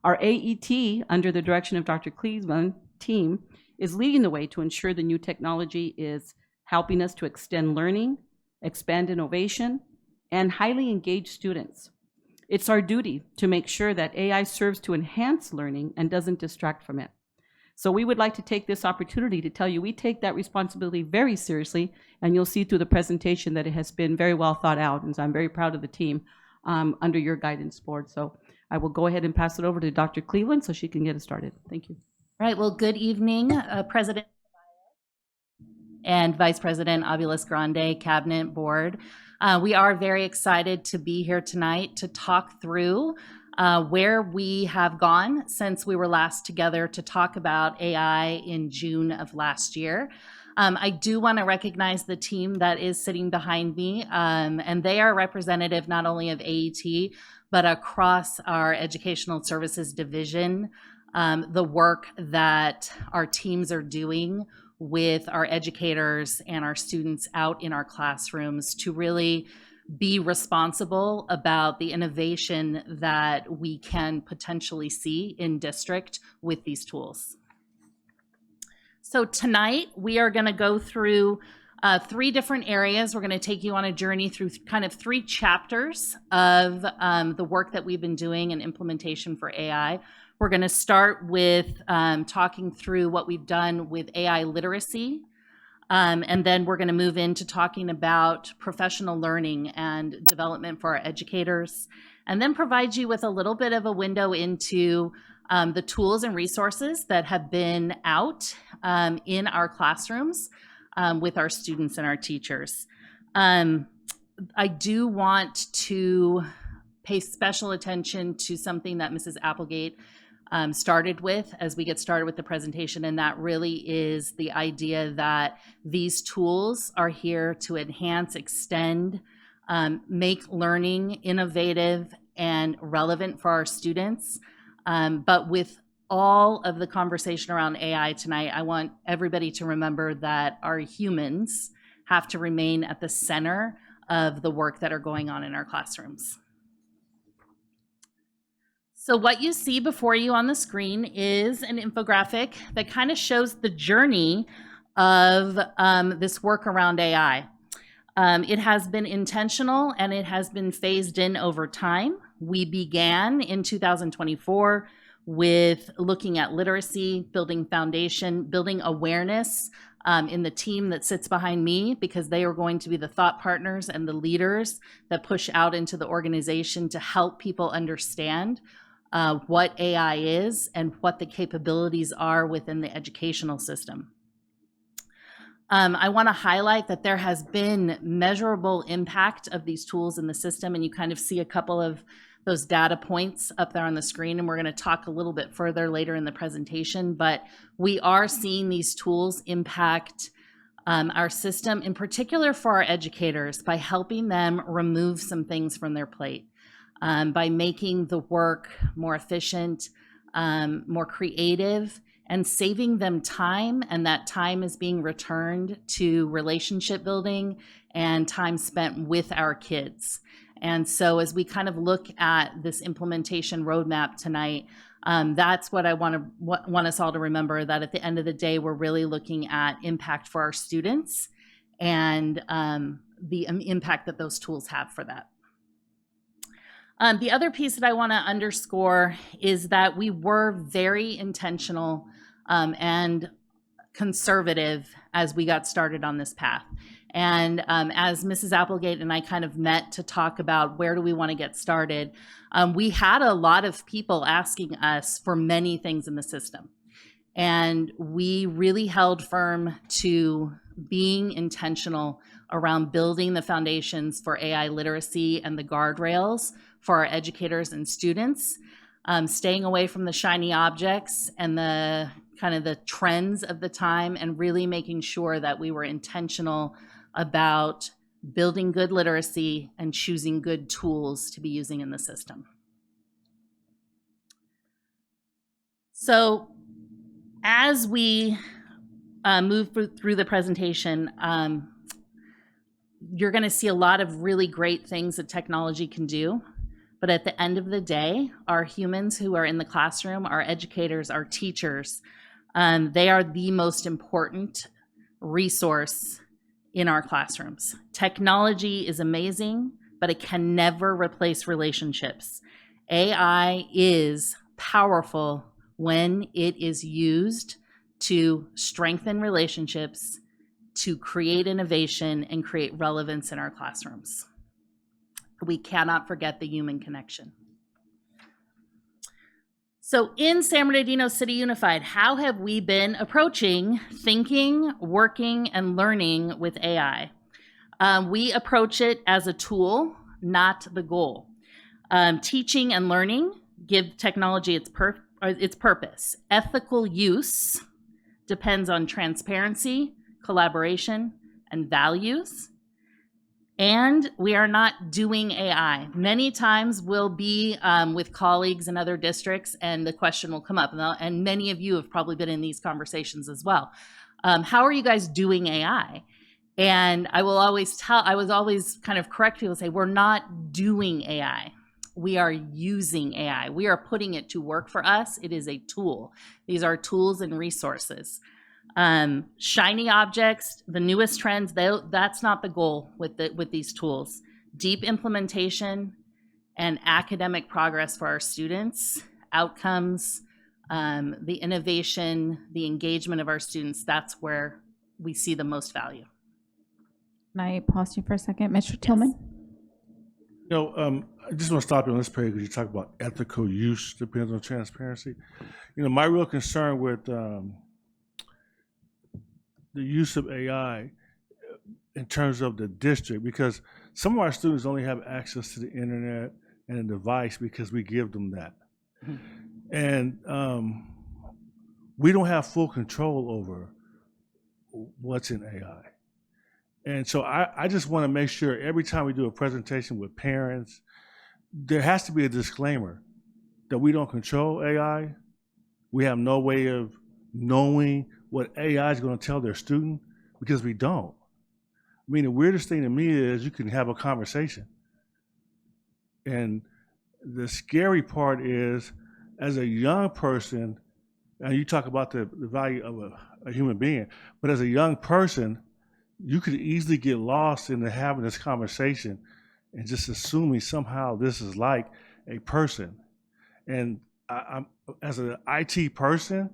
Our AET, under the direction of Dr. Cleveland team, is leading the way to ensure the new technology is helping us to extend learning, expand innovation, and highly engaged students. It's our duty to make sure that AI serves to enhance learning and doesn't distract from it. So we would like to take this opportunity to tell you we take that responsibility very seriously, and you'll see through the presentation that it has been very well thought out, and so I'm very proud of the team under your guidance, Board. So I will go ahead and pass it over to Dr. Cleveland so she can get us started. Thank you. All right, well, good evening, President and Vice President Aviles Grande, Cabinet, Board. We are very excited to be here tonight to talk through where we have gone since we were last together to talk about AI in June of last year. I do want to recognize the team that is sitting behind me, and they are representative not only of AET, but across our Educational Services Division, the work that our teams are doing with our educators and our students out in our classrooms to really be responsible about the innovation that we can potentially see in district with these tools. So tonight we are going to go through 3 different areas. We're going to take you on a journey through kind of 3 chapters of the work that we've been doing in implementation for AI. We're going to start with talking through what we've done with AI literacy. And then we're going to move into talking about professional learning and development for our educators, and then provide you with a little bit of a window into the tools and resources that have been out in our classrooms with our students and our teachers. I do want to pay special attention to something that Mrs. Applegate started with as we get started with the presentation, and that really is the idea that these tools are here to enhance, extend, make learning innovative and relevant for our students. But with all of the conversation around AI tonight, I want everybody to remember that our humans have to remain at the center of the work that are going on in our classrooms. So what you see before you on the screen is an infographic that kind of shows the journey of this work around AI. It has been intentional and it has been phased in over time. We began in 2024 with looking at literacy, building foundation, building awareness in the team that sits behind me, because they are going to be the thought partners and the leaders that push out into the organization to help people understand what AI is and what the capabilities are within the educational system. I want to highlight that there has been measurable impact of these tools in the system, and you kind of see a couple of those data points up there on the screen, and we're going to talk a little bit further later in the presentation, but we are seeing these tools impact our system, in particular for our educators, by helping them remove some things from their plate. By making the work more efficient, more creative, and saving them time, and that time is being returned to relationship building and time spent with our kids. And so as we kind of look at this implementation roadmap tonight, that's what I want us all to remember, that at the end of the day, we're really looking at impact for our students and the impact that those tools have for that. The other piece that I want to underscore is that we were very intentional and conservative as we got started on this path. And as Mrs. Applegate and I kind of met to talk about where do we want to get started, we had a lot of people asking us for many things in the system. And we really held firm to being intentional around building the foundations for AI literacy and the guardrails for our educators and students, staying away from the shiny objects and the kind of the trends of the time, and really making sure that we were intentional about building good literacy and choosing good tools to be using in the system. So as we move through the presentation, you're going to see a lot of really great things that technology can do. But at the end of the day, our humans who are in the classroom, our educators, our teachers, they are the most important resource in our classrooms. Technology is amazing, but it can never replace relationships. AI is powerful when it is used to strengthen relationships, to create innovation, and create relevance in our classrooms. We cannot forget the human connection. So in San Bernardino City Unified, how have we been approaching thinking, working, and learning with AI? We approach it as a tool, not the goal. Teaching and learning give technology its purpose. Ethical use depends on transparency, collaboration, and values. And we are not doing AI. Many times we'll be with colleagues in other districts and the question will come up. And many of you have probably been in these conversations as well. How are you guys doing AI? And I was always kind of correct people, say, we're not doing AI. We are using AI. We are putting it to work for us. It is a tool. These are tools and resources. Shiny objects, the newest trends, that's not the goal with these tools. Deep implementation and academic progress for our students, outcomes, the innovation, the engagement of our students, that's where we see the most value. Can I pause you for a second, Mr. Tillman? I just want to stop you on this page because you talk about ethical use depends on transparency. My real concern with the use of AI in terms of the district, because some of our students only have access to the internet and a device because we give them that. And we don't have full control over what's in AI. And so I just want to make sure every time we do a presentation with parents, there has to be a disclaimer that we don't control AI. We have no way of knowing what AI is going to tell their student because we don't. I mean, the weirdest thing to me is you can have a conversation. And the scary part is, as a young person, and you talk about the value of a human being, but as a young person, you could easily get lost in having this conversation and just assuming somehow this is like a person. And I'm as an IT person,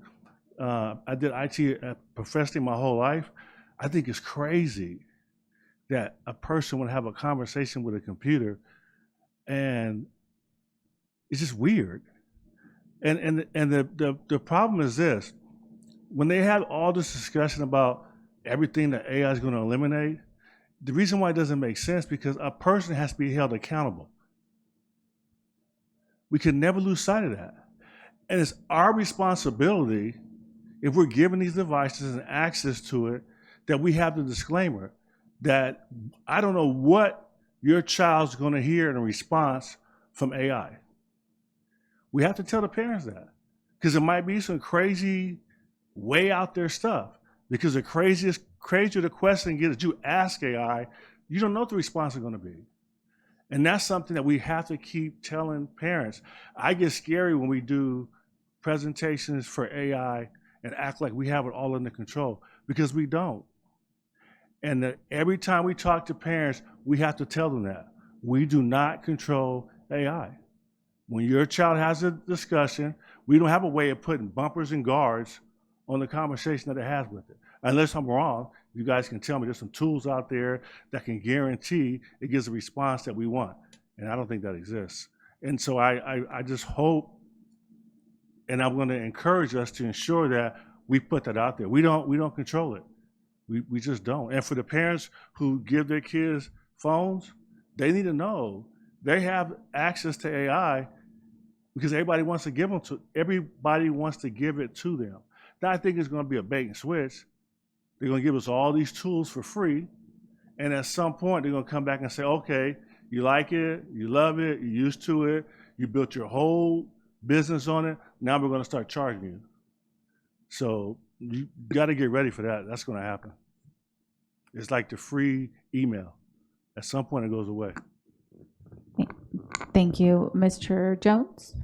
I did IT professionally my whole life. I think it's crazy that a person would have a conversation with a computer, and it's just weird. And the problem is this: when they have all this discussion about everything that AI is going to eliminate, the reason why it doesn't make sense because a person has to be held accountable. We can never lose sight of that. And it's our responsibility, if we're given these devices and access to it, that we have the disclaimer that I don't know what your child's going to hear in a response from AI. We have to tell the parents that because it might be some crazy, way out there stuff. Because the crazier the question gets that you ask AI, you don't know what the response is going to be. And that's something that we have to keep telling parents. I get scary when we do presentations for AI and act like we have it all under control because we don't. And every time we talk to parents, we have to tell them that. We do not control AI. When your child has a discussion, we don't have a way of putting bumpers and guards on the conversation that it has with it. Unless I'm wrong, you guys can tell me there's some tools out there that can guarantee it gives a response that we want. And I don't think that exists. And so I just hope, and I'm going to encourage us to ensure that we put that out there. We don't control it. We just don't. And for the parents who give their kids phones, they need to know they have access to AI because everybody wants to give it to them. Now I think it's going to be a bait and switch. They're going to give us all these tools for free. And at some point, they're going to come back and say, okay, you like it, you love it, you're used to it, you built your whole business on it. Now we're going to start charging you. So you got to get ready for that. That's going to happen. It's like the free email. At some point, it goes away. Thank you. Mr. Jones?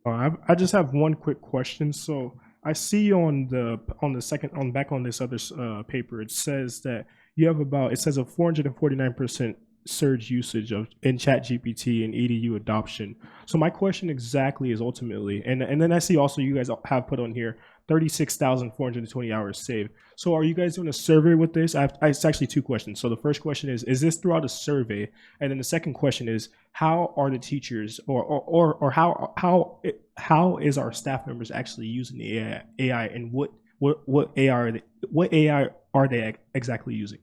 I just have one quick question. So I see on this other paper, it says that you have a 449% surge usage in ChatGPT and EDU adoption. So my question exactly is ultimately, and then I see also you guys have put on here 36,420 hours saved. So are you guys doing a survey with this? It's actually two questions. So the first question is this throughout a survey? And then the second question is, how are the teachers or how is our staff members actually using the AI and what AI are they exactly using?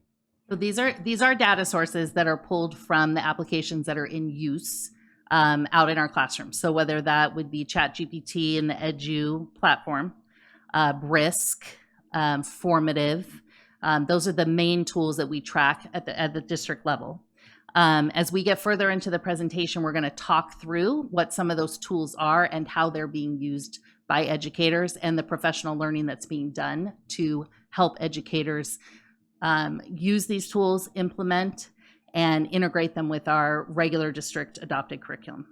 So these are data sources that are pulled from the applications that are in use out in our classrooms. So whether that would be ChatGPT and the Edu platform, Brisk, Formative, Those are the main tools that we track at the district level. As we get further into the presentation, we're going to talk through what some of those tools are and how they're being used by educators and the professional learning that's being done to help educators use these tools, implement, and integrate them with our regular district adopted curriculum.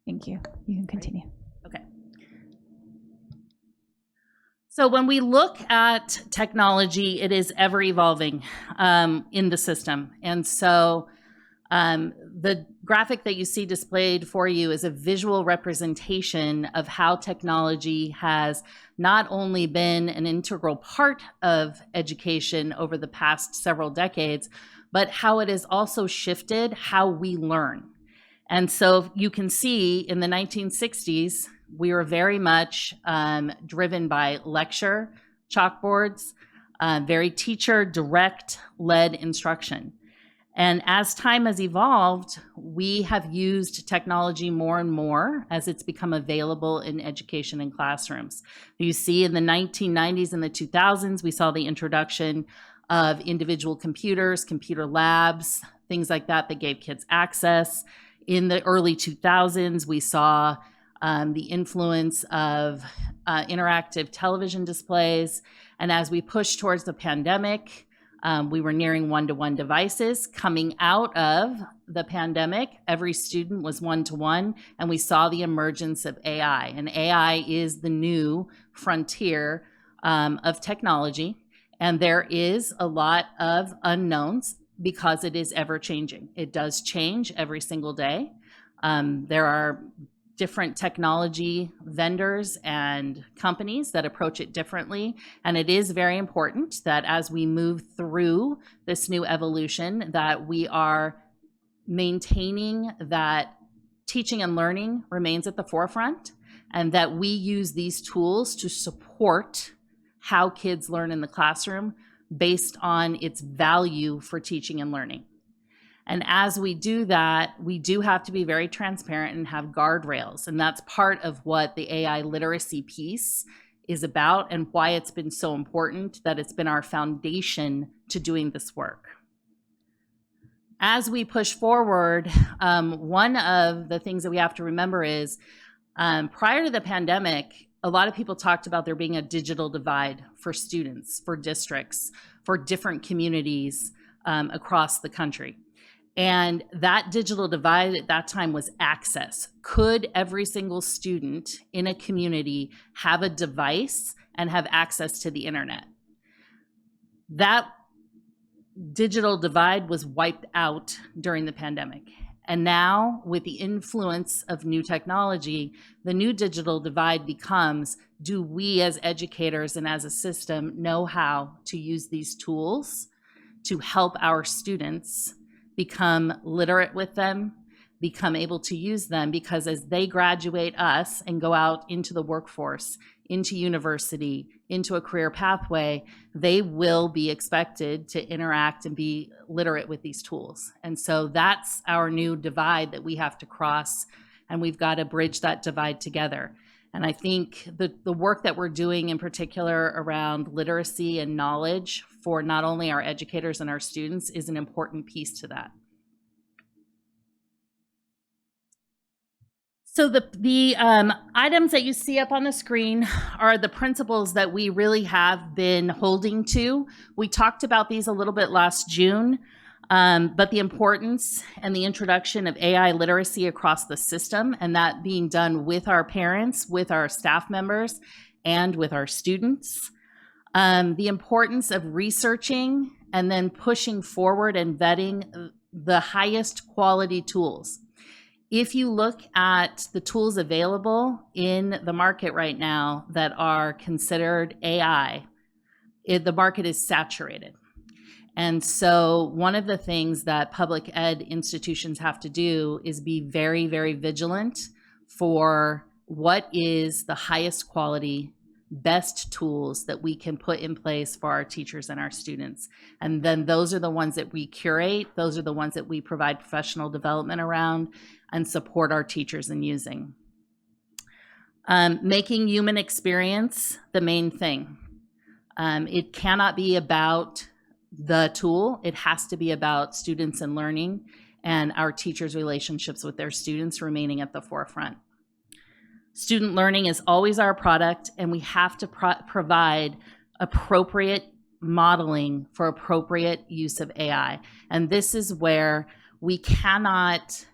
Thank you. You can continue. Okay. So when we look at technology, it is ever evolving in the system. And so the graphic that you see displayed for you is a visual representation of how technology has not only been an integral part of education over the past several decades, but how it has also shifted how we learn. And so you can see in the 1960s, we were very much driven by lecture, chalkboards, very teacher direct led instruction. And as time has evolved, we have used technology more and more as it's become available in education and classrooms. You see in the 1990s and the 2000s, we saw the introduction of individual computers, computer labs, things like that gave kids access. In the early 2000s, we saw the influence of interactive television displays. And as we push towards the pandemic, we were nearing one-to-one devices. Coming out of the pandemic, every student was one-to-one, and we saw the emergence of AI. And AI is the new frontier of technology. And there is a lot of unknowns because it is ever-changing. It does change every single day. There are different technology vendors and companies that approach it differently. And it is very important that as we move through this new evolution, that we are maintaining that teaching and learning remains at the forefront, and that we use these tools to support how kids learn in the classroom based on its value for teaching and learning. And as we do that, we do have to be very transparent and have guardrails. And that's part of what the AI literacy piece is about and why it's been so important that it's been our foundation to doing this work. As we push forward, one of the things that we have to remember is prior to the pandemic, a lot of people talked about there being a digital divide for students, for districts, for different communities across the country. And that digital divide at that time was access. Could every single student in a community have a device and have access to the internet? That digital divide was wiped out during the pandemic. And now, with the influence of new technology, the new digital divide becomes, do we as educators and as a system know how to use these tools to help our students become literate with them, become able to use them, because as they graduate us and go out into the workforce, into university, into a career pathway, they will be expected to interact and be literate with these tools. And so that's our new divide that we have to cross, and we've got to bridge that divide together. And I think the work that we're doing in particular around literacy and knowledge for not only our educators and our students is an important piece to that. So the items that you see up on the screen are the principles that we really have been holding to. We talked about these a little bit last June, but the importance and the introduction of AI literacy across the system, and that being done with our parents, with our staff members, and with our students. The importance of researching and then pushing forward and vetting the highest quality tools. If you look at the tools available in the market right now that are considered AI, the market is saturated. And so one of the things that public ed institutions have to do is be very, very vigilant for what is the highest quality, best tools that we can put in place for our teachers and our students. And then those are the ones that we curate. Those are the ones that we provide professional development around and support our teachers in using. Making human experience the main thing. It cannot be about the tool. It has to be about students and learning and our teachers' relationships with their students remaining at the forefront. Student learning is always our product, and we have to provide appropriate modeling for appropriate use of AI. And this is where we cannot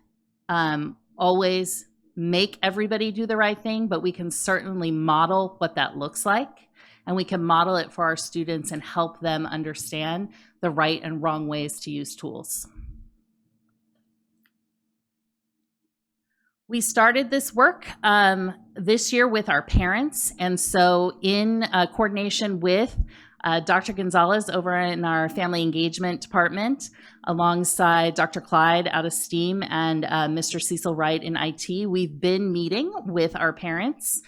always make everybody do the right thing, but we can certainly model what that looks like. And we can model it for our students and help them understand the right and wrong ways to use tools. We started this work this year with our parents. And so in coordination with Dr. Gonzalez over in our family engagement department, alongside Dr. Clyde out of STEAM and Mr. Cecil Wright in IT, we've been meeting with our parents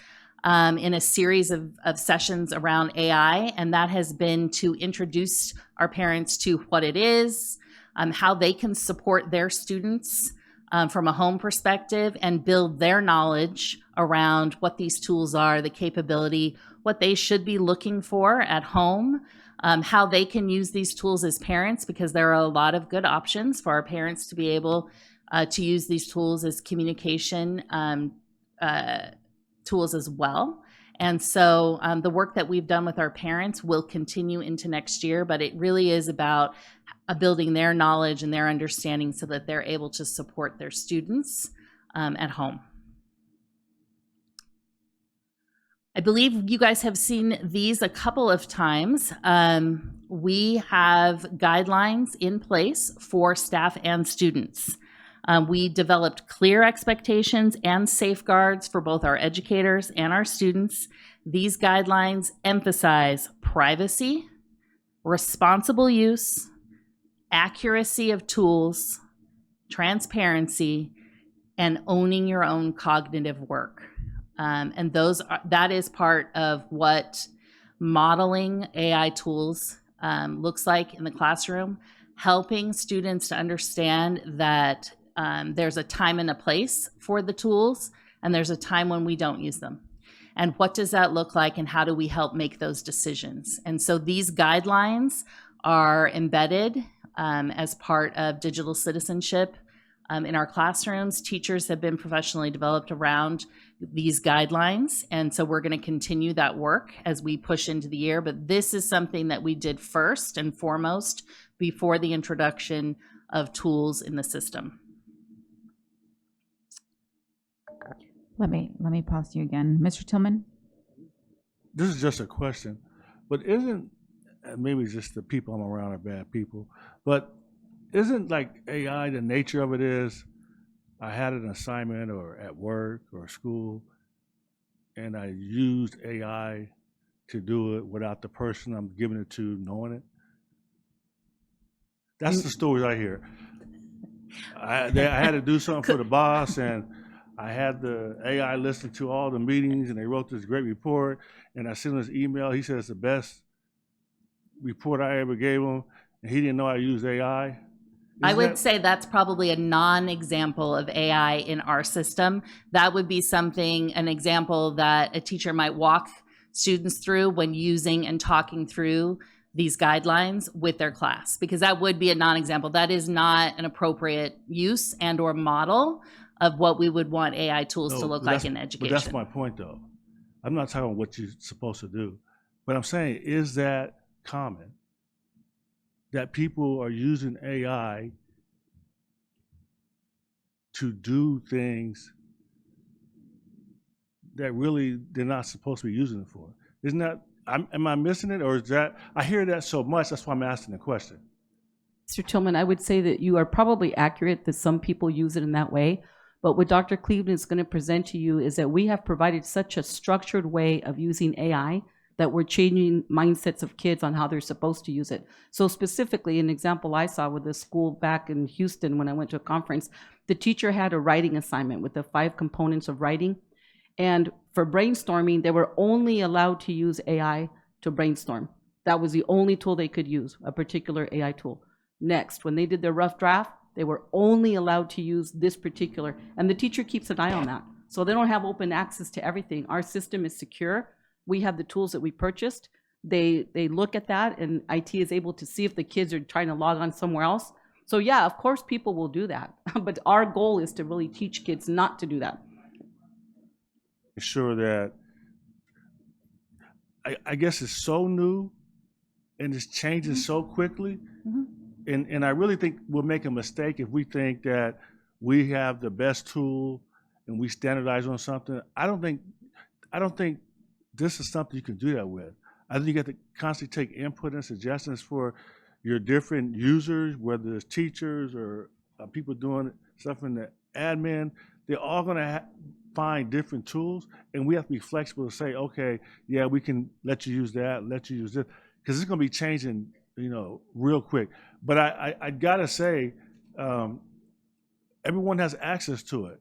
in a series of sessions around AI, and that has been to introduce our parents to what it is, how they can support their students from a home perspective and build their knowledge around what these tools are, the capability, what they should be looking for at home, how they can use these tools as parents, because there are a lot of good options for our parents to be able to use these tools as communication tools as well. And so the work that we've done with our parents will continue into next year, but it really is about building their knowledge and their understanding so that they're able to support their students at home. I believe you guys have seen these a couple of times. We have guidelines in place for staff and students. We developed clear expectations and safeguards for both our educators and our students. These guidelines emphasize privacy, responsible use, accuracy of tools, transparency, and owning your own cognitive work. And that is part of what modeling AI tools looks like in the classroom, helping students to understand that there's a time and a place for the tools, and there's a time when we don't use them. And what does that look like, and how do we help make those decisions? And so these guidelines are embedded as part of digital citizenship in our classrooms. Teachers have been professionally developed around these guidelines, and so we're going to continue that work as we push into the year. But this is something that we did first and foremost before the introduction of tools in the system. Let me pause you again. Mr. Tillman? This is just a question, but isn't, maybe it's just the people I'm around are bad people, but isn't like AI, the nature of it is, I had an assignment or at work or school, and I used AI to do it without the person I'm giving it to knowing it? That's the stories I hear. I had to do something for the boss, and I had the AI listen to all the meetings, and they wrote this great report, and I sent him this email. He said it's the best report I ever gave him, and he didn't know I used AI. I would say that's probably a non-example of AI in our system. That would be something, an example that a teacher might walk students through when using and talking through these guidelines with their class, because that would be a non-example. That is not an appropriate use and or model of what we would want AI tools to look like in education. But that's my point, though. I'm not talking about what you're supposed to do, but I'm saying, is that common that people are using AI to do things that really they're not supposed to be using it for? Isn't that, am I missing it, or is that, I hear that so much, that's why I'm asking the question. Mr. Tillman, I would say that you are probably accurate that some people use it in that way. But what Dr. Cleveland is going to present to you is that we have provided such a structured way of using AI that we're changing mindsets of kids on how they're supposed to use it. So specifically, an example I saw with a school back in Houston when I went to a conference, the teacher had a writing assignment with the 5 components of writing. And for brainstorming, they were only allowed to use AI to brainstorm. That was the only tool they could use, a particular AI tool. Next, when they did their rough draft, they were only allowed to use this particular, and the teacher keeps an eye on that. So they don't have open access to everything. Our system is secure. We have the tools that we purchased, they look at that, and IT is able to see if the kids are trying to log on somewhere else. So yeah, of course people will do that, but our goal is to really teach kids not to do that. Sure that I guess it's so new and it's changing so quickly. And I really think we'll make a mistake if we think that we have the best tool and we standardize on something. I don't think this is something you can do that with. I think you got to constantly take input and suggestions for your different users, whether it's teachers or people doing stuff in the admin. They're all going to find different tools, and we have to be flexible to say, okay, yeah, we can let you use that, let you use this, because it's going to be changing, real quick. But I gotta say, everyone has access to it.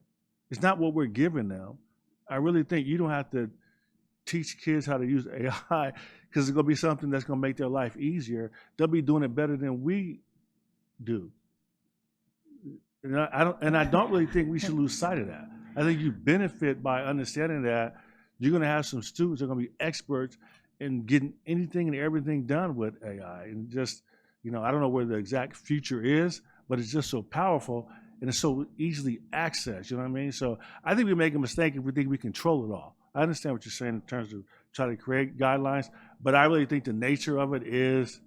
It's not what we're giving them. I really think you don't have to teach kids how to use AI because it's going to be something that's going to make their life easier. They'll be doing it better than we do. And I don't really think we should lose sight of that. I think you benefit by understanding that you're going to have some students that are going to be experts in getting anything and everything done with AI. And just, I don't know where the exact future is, but it's just so powerful and it's so easily accessed, you know what I mean? So I think we make a mistake if we think we control it all. I understand what you're saying in terms of trying to create guidelines, but I really think the nature of it is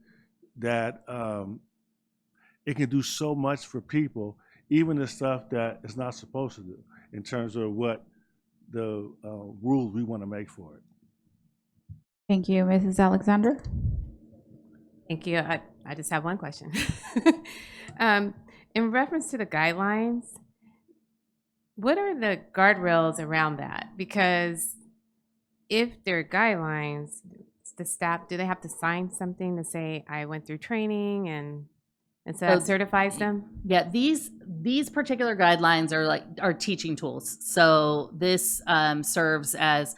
that it can do so much for people, even the stuff that it's not supposed to do, in terms of what the rules we want to make for it. Thank you. Mrs. Alexander? Thank you. I just have one question. In reference to the guidelines, what are the guardrails around that? Because if there are guidelines, the staff, do they have to sign something to say, I went through training and so that certifies them? Yeah, these particular guidelines are teaching tools. So this serves as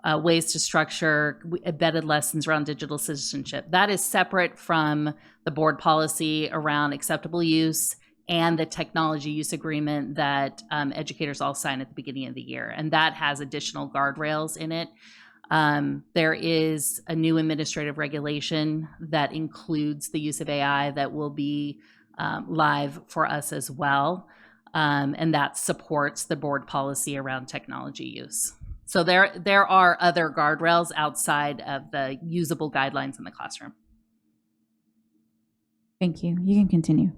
ways to structure embedded lessons around digital citizenship. That is separate from the board policy around acceptable use and the technology use agreement that educators all sign at the beginning of the year. And that has additional guardrails in it. There is a new administrative regulation that includes the use of AI that will be live for us as well. And that supports the board policy around technology use. So there are other guardrails outside of the usable guidelines in the classroom. Thank you. You can continue.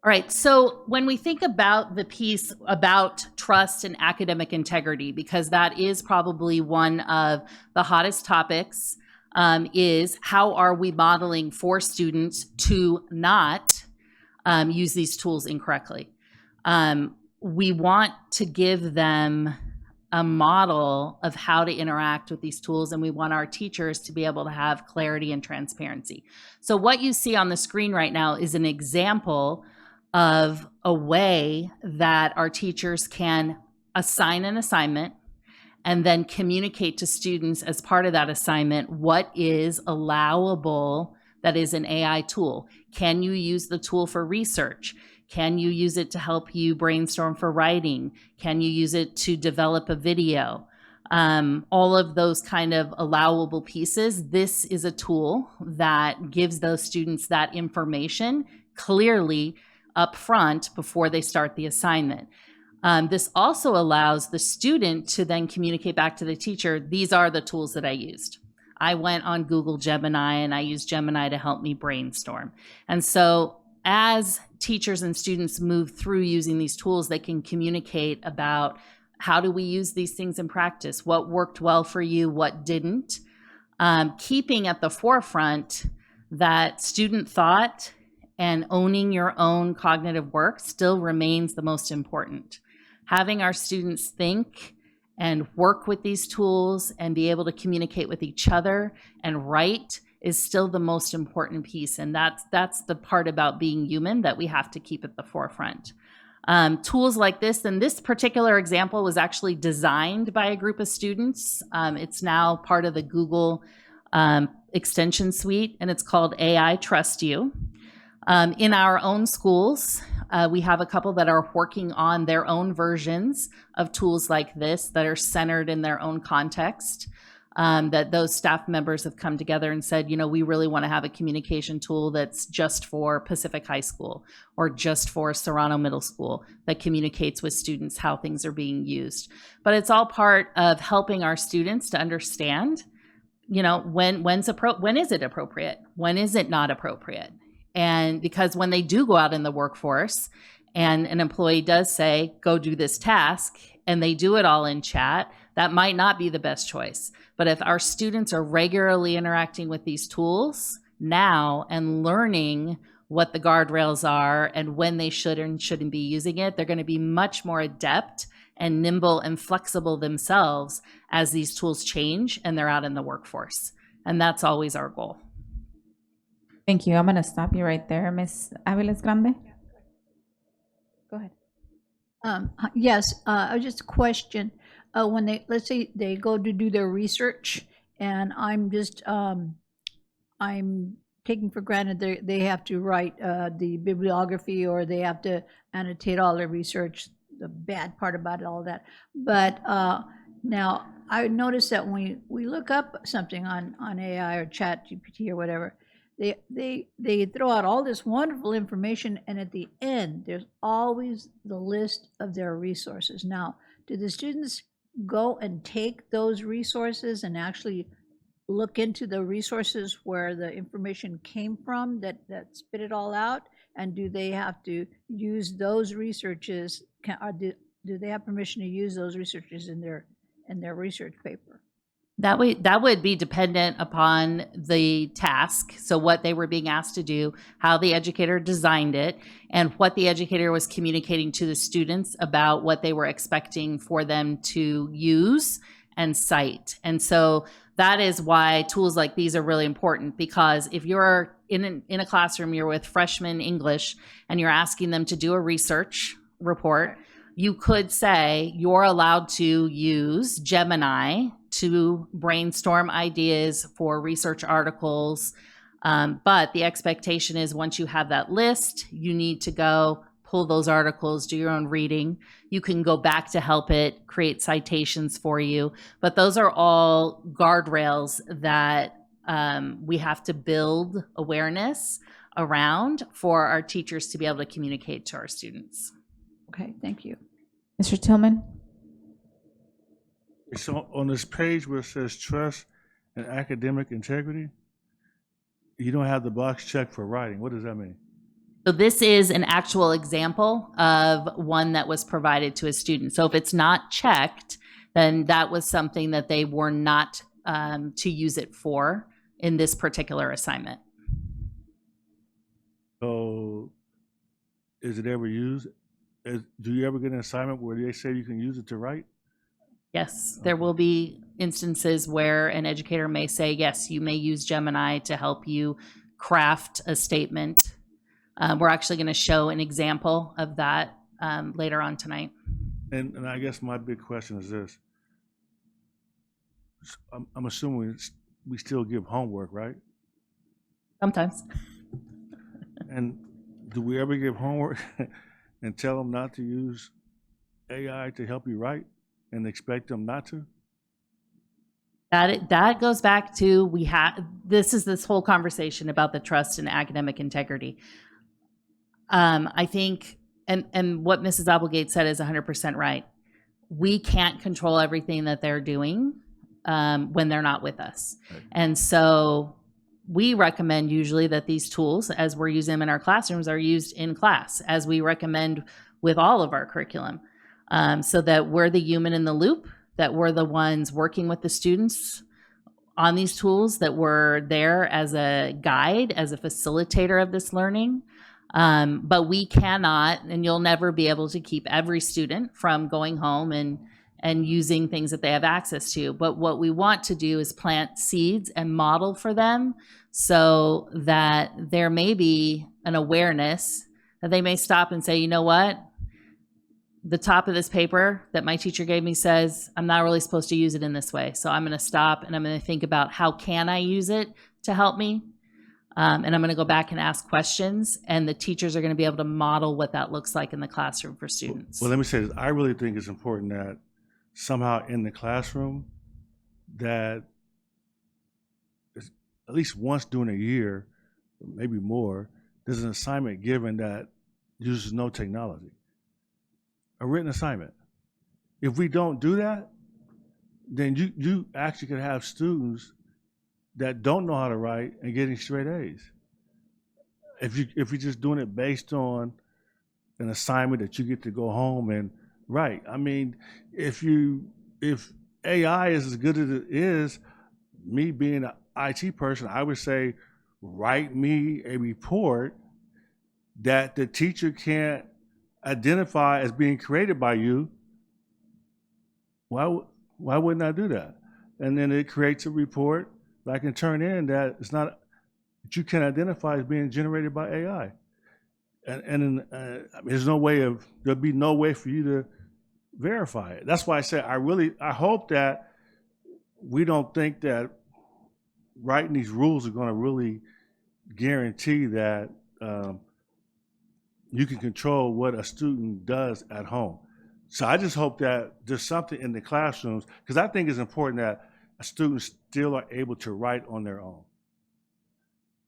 All right, so when we think about the piece about trust and academic integrity, because that is probably one of the hottest topics, is how are we modeling for students to not use these tools incorrectly? We want to give them a model of how to interact with these tools, and we want our teachers to be able to have clarity and transparency. So what you see on the screen right now is an example of a way that our teachers can assign an assignment and then communicate to students as part of that assignment what is allowable that is an AI tool. Can you use the tool for research? Can you use it to help you brainstorm for writing? Can you use it to develop a video? All of those kind of allowable pieces. This is a tool that gives those students that information clearly up front before they start the assignment. This also allows the student to then communicate back to the teacher, these are the tools that I used. I went on Google Gemini and I used Gemini to help me brainstorm. And so as teachers and students move through using these tools, they can communicate about how do we use these things in practice? What worked well for you? What didn't? Keeping at the forefront that student thought and owning your own cognitive work still remains the most important. Having our students think and work with these tools and be able to communicate with each other and write is still the most important piece. And that's the part about being human that we have to keep at the forefront. Tools like this, and this particular example was actually designed by a group of students. It's now part of the Google extension suite, and it's called AI Trust You. In our own schools, we have a couple that are working on their own versions of tools like this that are centered in their own context. that those staff members have come together and said, we really want to have a communication tool that's just for Pacific High School or just for Serrano Middle School that communicates with students how things are being used. But it's all part of helping our students to understand, when is it appropriate? When is it not appropriate? And because when they do go out in the workforce and an employee does say, go do this task, and they do it all in chat, that might not be the best choice. But if our students are regularly interacting with these tools now and learning what the guardrails are and when they should and shouldn't be using it, they're going to be much more adept and nimble and flexible themselves as these tools change and they're out in the workforce. And that's always our goal. Thank you. I'm going to stop you right there, Ms. Aviles Grande. Go ahead. Yes, just a question. When let's say they go to do their research, and I'm taking for granted they have to write the bibliography, or they have to annotate all their research, the bad part about it, all that. But now I noticed that when we look up something on AI or Chat GPT or whatever, they throw out all this wonderful information, and at the end there's always the list of their resources. Now, do the students go and take those resources and actually look into the resources where the information came from that spit it all out? And do they have to use those researches? Do they have permission to use those researches in their research paper? That would be dependent upon the task. So what they were being asked to do, how the educator designed it, and what the educator was communicating to the students about what they were expecting for them to use and cite. And so that is why tools like these are really important, because if you're in a classroom, you're with freshman English and you're asking them to do a research report, you could say you're allowed to use Gemini to brainstorm ideas for research articles. But the expectation is once you have that list, you need to go pull those articles, do your own reading. You can go back to help it create citations for you. But those are all guardrails that we have to build awareness around for our teachers to be able to communicate to our students. Okay, thank you. Mr. Tillman? So on this page where it says trust and academic integrity, you don't have the box checked for writing. What does that mean? So this is an actual example of one that was provided to a student. So if it's not checked, then that was something that they were not to use it for in this particular assignment. So is it ever used? Do you ever get an assignment where they say you can use it to write? Yes, there will be instances where an educator may say, yes, you may use Gemini to help you craft a statement. We're actually going to show an example of that later on tonight. And I guess my big question is this. I'm assuming we still give homework, right? Sometimes. And do we ever give homework and tell them not to use AI to help you write and expect them not to? That goes back to this whole conversation about the trust and academic integrity. I think, and what Mrs. Applegate said is 100% right. We can't control everything that they're doing when they're not with us. Right. And so we recommend usually that these tools, as we're using them in our classrooms, are used in class, as we recommend with all of our curriculum, so that we're the human in the loop, that we're the ones working with the students on these tools, that we're there as a guide, as a facilitator of this learning. But we cannot, and you'll never be able to keep every student from going home and using things that they have access to. But what we want to do is plant seeds and model for them so that there may be an awareness that they may stop and say, you know what? The top of this paper that my teacher gave me says I'm not really supposed to use it in this way. So I'm going to stop and I'm going to think about how can I use it to help me? And I'm going to go back and ask questions, and the teachers are going to be able to model what that looks like in the classroom for students. Well, let me say this. I really think it's important that somehow in the classroom that at least once during a year, maybe more, there's an assignment given that uses no technology. A written assignment. If we don't do that, then you actually could have students that don't know how to write and getting straight A's. If you're just doing it based on an assignment that you get to go home and write. I mean, if AI is as good as it is, me being an IT person, I would say, write me a report that the teacher can't identify as being created by you. Why wouldn't I do that? And then it creates a report that I can turn in that it's not, that you can identify as being generated by AI. And there's no way there'll be no way for you to verify it. That's why I said I hope that we don't think that writing these rules are going to really guarantee that you can control what a student does at home. So I just hope that there's something in the classrooms, because I think it's important that students still are able to write on their own.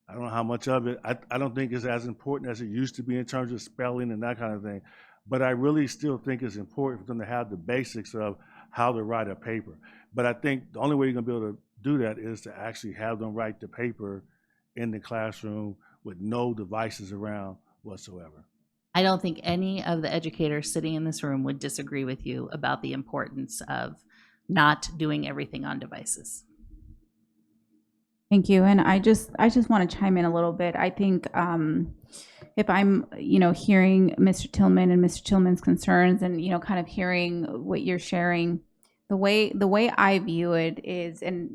I don't know how much of it, I don't think it's as important as it used to be in terms of spelling and that kind of thing, but I really still think it's important for them to have the basics of how to write a paper. But I think the only way you're gonna be able to do that is to actually have them write the paper in the classroom with no devices around whatsoever. I don't think any of the educators sitting in this room would disagree with you about the importance of not doing everything on devices. Thank you. And I just want to chime in a little bit. I think if I'm, hearing Mr. Tillman and Mr. Tillman's concerns and, kind of hearing what you're sharing, the way I view it is, and,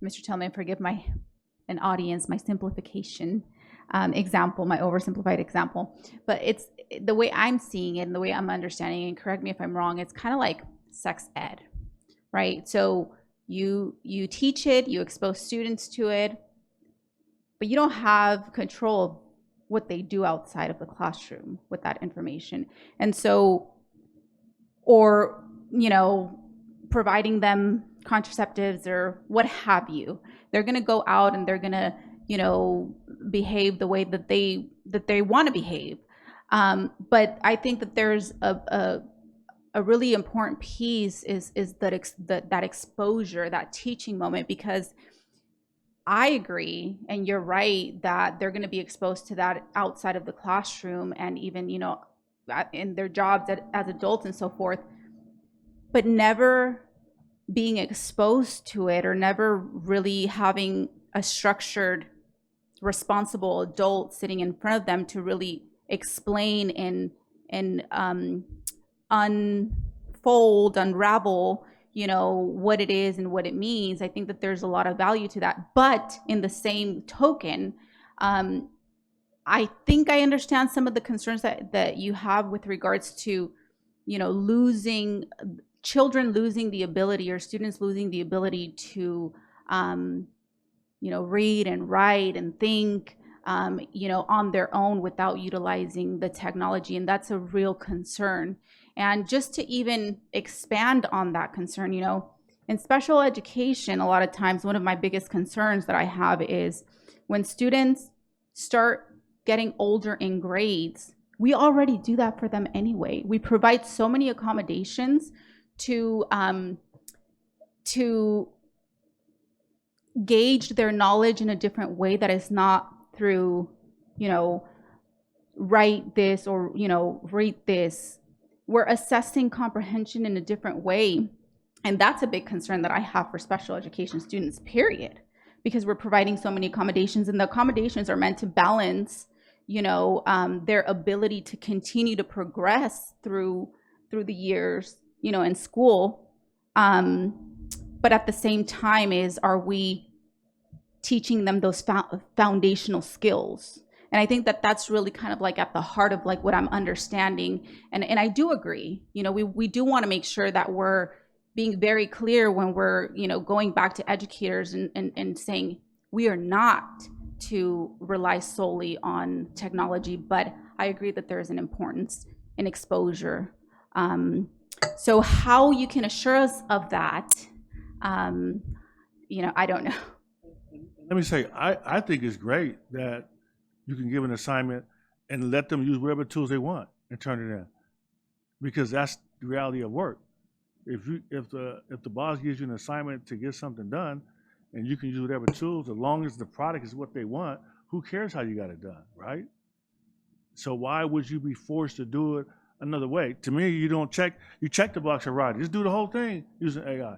Mr. Tillman, forgive my simplification example, my oversimplified example, but it's the way I'm seeing it and the way I'm understanding it, and correct me if I'm wrong, it's kind of like sex ed, right? So you teach it, you expose students to it, but you don't have control of what they do outside of the classroom with that information. And so, or, providing them contraceptives or what have you, they're going to go out and they're going to, behave the way that they want to behave. But I think that there's a really important piece is that exposure, that teaching moment, because I agree, and you're right, that they're going to be exposed to that outside of the classroom and even, in their jobs as adults and so forth, but never being exposed to it or never really having a structured, responsible adult sitting in front of them to really explain and unfold, unravel, what it is and what it means. I think that there's a lot of value to that. But in the same token, I think I understand some of the concerns that you have with regards to, children losing the ability, or students losing the ability to, read and write and think, on their own without utilizing the technology. And that's a real concern. And just to even expand on that concern, in special education, a lot of times, one of my biggest concerns that I have is when students start getting older in grades, we already do that for them anyway. We provide so many accommodations to gauge their knowledge in a different way that is not through, write this or, read this. We're assessing comprehension in a different way. And that's a big concern that I have for special education students, period, because we're providing so many accommodations, and the accommodations are meant to balance, their ability to continue to progress through the years, in school. But at the same time are we teaching them those foundational skills? And I think that that's really kind of like at the heart of like what I'm understanding. And I do agree, we do want to make sure that we're being very clear when we're, going back to educators and saying we are not to rely solely on technology, but I agree that there is an importance in exposure. So how you can assure us of that, I don't know. let me say, I think it's great that you can give an assignment and let them use whatever tools they want and turn it in, because that's the reality of work. If the boss gives you an assignment to get something done, and you can use whatever tools, as long as the product is what they want, who cares how you got it done, right? So why would you be forced to do it another way? To me, you check the box and right. Just do the whole thing using AI,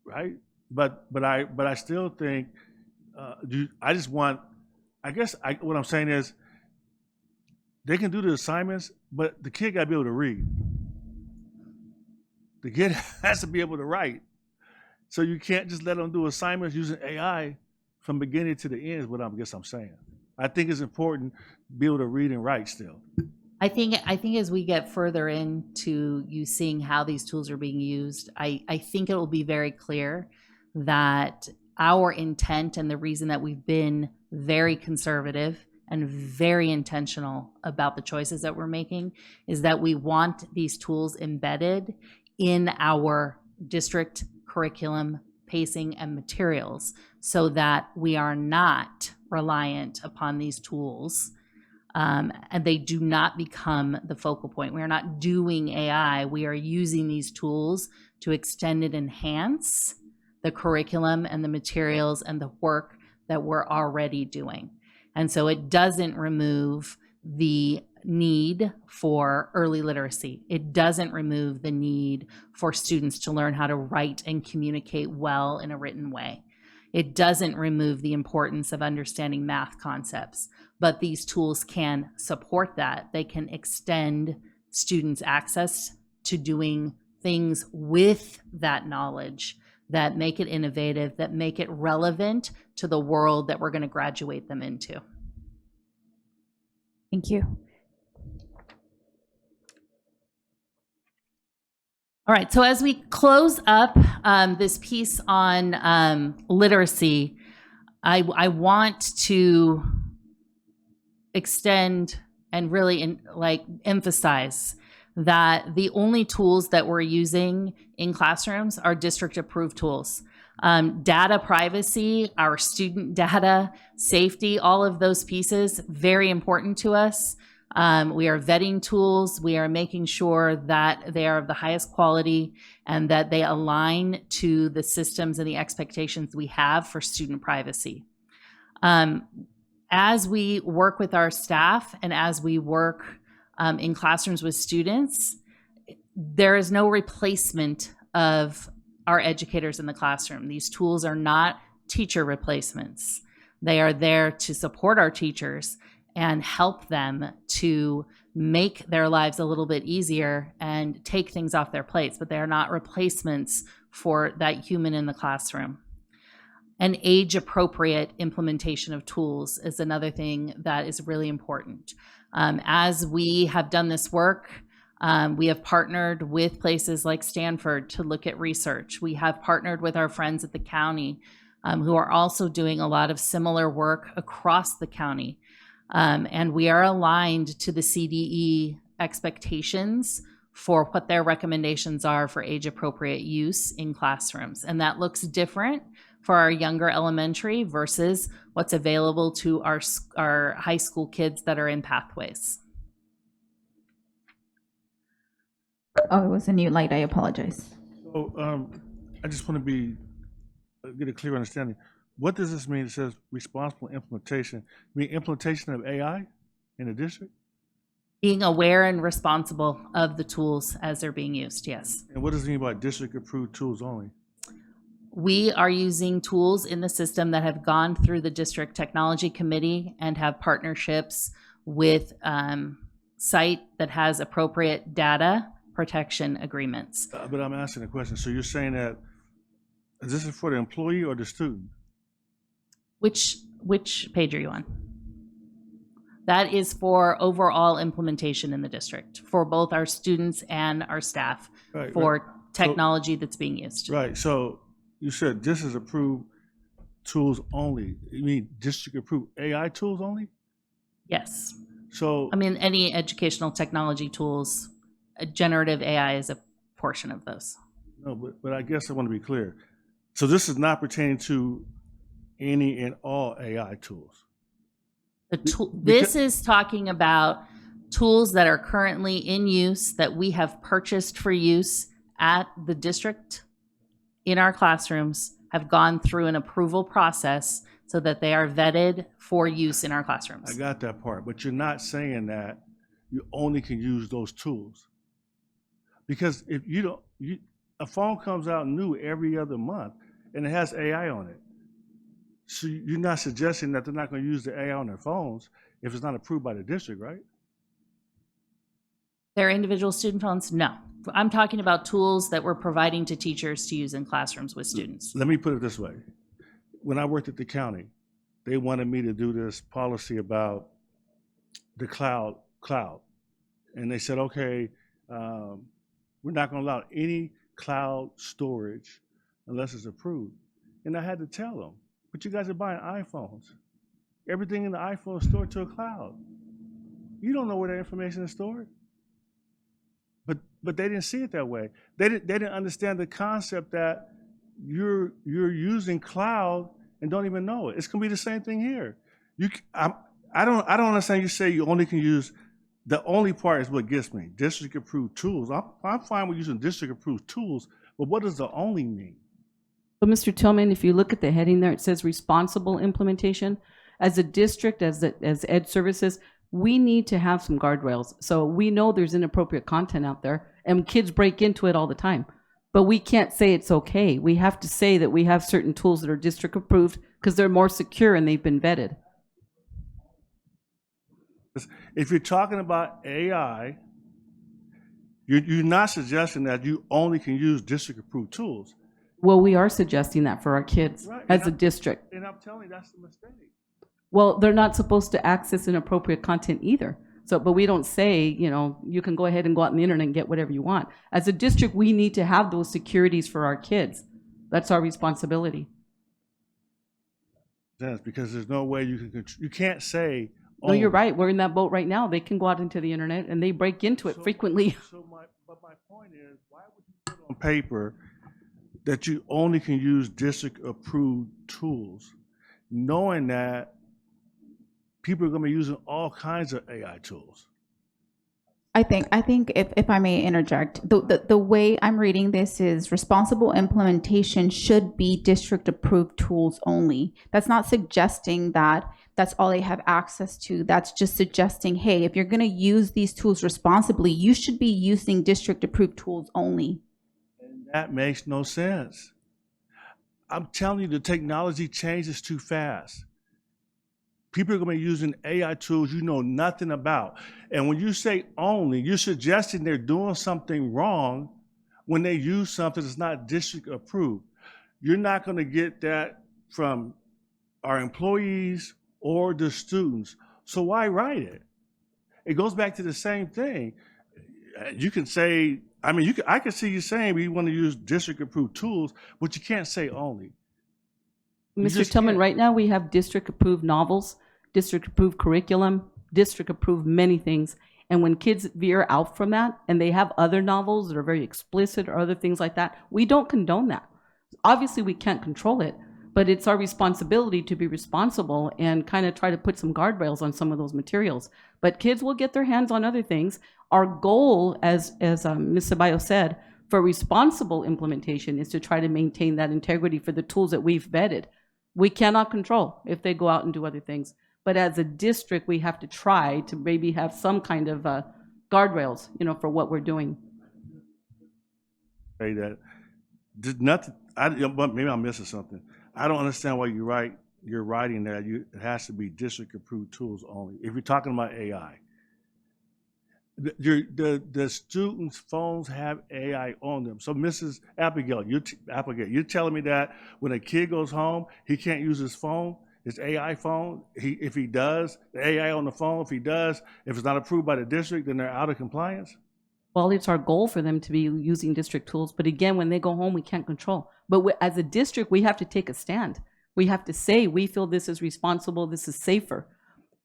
right? But I still think what I'm saying is they can do the assignments, but the kid got to be able to read. The kid has to be able to write. So you can't just let them do assignments using AI from beginning to the end is what I guess I'm saying. I think it's important to be able to read and write still. I think as we get further into you seeing how these tools are being used, I think it will be very clear that our intent and the reason that we've been very conservative and very intentional about the choices that we're making is that we want these tools embedded in our district curriculum, pacing, and materials so that we are not reliant upon these tools and they do not become the focal point. We are not doing AI. We are using these tools to extend and enhance the curriculum and the materials and the work that we're already doing. And so it doesn't remove the need for early literacy. It doesn't remove the need for students to learn how to write and communicate well in a written way. It doesn't remove the importance of understanding math concepts, but these tools can support that. They can extend students' access to doing things with that knowledge that make it innovative, that make it relevant to the world that we're going to graduate them into. Thank you. All right, so as we close up this piece on literacy, I want to extend and really emphasize that the only tools that we're using in classrooms are district approved tools. Data privacy, our student data, safety, all of those pieces, very important to us. We are vetting tools. We are making sure that they are of the highest quality and that they align to the systems and the expectations we have for student privacy. As we work with our staff and as we work in classrooms with students, there is no replacement of our educators in the classroom. These tools are not teacher replacements. They are there to support our teachers and help them to make their lives a little bit easier and take things off their plates, but they are not replacements for that human in the classroom. An age-appropriate implementation of tools is another thing that is really important. As we have done this work, we have partnered with places like Stanford to look at research. We have partnered with our friends at the county who are also doing a lot of similar work across the county. And we are aligned to the CDE expectations for what their recommendations are for age-appropriate use in classrooms. And that looks different for our younger elementary versus what's available to our high school kids that are in pathways. Oh, it was a new light. I apologize. So I just want to get a clear understanding. What does this mean? It says responsible implementation. Mean implementation of AI in the district? Being aware and responsible of the tools as they're being used, yes. And what does it mean by district-approved tools only? We are using tools in the system that have gone through the district technology committee and have partnerships with site that has appropriate data protection agreements. But I'm asking a question. So you're saying that is this for the employee or the student? Which page are you on? That is for overall implementation in the district for both our students and our staff for technology that's being used. Right. So you said this is approved tools only. You mean district approved AI tools only? Yes. So I mean, any educational technology tools, generative AI is a portion of those. No, but I guess I want to be clear. So this is not pertaining to any and all AI tools? This is talking about tools that are currently in use that we have purchased for use at the district in our classrooms, have gone through an approval process so that they are vetted for use in our classrooms. I got that part, but you're not saying that you only can use those tools. Because if you don't, a phone comes out new every other month and it has AI on it. So you're not suggesting that they're not going to use the AI on their phones if it's not approved by the district, right? Their individual student phones? No. I'm talking about tools that we're providing to teachers to use in classrooms with students. Let me put it this way. When I worked at the county, they wanted me to do this policy about the cloud. And they said, okay, we're not going to allow any cloud storage unless it's approved. And I had to tell them, but you guys are buying iPhones. Everything in the iPhone is stored to a cloud. You don't know where that information is stored. But they didn't see it that way. They didn't understand the concept that you're using cloud and don't even know it. It's gonna be the same thing here. I don't understand. You say you only can use. The only part is what gets me. District approved tools. I'm fine with using district approved tools, but what does the only mean? But Mr. Tillman, if you look at the heading there, it says responsible implementation. As a district, as Ed Services, we need to have some guardrails. So we know there's inappropriate content out there and kids break into it all the time. But we can't say it's okay. We have to say that we have certain tools that are district approved because they're more secure and they've been vetted. If you're talking about AI, you're not suggesting that you only can use district approved tools. Well, we are suggesting that for our kids as a district. And I'm telling you, that's the mistake. Well, they're not supposed to access inappropriate content either. So, but we don't say, you know, you can go ahead and go out on the internet and get whatever you want. As a district, we need to have those securities for our kids. That's our responsibility. Yes, because there's no way you can't say. No, you're right. We're in that boat right now. They can go out into the internet and they break into it frequently. But my point is, why would you put on paper that you only can use district approved tools, knowing that people are going to be using all kinds of AI tools? I think if I may interject, the way I'm reading this is responsible implementation should be district approved tools only. That's not suggesting that that's all they have access to. That's just suggesting, hey, if you're going to use these tools responsibly, you should be using district approved tools only. And that makes no sense. I'm telling you, the technology changes too fast. People are going to be using AI tools you know nothing about. And when you say only, you're suggesting they're doing something wrong when they use something that's not district approved. You're not going to get that from our employees or the students. So why write it? It goes back to the same thing. You can say, I mean, I can see you saying we want to use district approved tools, but you can't say only. Mr. Tillman, right now we have district approved novels, district approved curriculum, district approved many things. And when kids veer out from that and they have other novels that are very explicit or other things like that, we don't condone that. Obviously we can't control it, but it's our responsibility to be responsible and kind of try to put some guardrails on some of those materials. But kids will get their hands on other things. Our goal, as Ms. Ceballos said, for responsible implementation is to try to maintain that integrity for the tools that we've vetted. We cannot control if they go out and do other things. But as a district, we have to try to maybe have some kind of guardrails, you know, for what we're doing. Say that nothing. Maybe I'm missing something. I don't understand why you're writing that it has to be district approved tools only. If you're talking about AI, the students' phones have AI on them. So, Mrs. Abigail, you're telling me that when a kid goes home, he can't use his phone, his AI phone. If he does, the AI on the phone. If he does, if it's not approved by the district, then they're out of compliance. Well, it's our goal for them to be using district tools. But again, when they go home, we can't control. But as a district, we have to take a stand. We have to say, we feel this is responsible, this is safer.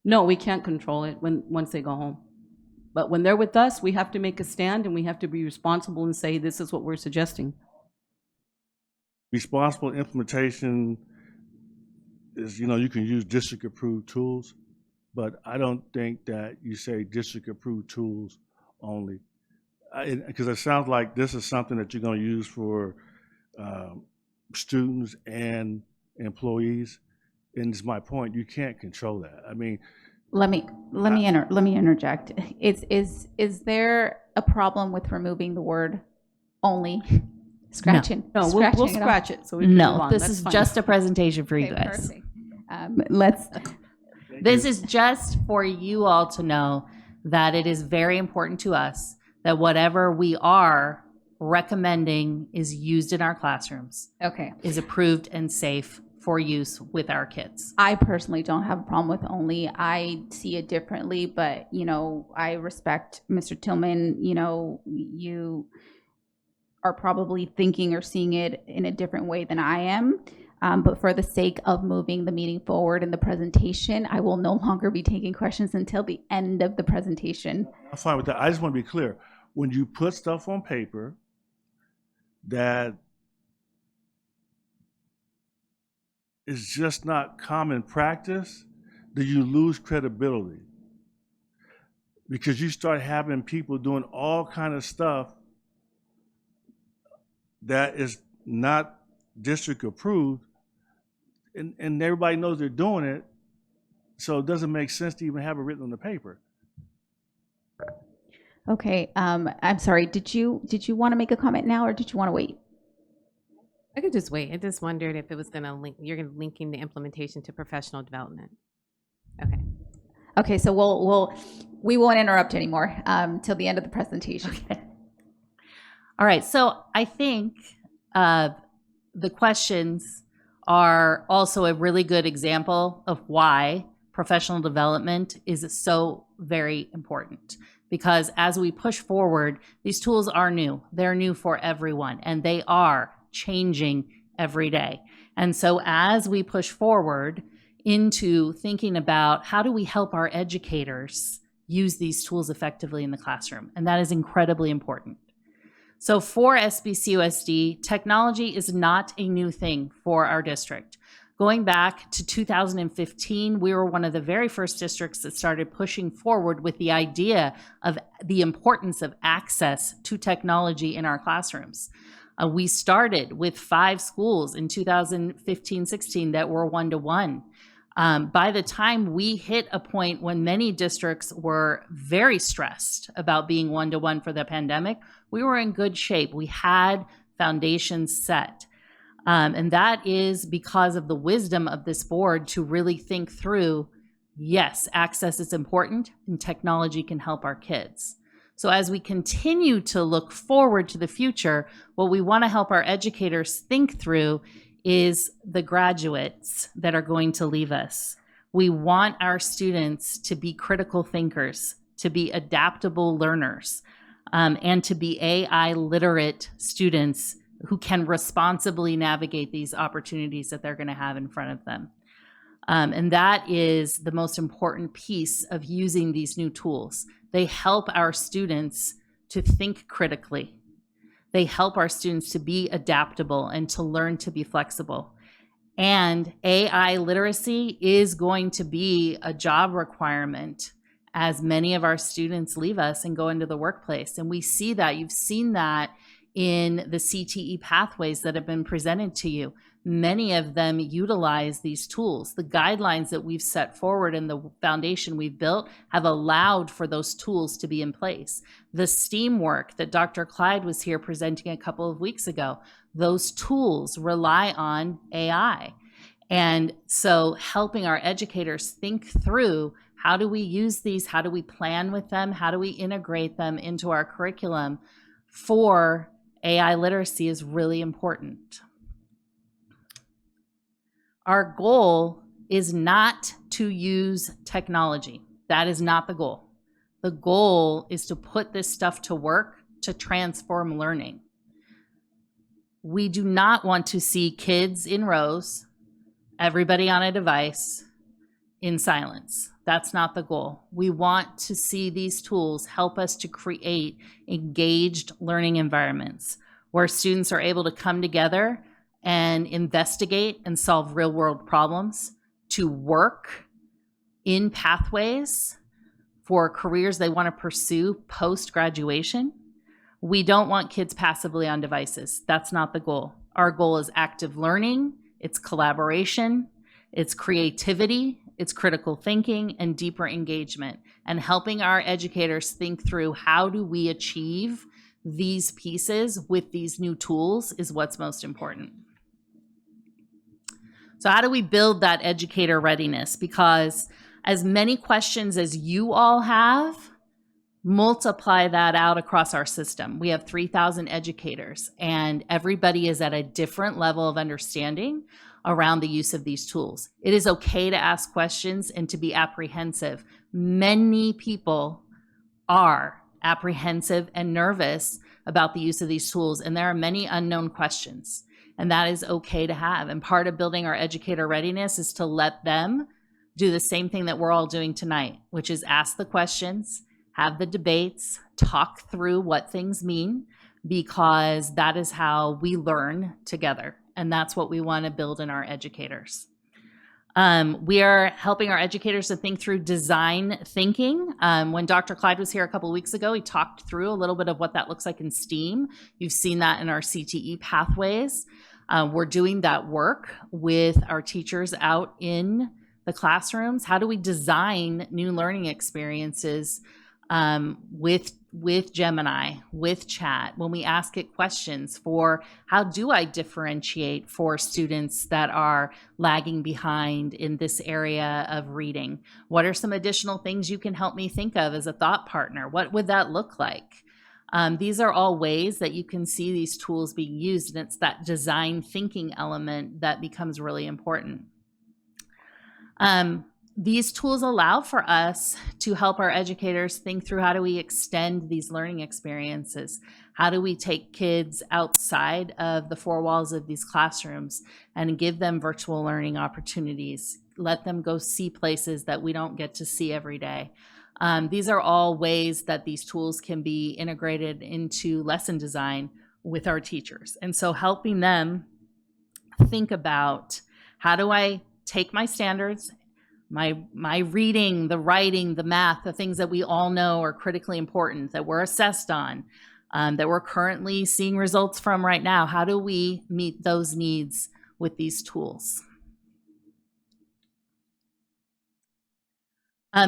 No, we can't control it once they go home. But when they're with us, we have to make a stand and we have to be responsible and say, this is what we're suggesting. Responsible implementation is, you can use district-approved tools, but I don't think that you say district-approved tools only. Because it sounds like this is something that you're going to use for students and employees. And it's my point, you can't control that. I mean, Let me interject. Is there a problem with removing the word only? Scratching. No, we'll scratching scratch off? it. So we can move No, on. this That's is fine. just a presentation for you Okay, guys. perfect. This is just for you all to know that it is very important to us that whatever we are recommending is used in our classrooms, Okay. is approved and safe for use with our kids. I personally don't have a problem with only. I see it differently, but I respect Mr. Tillman. You are probably thinking or seeing it in a different way than I am. But for the sake of moving the meeting forward in the presentation, I will no longer be taking questions until the end of the presentation. I'm fine with that. I just want to be clear. When you put stuff on paper that is just not common practice, do you lose credibility? Because you start having people doing all kind of stuff that is not district approved, and everybody knows they're doing it, so it doesn't make sense to even have it written on the paper. Okay. I'm sorry. Did you want to make a comment now, or did you want to wait? I could just wait. I just wondered if it was going to link, linking the implementation to professional development. Okay. Okay. So we won't interrupt anymore till the end of the presentation. Okay. All right. So I think the questions are also a really good example of why professional development is so very important. Because as we push forward, these tools are new. They're new for everyone, and they are changing every day. And so as we push forward into thinking about how do we help our educators use these tools effectively in the classroom, and that is incredibly important. So for SBCUSD, technology is not a new thing for our district. Going back to 2015, we were one of the very first districts that started pushing forward with the idea of the importance of access to technology in our classrooms. We started with 5 schools in 2015-16 that were one-to-one. By the time we hit a point when many districts were very stressed about being one-to-one for the pandemic, we were in good shape. We had foundations set. And that is because of the wisdom of this board to really think through, yes, access is important and technology can help our kids. So as we continue to look forward to the future, what we want to help our educators think through is the graduates that are going to leave us. We want our students to be critical thinkers, to be adaptable learners, and to be AI literate students who can responsibly navigate these opportunities that they're going to have in front of them. And that is the most important piece of using these new tools. They help our students to think critically. They help our students to be adaptable and to learn to be flexible. And AI literacy is going to be a job requirement as many of our students leave us and go into the workplace. And we see that. You've seen that in the CTE pathways that have been presented to you. Many of them utilize these tools. The guidelines that we've set forward and the foundation we've built have allowed for those tools to be in place. The STEAM work that Dr. Clyde was here presenting a couple of weeks ago, those tools rely on AI. And so helping our educators think through, how do we use these? How do we plan with them? How do we integrate them into our curriculum for AI literacy is really important. Our goal is not to use technology. That is not the goal. The goal is to put this stuff to work to transform learning. We do not want to see kids in rows, everybody on a device, in silence. That's not the goal. We want to see these tools help us to create engaged learning environments where students are able to come together and investigate and solve real-world problems, to work in pathways for careers they want to pursue post-graduation. We don't want kids passively on devices. That's not the goal. Our goal is active learning, it's collaboration, it's creativity, it's critical thinking, and deeper engagement, and helping our educators think through how do we achieve these pieces with these new tools is what's most important. So how do we build that educator readiness? Because as many questions as you all have, multiply that out across our system. We have 3,000 educators, and everybody is at a different level of understanding around the use of these tools. It is okay to ask questions and to be apprehensive. Many people are apprehensive and nervous about the use of these tools, and there are many unknown questions, and that is okay to have. And part of building our educator readiness is to let them do the same thing that we're all doing tonight, which is ask the questions, have the debates, talk through what things mean, because that is how we learn together. And that's what we want to build in our educators. We are helping our educators to think through design thinking. When Dr. Clyde was here a couple of weeks ago, he talked through a little bit of what that looks like in STEAM. You've seen that in our CTE pathways. We're doing that work with our teachers out in the classrooms. How do we design new learning experiences with Gemini, with chat, when we ask it questions for how do I differentiate for students that are lagging behind in this area of reading? What are some additional things you can help me think of as a thought partner? What would that look like? These are all ways that you can see these tools being used, and it's that design thinking element that becomes really important. These tools allow for us to help our educators think through how do we extend these learning experiences? How do we take kids outside of the four walls of these classrooms and give them virtual learning opportunities? Let them go see places that we don't get to see every day. These are all ways that these tools can be integrated into lesson design with our teachers. And so helping them think about how do I take my standards, my reading, the writing, the math, the things that we all know are critically important, that we're assessed on, that we're currently seeing results from right now. How do we meet those needs with these tools?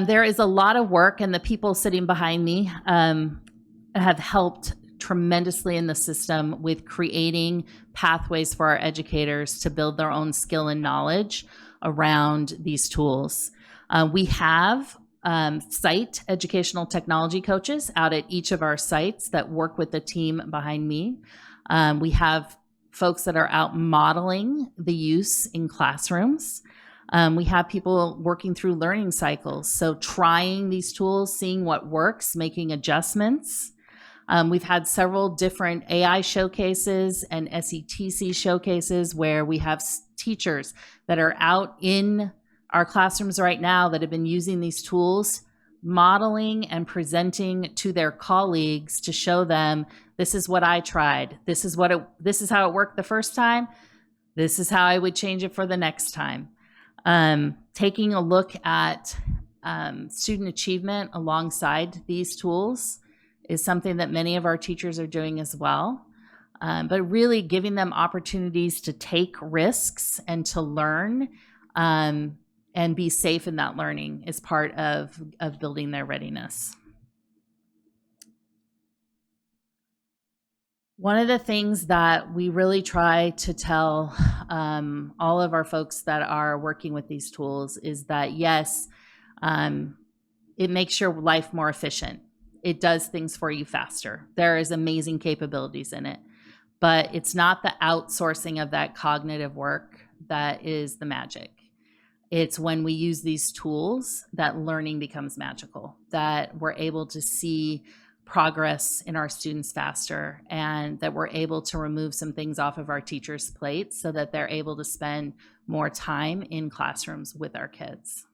There is a lot of work, and the people sitting behind me have helped tremendously in the system with creating pathways for our educators to build their own skill and knowledge around these tools. We have site educational technology coaches out at each of our sites that work with the team behind me. We have folks that are out modeling the use in classrooms. We have people working through learning cycles, so trying these tools, seeing what works, making adjustments. We've had several different AI showcases and SETC showcases where we have teachers that are out in our classrooms right now that have been using these tools, modeling and presenting to their colleagues to show them, this is what I tried. This is how it worked the first time. This is how I would change it for the next time. Taking a look at student achievement alongside these tools is something that many of our teachers are doing as well. But really giving them opportunities to take risks and to learn and be safe in that learning is part of building their readiness. One of the things that we really try to tell all of our folks that are working with these tools is that, yes, it makes your life more efficient. It does things for you faster. There is amazing capabilities in it, but it's not the outsourcing of that cognitive work that is the magic. It's when we use these tools that learning becomes magical, that we're able to see progress in our students faster, and that we're able to remove some things off of our teachers' plates so that they're able to spend more time in classrooms with our kids.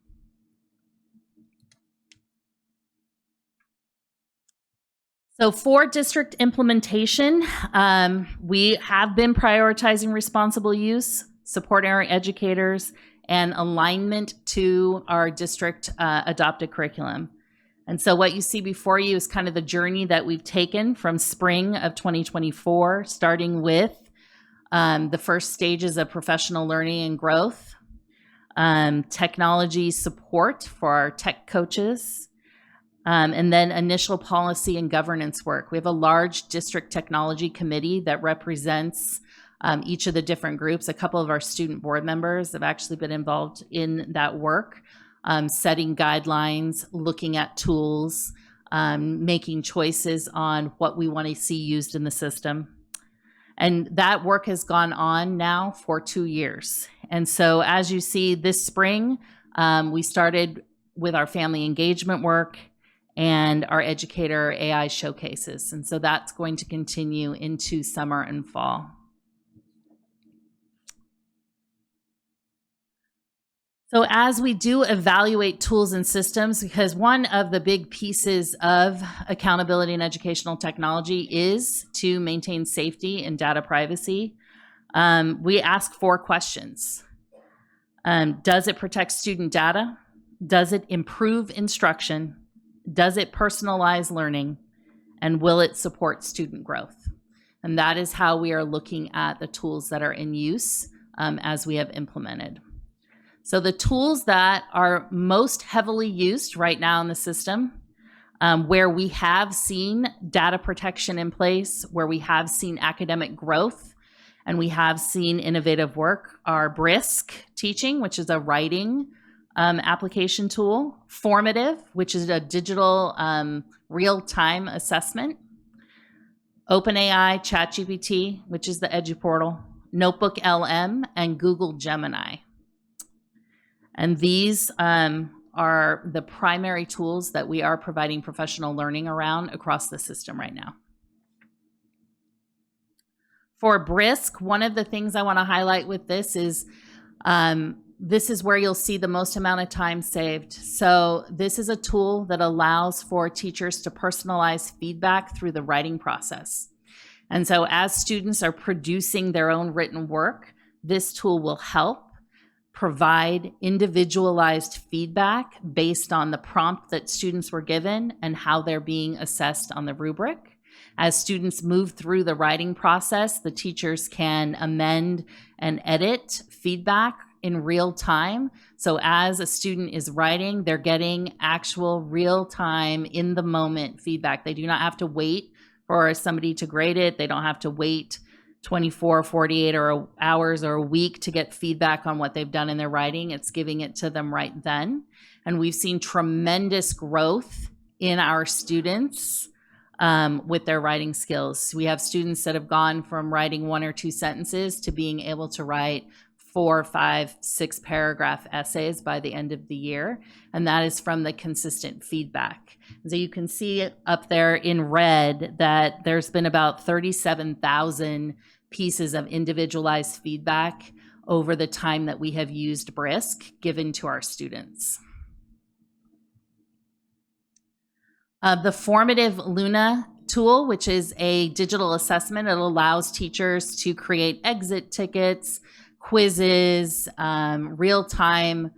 So for district implementation, we have been prioritizing responsible use, supporting our educators, and alignment to our district adopted curriculum. And so what you see before you is kind of the journey that we've taken from spring of 2024, starting with the first stages of professional learning and growth, technology support for our tech coaches, and then initial policy and governance work. We have a large district technology committee that represents each of the different groups. A couple of our student board members have actually been involved in that work, setting guidelines, looking at tools, making choices on what we want to see used in the system. And that work has gone on now for 2 years. And so as you see this spring, we started with our family engagement work and our educator AI showcases. And so that's going to continue into summer and fall. So as we do evaluate tools and systems, because one of the big pieces of accountability in educational technology is to maintain safety and data privacy, we ask 4 questions. Does it protect student data? Does it improve instruction? Does it personalize learning? And will it support student growth? And that is how we are looking at the tools that are in use as we have implemented. So the tools that are most heavily used right now in the system, where we have seen data protection in place, where we have seen academic growth, and we have seen innovative work, are Brisk Teaching, which is a writing application tool, Formative, which is a digital real-time assessment, OpenAI ChatGPT, which is the EduPortal, Notebook LM, and Google Gemini. And these are the primary tools that we are providing professional learning around across the system right now. For Brisk, one of the things I want to highlight with this is where you'll see the most amount of time saved. So this is a tool that allows for teachers to personalize feedback through the writing process. And so as students are producing their own written work, this tool will help provide individualized feedback based on the prompt that students were given and how they're being assessed on the rubric. As students move through the writing process, the teachers can amend and edit feedback in real time. So as a student is writing, they're getting actual real time, in the moment feedback. They do not have to wait for somebody to grade it. They don't have to wait 24, 48 hours or a week to get feedback on what they've done in their writing. It's giving it to them right then. And we've seen tremendous growth in our students with their writing skills. We have students that have gone from writing 1 or 2 sentences to being able to write 4, 5, 6 paragraph essays by the end of the year. And that is from the consistent feedback. So you can see up there in red that there's been about 37,000 pieces of individualized feedback over the time that we have used Brisk given to our students. The Formative Luna tool, which is a digital assessment, it allows teachers to create exit tickets, quizzes, real-time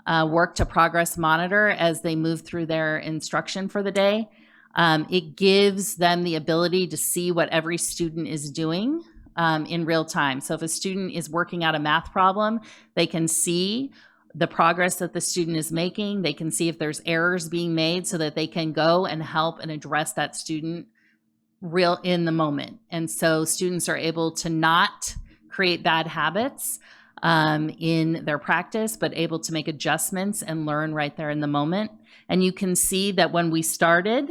work to progress monitor as they move through their instruction for the day. It gives them the ability to see what every student is doing in real time. So if a student is working out a math problem, they can see the progress that the student is making. They can see if there's errors being made so that they can go and help and address that student real in the moment. And so students are able to not create bad habits in their practice, but able to make adjustments and learn right there in the moment. And you can see that when we started,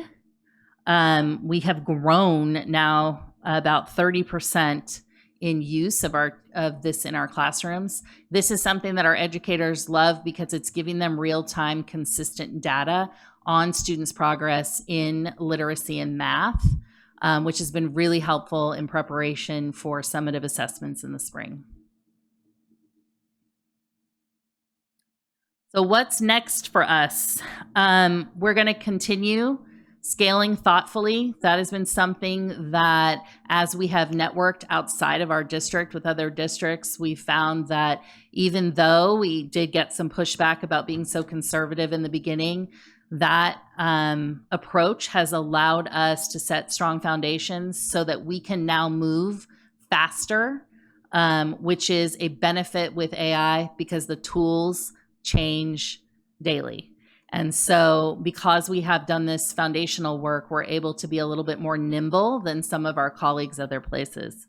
we have grown now about 30% in use of this in our classrooms. This is something that our educators love because it's giving them real-time, consistent data on students' progress in literacy and math, which has been really helpful in preparation for summative assessments in the spring. So what's next for us? We're going to continue Scaling thoughtfully, that has been something that as we have networked outside of our district with other districts, we found that even though we did get some pushback about being so conservative in the beginning, that approach has allowed us to set strong foundations so that we can now move faster, which is a benefit with AI because the tools change daily. And so because we have done this foundational work, we're able to be a little bit more nimble than some of our colleagues other places.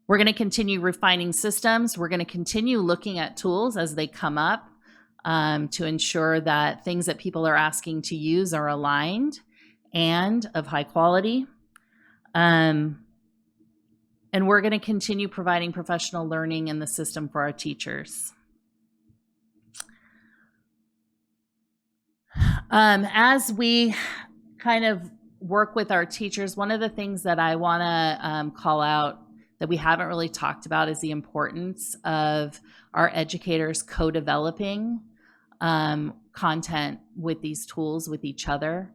We're going to continue refining systems. We're going to continue looking at tools as they come up to ensure that things that people are asking to use are aligned and of high quality. And we're going to continue providing professional learning in the system for our teachers. As we kind of work with our teachers, one of the things that I want to call out that we haven't really talked about is the importance of our educators co-developing content with these tools with each other,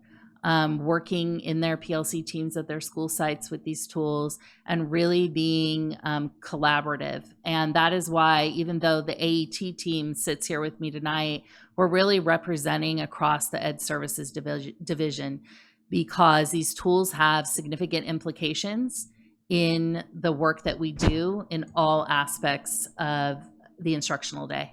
working in their PLC teams at their school sites with these tools, and really being collaborative. And that is why, even though the AET team sits here with me tonight, we're really representing across the Ed Services division because these tools have significant implications in the work that we do in all aspects of the instructional day.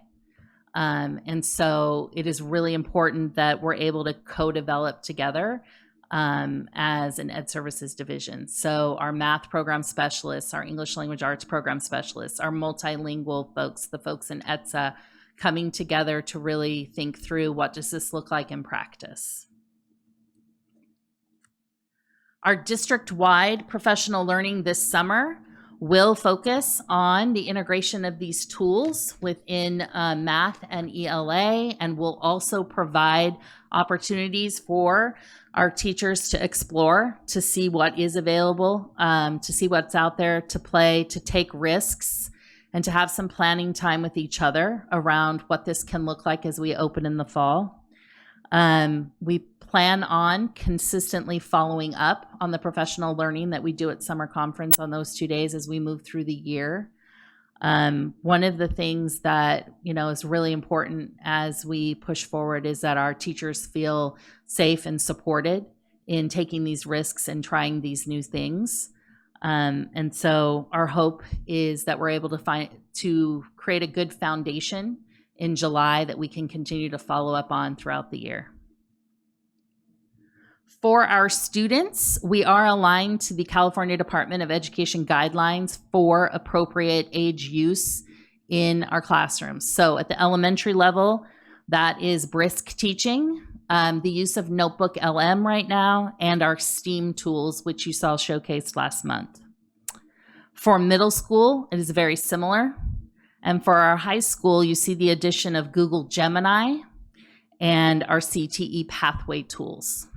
And so it is really important that we're able to co-develop together as an Ed Services division. So our math program specialists, our English language arts program specialists, our multilingual folks, the folks in ETSA, coming together to really think through what does this look like in practice. Our district-wide professional learning this summer will focus on the integration of these tools within math and ELA, and will also provide opportunities for our teachers to explore, to see what is available, to see what's out there, to play, to take risks, and to have some planning time with each other around what this can look like as we open in the fall. We plan on consistently following up on the professional learning that we do at summer conference on those 2 days as we move through the year. One of the things that is really important as we push forward is that our teachers feel safe and supported in taking these risks and trying these new things. And so our hope is that we're able to create a good foundation in July that we can continue to follow up on throughout the year. For our students, we are aligned to the California Department of Education guidelines for appropriate age use in our classrooms. So at the elementary level, that is brisk teaching, the use of Notebook LM right now, and our STEAM tools, which you saw showcased last month. For middle school, it is very similar. And for our high school, you see the addition of Google Gemini and our CTE pathway tools.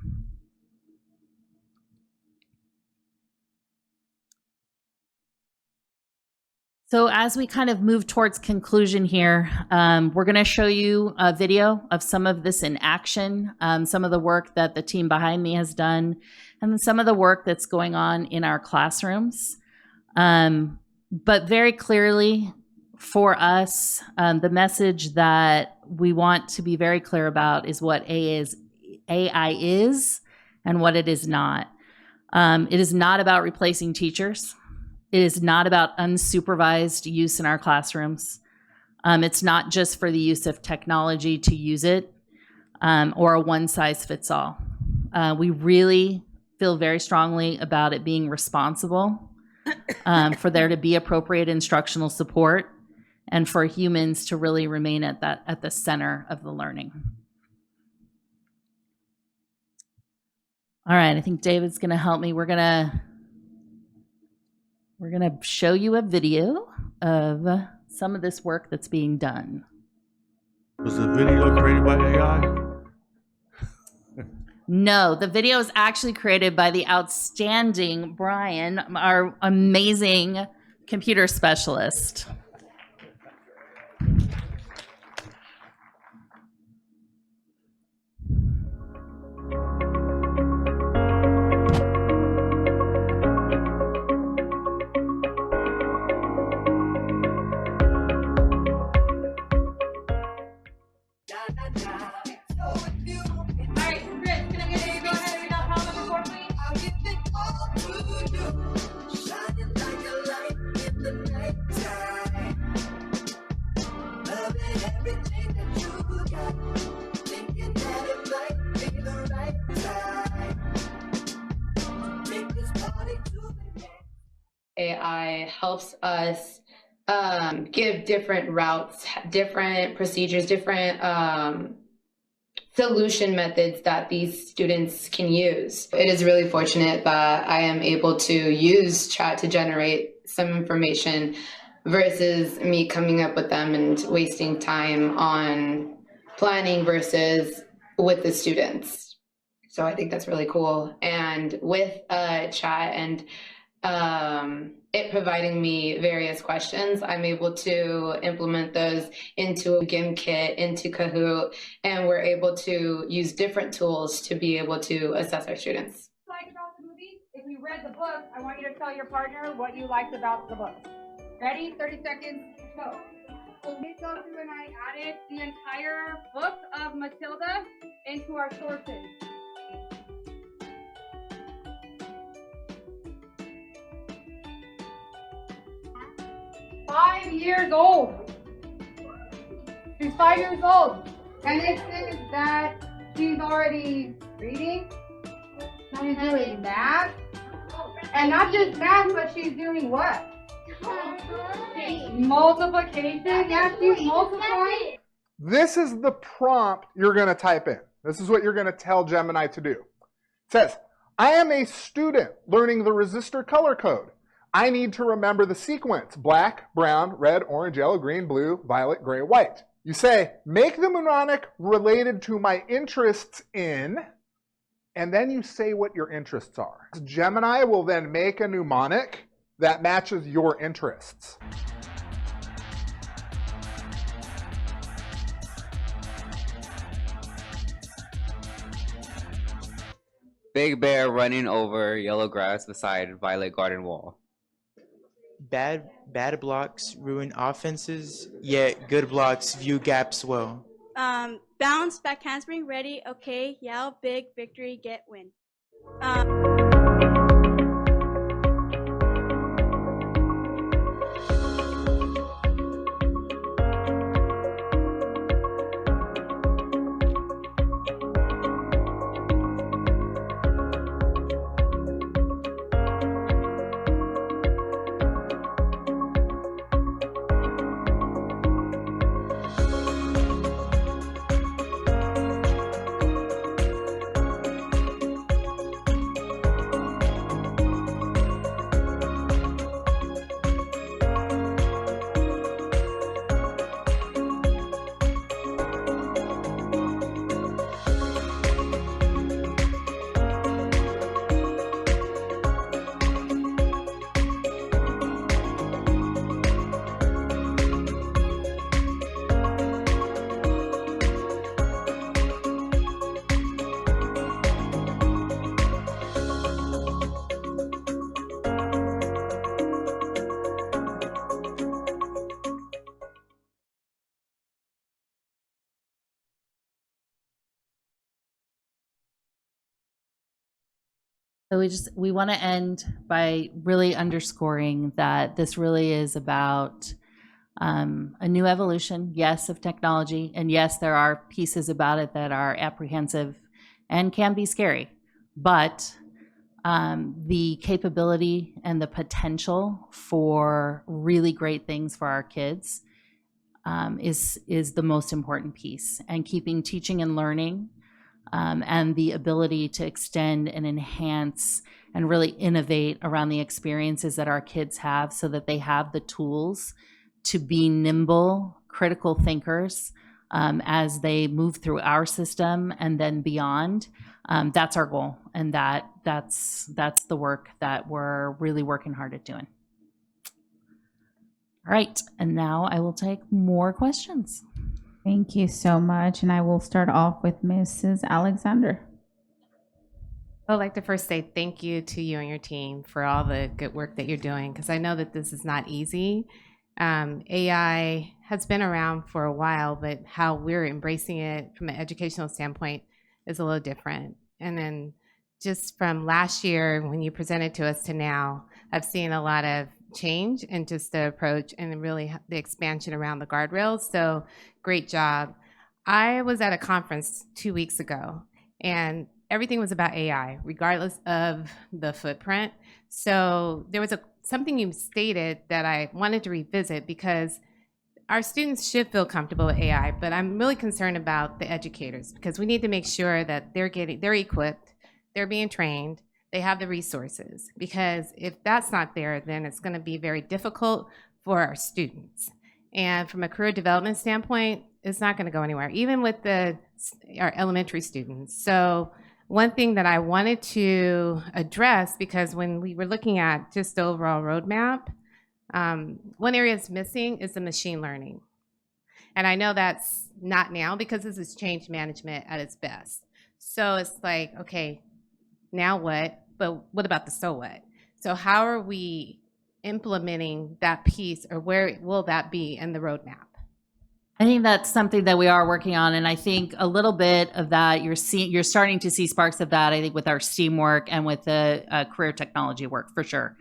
So as we kind of move towards conclusion here, we're going to show you a video of some of this in action, some of the work that the team behind me has done, and some of the work that's going on in our classrooms. But very clearly for us, the message that we want to be very clear about is what AI is and what it is not. It is not about replacing teachers. It is not about unsupervised use in our classrooms. It's not just for the use of technology to use it or a one-size-fits-all. We really feel very strongly about it being responsible, for there to be appropriate instructional support, and for humans to really remain at the center of the learning. All right, I think David's going to help me. We're going to show you a video of some of this work that's being done. Was the video created by AI? No, the video is actually created by the outstanding Brian, our amazing computer specialist. AI helps us give different routes, different procedures, different solution methods that these students can use. It is really fortunate that I am able to use chat to generate some information versus me coming up with them and wasting time on planning versus with the students. So I think that's really cool. And with chat and it providing me various questions, I'm able to implement those into a GimKit, into Kahoot, and we're able to use different tools to be able to assess our students. Like about the movie, if you read the book, I want you to tell your partner what you liked about the book. Ready? 30 seconds, go. So we go through and I added the entire book of Matilda into our sources. Five years old. She's 5 years old. And it says that she's already reading. She's doing math. And not just math, but she's doing what? Multiplication. Yeah, she's multiplying. This is the prompt you're going to type in. This is what you're going to tell Gemini to do. It says, I am a student learning the resistor color code. I need to remember the sequence: black, brown, red, orange, yellow, green, blue, violet, gray, white. You say, make the mnemonic related to my interests in, and then you say what your interests are. Gemini will then make a mnemonic that matches your interests. Big bear running over yellow grass beside violet garden wall. Bad blocks ruin offenses, yet good blocks view gaps well. Bounce, back handspring, ready, okay, yell, big, victory, get, win. So we want to end by really underscoring that this really is about a new evolution, yes, of technology, and yes, there are pieces about it that are apprehensive and can be scary, but the capability and the potential for really great things for our kids is the most important piece, and keeping teaching and learning and the ability to extend and enhance and really innovate around the experiences that our kids have so that they have the tools to be nimble, critical thinkers as they move through our system and then beyond. That's our goal, and that's the work that we're really working hard at doing. All right, and now I will take more questions. Thank you so much. And I will start off with Mrs. Alexander. I'd like to first say thank you to you and your team for all the good work that you're doing, because I know that this is not easy. AI has been around for a while, but how we're embracing it from an educational standpoint is a little different. And then just from last year when you presented to us to now, I've seen a lot of change in just the approach and really the expansion around the guardrails. So great job. I was at a conference 2 weeks ago and everything was about AI, regardless of the footprint. So there was a something you stated that I wanted to revisit, because our students should feel comfortable with AI, but I'm really concerned about the educators, because we need to make sure that they're equipped, they're being trained, they have the resources, because if that's not there, then it's going to be very difficult for our students. And from a career development standpoint, it's not going to go anywhere, even with our elementary students. So one thing that I wanted to address, because when we were looking at just the overall roadmap, one area that's missing is the machine learning. And I know that's not now, because this is change management at its best. So it's like, okay, now what? But what about the so what? So how are we implementing that piece, or where will that be in the roadmap? I think that's something that we are working on, and I think a little bit of that you're starting to see sparks of that. I think with our STEAM work and with the career technology work for sure.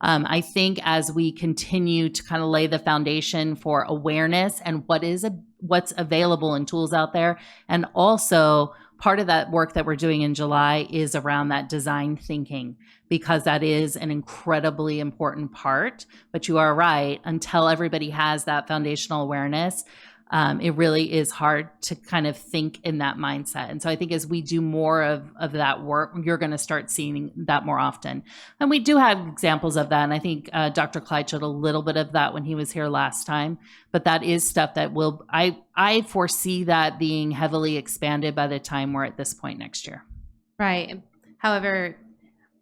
I think as we continue to kind of lay the foundation for awareness and what's available in tools out there, and also part of that work that we're doing in July is around that design thinking, because that is an incredibly important part. But you are right, until everybody has that foundational awareness, it really is hard to kind of think in that mindset. And so I think as we do more of that work, you're going to start seeing that more often. And we do have examples of that. And I think Dr. Clyde showed a little bit of that when he was here last time. But that is stuff that I foresee that being heavily expanded by the time we're at this point next year. Right. However,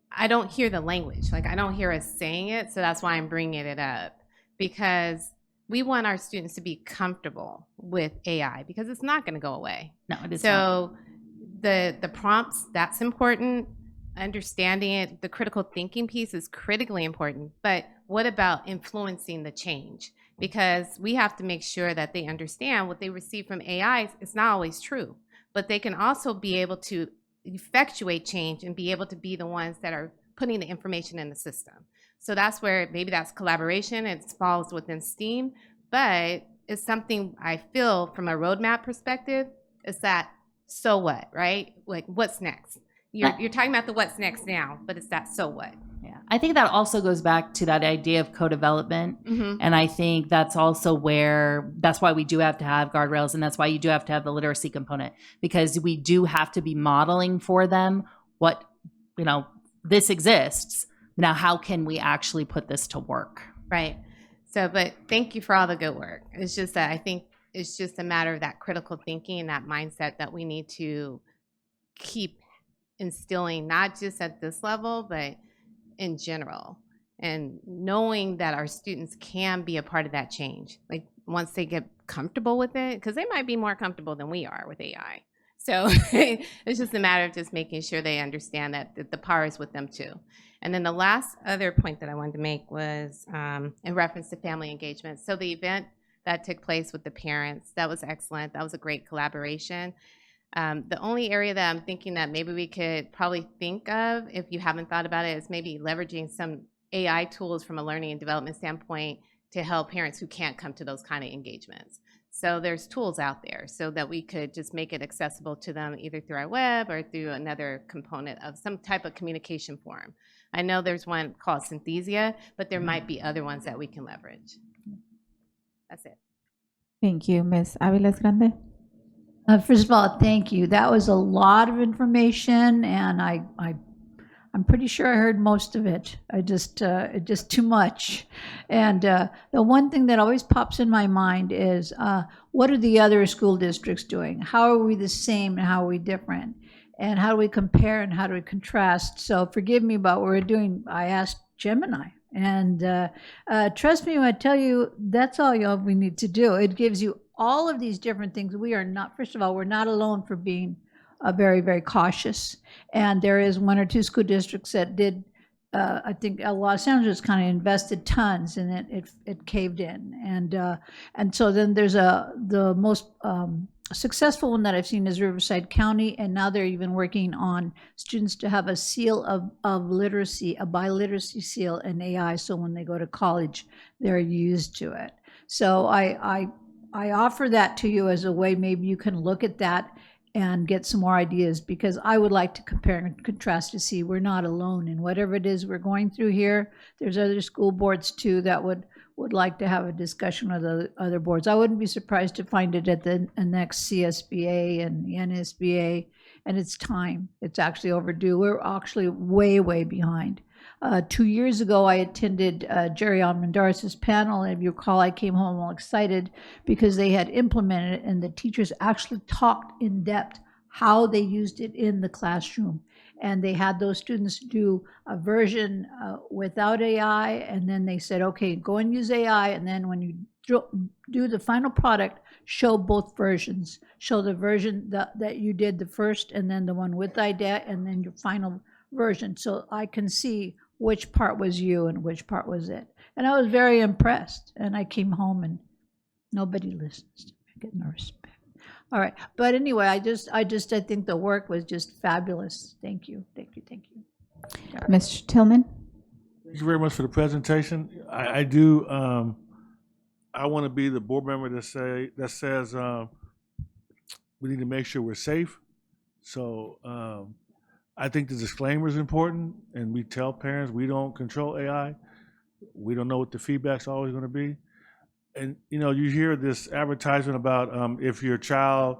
I don't hear the language. Like, I don't hear us saying it. So that's why I'm bringing it up, because we want our students to be comfortable with AI, because it's not going to go away. No, it is not. The prompts, that's important. Understanding it, the critical thinking piece is critically important. But what about influencing the change? Because we have to make sure that they understand what they receive from AI is not always true. But they can also be able to effectuate change and be able to be the ones that are putting the information in the system. So that's where maybe that's collaboration. It falls within STEAM, but it's something I feel from a roadmap perspective is that, so what, right? Like, what's next? You're talking about the what's next now, but it's that so what. Yeah, I think that also goes back to that idea of co-development. Mm-hmm. And I think that's also that's why we do have to have guardrails, and that's why you do have to have the literacy component, because we do have to be modeling for them what, this exists. Now, how can we actually put this to work? Right. So, but thank you for all the good work. It's just that I think it's just a matter of that critical thinking and that mindset that we need to keep instilling, not just at this level, but in general. And knowing that our students can be a part of that change. Like, once they get comfortable with it, because they might be more comfortable than we are with AI. So it's just a matter of just making sure they understand that the power is with them too. And then the last other point that I wanted to make was in reference to family engagement. So the event that took place with the parents, that was excellent. That was a great collaboration. The only area that I'm thinking that maybe we could probably think of, if you haven't thought about it, is maybe leveraging some AI tools from a learning and development standpoint to help parents who can't come to those kind of engagements. So there's tools out there so that we could just make it accessible to them either through our web or through another component of some type of communication form. I know there's one called Synthesia, but there might be other ones that we can leverage. That's it. Thank you. Ms. Aviles Grande? First of all, thank you. That was a lot of information, and I'm pretty sure I heard most of it. Just too much. And the one thing that always pops in my mind is, what are the other school districts doing? How are we the same and how are we different? And how do we compare and how do we contrast? So forgive me about what we're doing. I asked Gemini. And trust me when I tell you, that's all we need to do. It gives you all of these different things. We are not, first of all, we're not alone for being very, very cautious. And there is one or two school districts that did, I think Los Angeles kind of invested tons and it caved in. And so then there's the most successful one that I've seen is Riverside County, and now they're even working on students to have a seal of literacy, a biliteracy seal in AI, so when they go to college, they're used to it. So I offer that to you as a way maybe you can look at that and get some more ideas, because I would like to compare and contrast to see we're not alone in whatever it is we're going through here. There's other school boards too that would like to have a discussion with other boards. I wouldn't be surprised to find it at the next CSBA and the NSBA, and it's time. It's actually overdue. We're actually way, way behind. 2 years ago, I attended Jerry Almendarez's panel, and if you recall, I came home all excited because they had implemented it, and the teachers actually talked in depth how they used it in the classroom. And they had those students do a version without AI, and then they said, okay, go and use AI, and then when you do the final product, show both versions. Show the version that you did the first, and then the one with IDEA, and then your final version, so I can see which part was you and which part was it. And I was very impressed, and I came home and nobody listens to me. I get no respect. All right, but anyway, I think the work was just fabulous. Thank you. Mr. Tillman? Thank you very much for the presentation. I do. I want to be the board member that says we need to make sure we're safe. So I think the disclaimer is important, and we tell parents we don't control AI. We don't know what the feedback's always going to be. And you hear this advertisement about if your child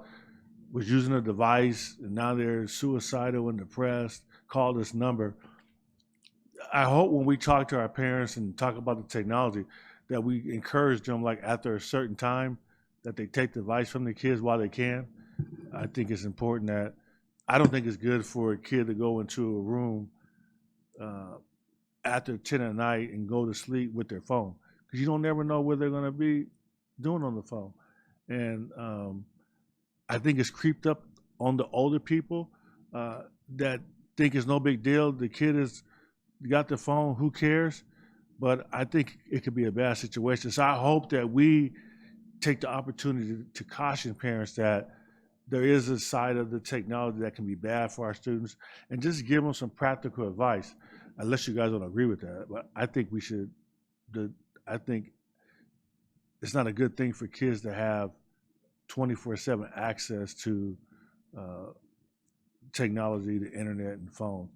was using a device and now they're suicidal and depressed, call this number. I hope when we talk to our parents and talk about the technology that we encourage them, like after a certain time, that they take the device from the kids while they can. I think it's important that I don't think it's good for a kid to go into a room after 10 at night and go to sleep with their phone, because you don't never know what they're going to be doing on the phone. And I think it's creeped up on the older people that think it's no big deal. The kid has got the phone, who cares? But I think it could be a bad situation. So I hope that we take the opportunity to caution parents that there is a side of the technology that can be bad for our students, and just give them some practical advice, unless you guys don't agree with that. But I think we should, I think it's not a good thing for kids to have 24/7 access to technology, the internet, and phone.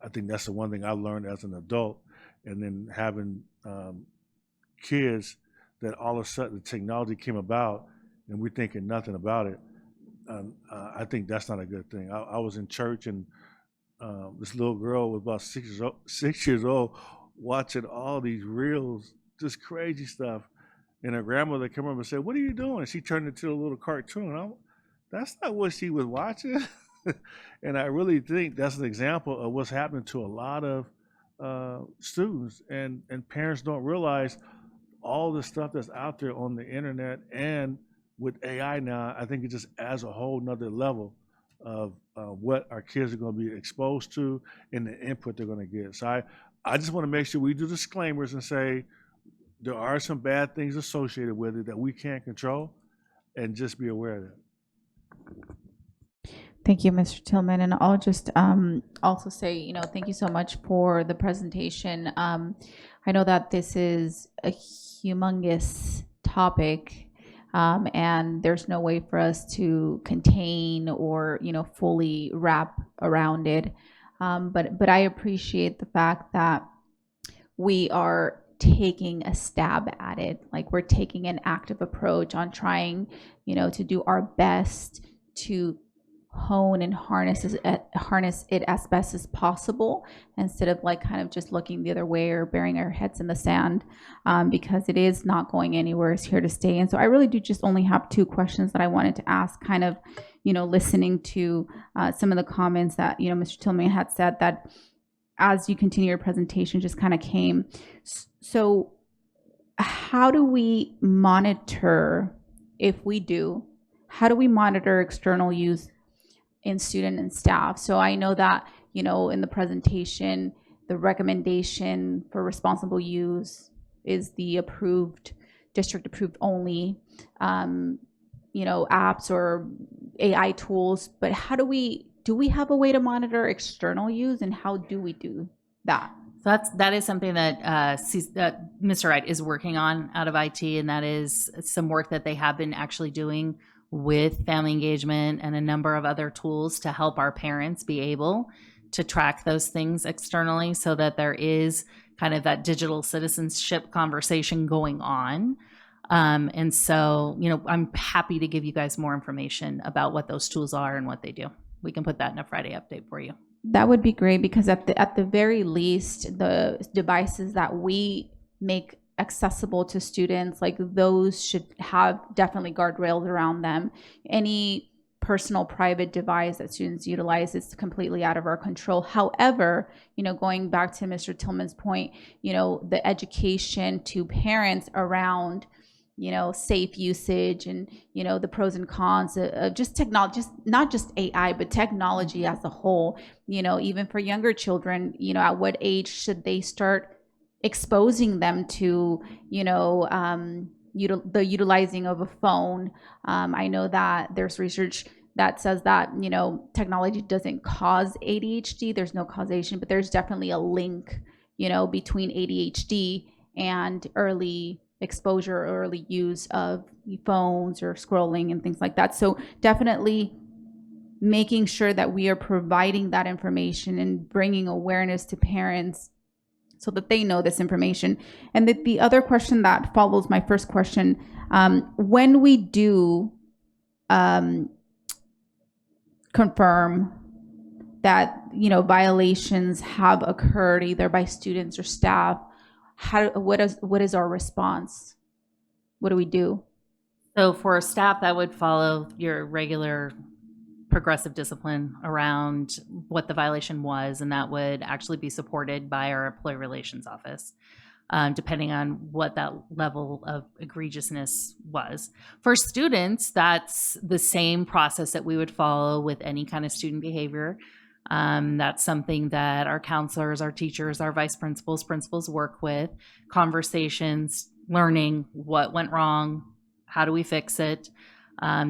I think that's the one thing I learned as an adult, and then having kids that all of a sudden the technology came about and we're thinking nothing about it. I think that's not a good thing. I was in church, and this little girl was about 6 years old watching all these reels, just crazy stuff. And her grandmother came up and said, "What are you doing?" She turned into a little cartoon. That's not what she was watching. And I really think that's an example of what's happening to a lot of students. And parents don't realize all the stuff that's out there on the internet, and with AI now, I think it just adds a whole nother level of what our kids are going to be exposed to and the input they're going to get. So I just want to make sure we do disclaimers and say there are some bad things associated with it that we can't control, and just be aware of that. Thank you, Mr. Tillman. And I'll just also say, thank you so much for the presentation. I know that this is a humongous topic, and there's no way for us to contain or, fully wrap around it. But I appreciate the fact that we are taking a stab at it. Like, we're taking an active approach on trying, to do our best to hone and harness it as best as possible, instead of kind of just looking the other way or burying our heads in the sand, because it is not going anywhere. It's here to stay. And so I really do just only have 2 questions that I wanted to ask, kind of, listening to some of the comments that, Mr. Tillman had said that as you continue your presentation just kind of came. So how do we monitor, if we do, how do we monitor external use in student and staff? So I know that, in the presentation, the recommendation for responsible use is the district approved only, apps or AI tools. But do we have a way to monitor external use, and how do we do that? So that is something that Mr. Wright is working on out of IT, and that is some work that they have been actually doing with family engagement and a number of other tools to help our parents be able to track those things externally so that there is kind of that digital citizenship conversation going on. And so, you know, I'm happy to give you guys more information about what those tools are and what they do. We can put that in a Friday update for you. That would be great, because at the very least, the devices that we make accessible to students, like those should have definitely guardrails around them. Any personal private device that students utilize is completely out of our control. However, you know, going back to Mr. Tillman's point, you know, the education to parents around, you know, safe usage and, you know, the pros and cons of just technology, just not just AI, but technology as a whole, you know, even for younger children, you know, at what age should they start exposing them to, you know, the utilizing of a phone. I know that there's research that says that, you know, technology doesn't cause ADHD. There's no causation, but there's definitely a link, you know, between ADHD and early exposure, early use of phones or scrolling and things like that. So definitely making sure that we are providing that information and bringing awareness to parents so that they know this information. And the other question that follows my first question, when we do confirm that, you know, violations have occurred either by students or staff, what is our response? What do we do? So for staff, that would follow your regular progressive discipline around what the violation was, and that would actually be supported by our employee relations office, depending on what that level of egregiousness was. For students, that's the same process that we would follow with any kind of student behavior. That's something that our counselors, our teachers, our vice principals work with, conversations, learning what went wrong, how do we fix it,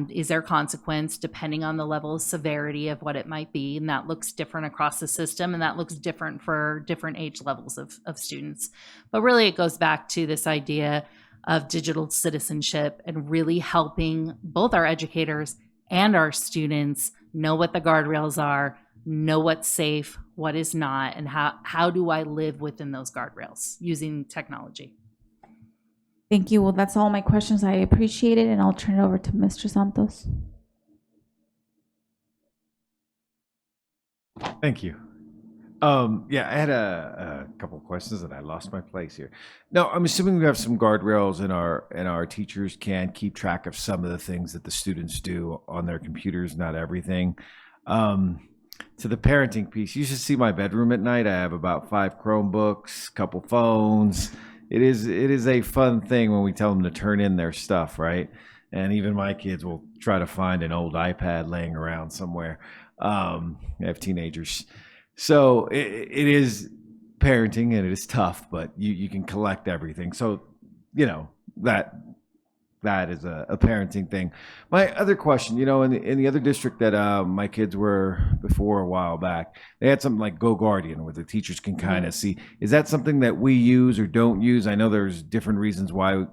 is there consequence depending on the level of severity of what it might be, and that looks different across the system, and that looks different for different age levels of students. But really it goes back to this idea of digital citizenship and really helping both our educators and our students know what the guardrails are, know what's safe, what is not, and how do I live within those guardrails using technology. Thank you. Well, that's all my questions. I appreciate it, and I'll turn it over to Mr. Santos. Thank you. Yeah, I had a couple of questions and I lost my place here. No, I'm assuming we have some guardrails and our teachers can keep track of some of the things that the students do on their computers, not everything. To the parenting piece, you should see my bedroom at night. I have about 5 Chromebooks, couple phones. It is a fun thing when we tell them to turn in their stuff, right? And even my kids will try to find an old iPad laying around somewhere. I have teenagers. So it is parenting and it is tough, but you can collect everything. So, you know, that is a parenting thing. My other question, you know, in the other district that my kids were before a while back, they had something like Go Guardian where the teachers can kind of see. Is that something that we use or don't use? I know there's different reasons why,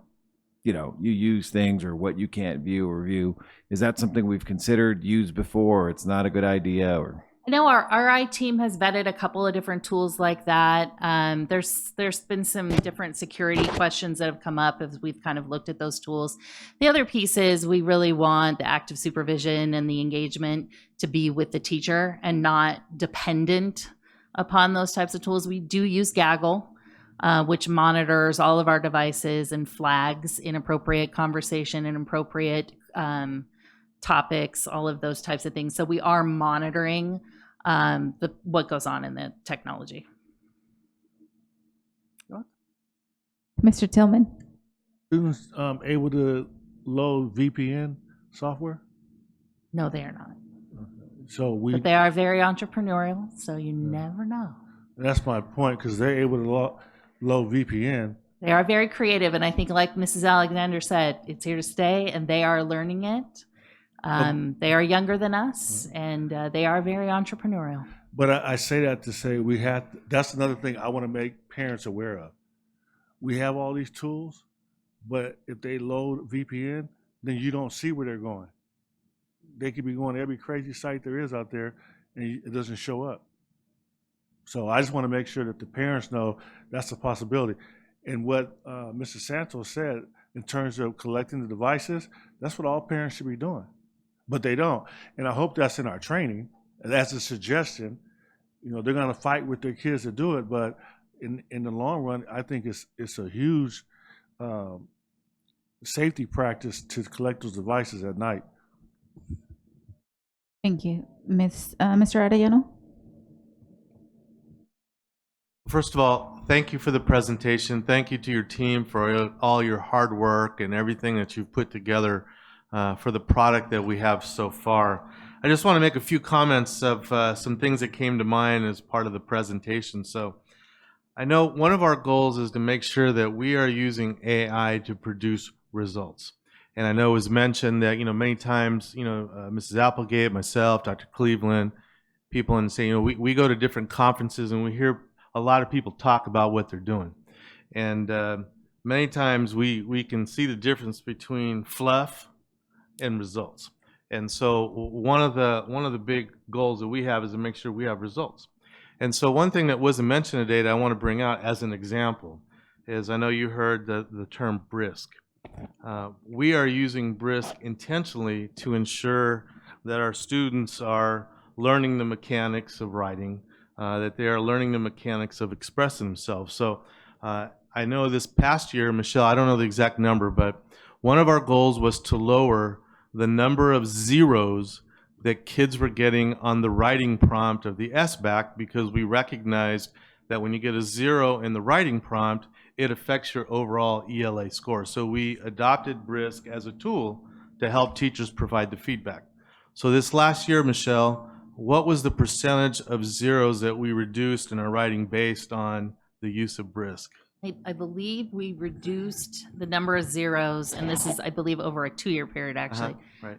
you know, you use things or what you can't view or view. Is that something we've considered, used before, or it's not a good idea? Or I know our RI team has vetted a couple of different tools like that. There's been some different security questions that have come up as we've kind of looked at those tools. The other piece is we really want the active supervision and the engagement to be with the teacher and not dependent upon those types of tools. We do use Gaggle, which monitors all of our devices and flags inappropriate conversation and appropriate topics, all of those types of things. So we are monitoring what goes on in the technology. Mr. Tillman. Students able to load VPN software? No, they are not. So But they are very entrepreneurial, so you never know. That's my point, because they're able to load VPN. They are very creative, and I think, like Mrs. Alexander said, it's here to stay, and they are learning it. They are younger than us, and they are very entrepreneurial. But I say that to say that's another thing I want to make parents aware of. We have all these tools, but if they load VPN, then you don't see where they're going. they could be going to every crazy site there is out there, and it doesn't show up. So I just want to make sure that the parents know that's a possibility. And what Mr. Santos said in terms of collecting the devices, that's what all parents should be doing. But they don't. And I hope that's in our training. And that's a suggestion. You know, they're going to fight with their kids to do it, but in the long run, I think it's a huge safety practice to collect those devices at night. Thank you. Mr. Arellano? First of all, thank you for the presentation. Thank you to your team for all your hard work and everything that you've put together for the product that we have so far. I just want to make a few comments of some things that came to mind as part of the presentation. So I know one of our goals is to make sure that we are using AI to produce results. And I know it was mentioned that, many times, Mrs. Applegate, myself, Dr. Cleveland, people and say, we go to different conferences and we hear a lot of people talk about what they're doing. And many times we can see the difference between fluff and results. And so one of the big goals that we have is to make sure we have results. And so one thing that wasn't mentioned today that I want to bring out as an example is, I know you heard the term BRISC. We are using BRISC intentionally to ensure that our students are learning the mechanics of writing, that they are learning the mechanics of expressing themselves. So I know this past year, Michelle, I don't know the exact number, but one of our goals was to lower the number of zeros that kids were getting on the writing prompt of the SBAC, because we recognized that when you get a 0 in the writing prompt, it affects your overall ELA score. So we adopted BRISC as a tool to help teachers provide the feedback. So this last year, Michelle, what was the percentage of zeros that we reduced in our writing based on the use of BRISC? I believe we reduced the number of zeros, and this is, I believe, over a 2-year period, actually, right.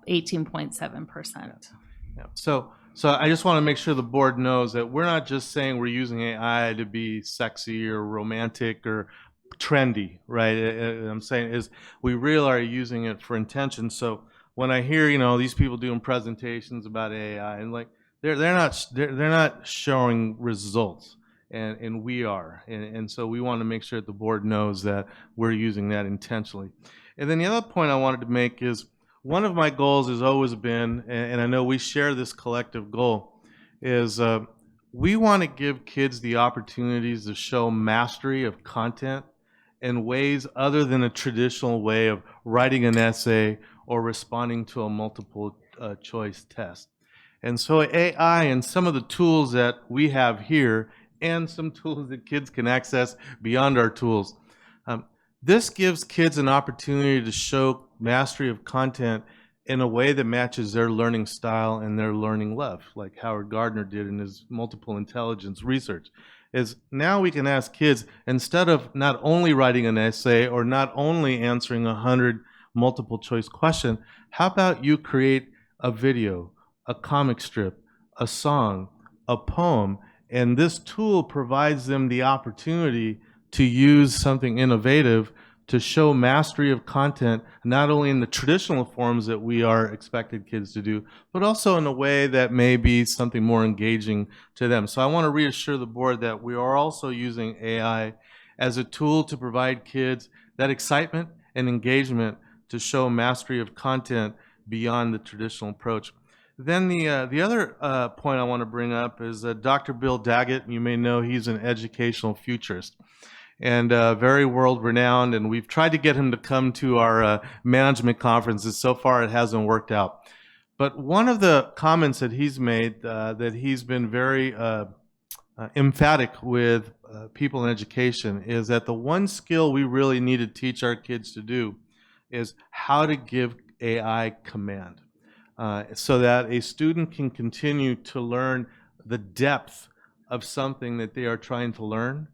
18.7%. Yeah. So I just want to make sure the board knows that we're not just saying we're using AI to be sexy or romantic or trendy, right? I'm saying is we really are using it for intention. So when I hear, these people doing presentations about AI, and they're not showing results. And we are. And so we want to make sure that the board knows that we're using that intentionally. And then the other point I wanted to make is, one of my goals has always been, and I know we share this collective goal, is we want to give kids the opportunities to show mastery of content in ways other than a traditional way of writing an essay or responding to a multiple choice test. And so AI and some of the tools that we have here, and some tools that kids can access beyond our tools. This gives kids an opportunity to show mastery of content in a way that matches their learning style and their learning love, like Howard Gardner did in his multiple intelligence research. Is now we can ask kids, instead of not only writing an essay or not only answering 100 multiple choice questions, how about you create a video, a comic strip, a song, a poem, and this tool provides them the opportunity to use something innovative to show mastery of content, not only in the traditional forms that we are expected kids to do, but also in a way that may be something more engaging to them. So I want to reassure the board that we are also using AI as a tool to provide kids that excitement and engagement to show mastery of content beyond the traditional approach. Then the other point I want to bring up is Dr. Bill Daggett. You may know he's an educational futurist and very world-renowned, and we've tried to get him to come to our management conferences. So far, it hasn't worked out. But one of the comments that he's made, that he's been very emphatic with people in education, is that the one skill we really need to teach our kids to do is how to give AI command. So that a student can continue to learn the depth of something that they are trying to learn,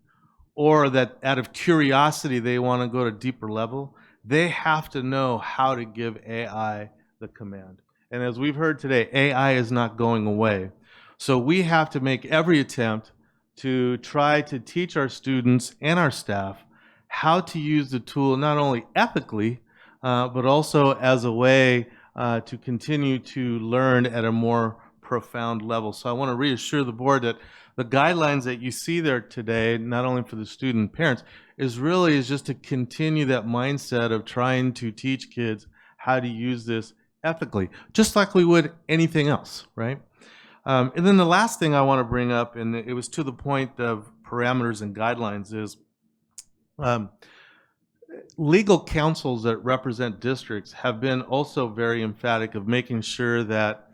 or that out of curiosity they want to go to a deeper level. They have to know how to give AI the command. And as we've heard today, AI is not going away. So we have to make every attempt to try to teach our students and our staff how to use the tool not only ethically, but also as a way to continue to learn at a more profound level. So I want to reassure the board that the guidelines that you see there today, not only for the student and parents, is just to continue that mindset of trying to teach kids how to use this ethically, just like we would anything else, right? And then the last thing I want to bring up, and it was to the point of parameters and guidelines, is legal counsels that represent districts have been also very emphatic of making sure that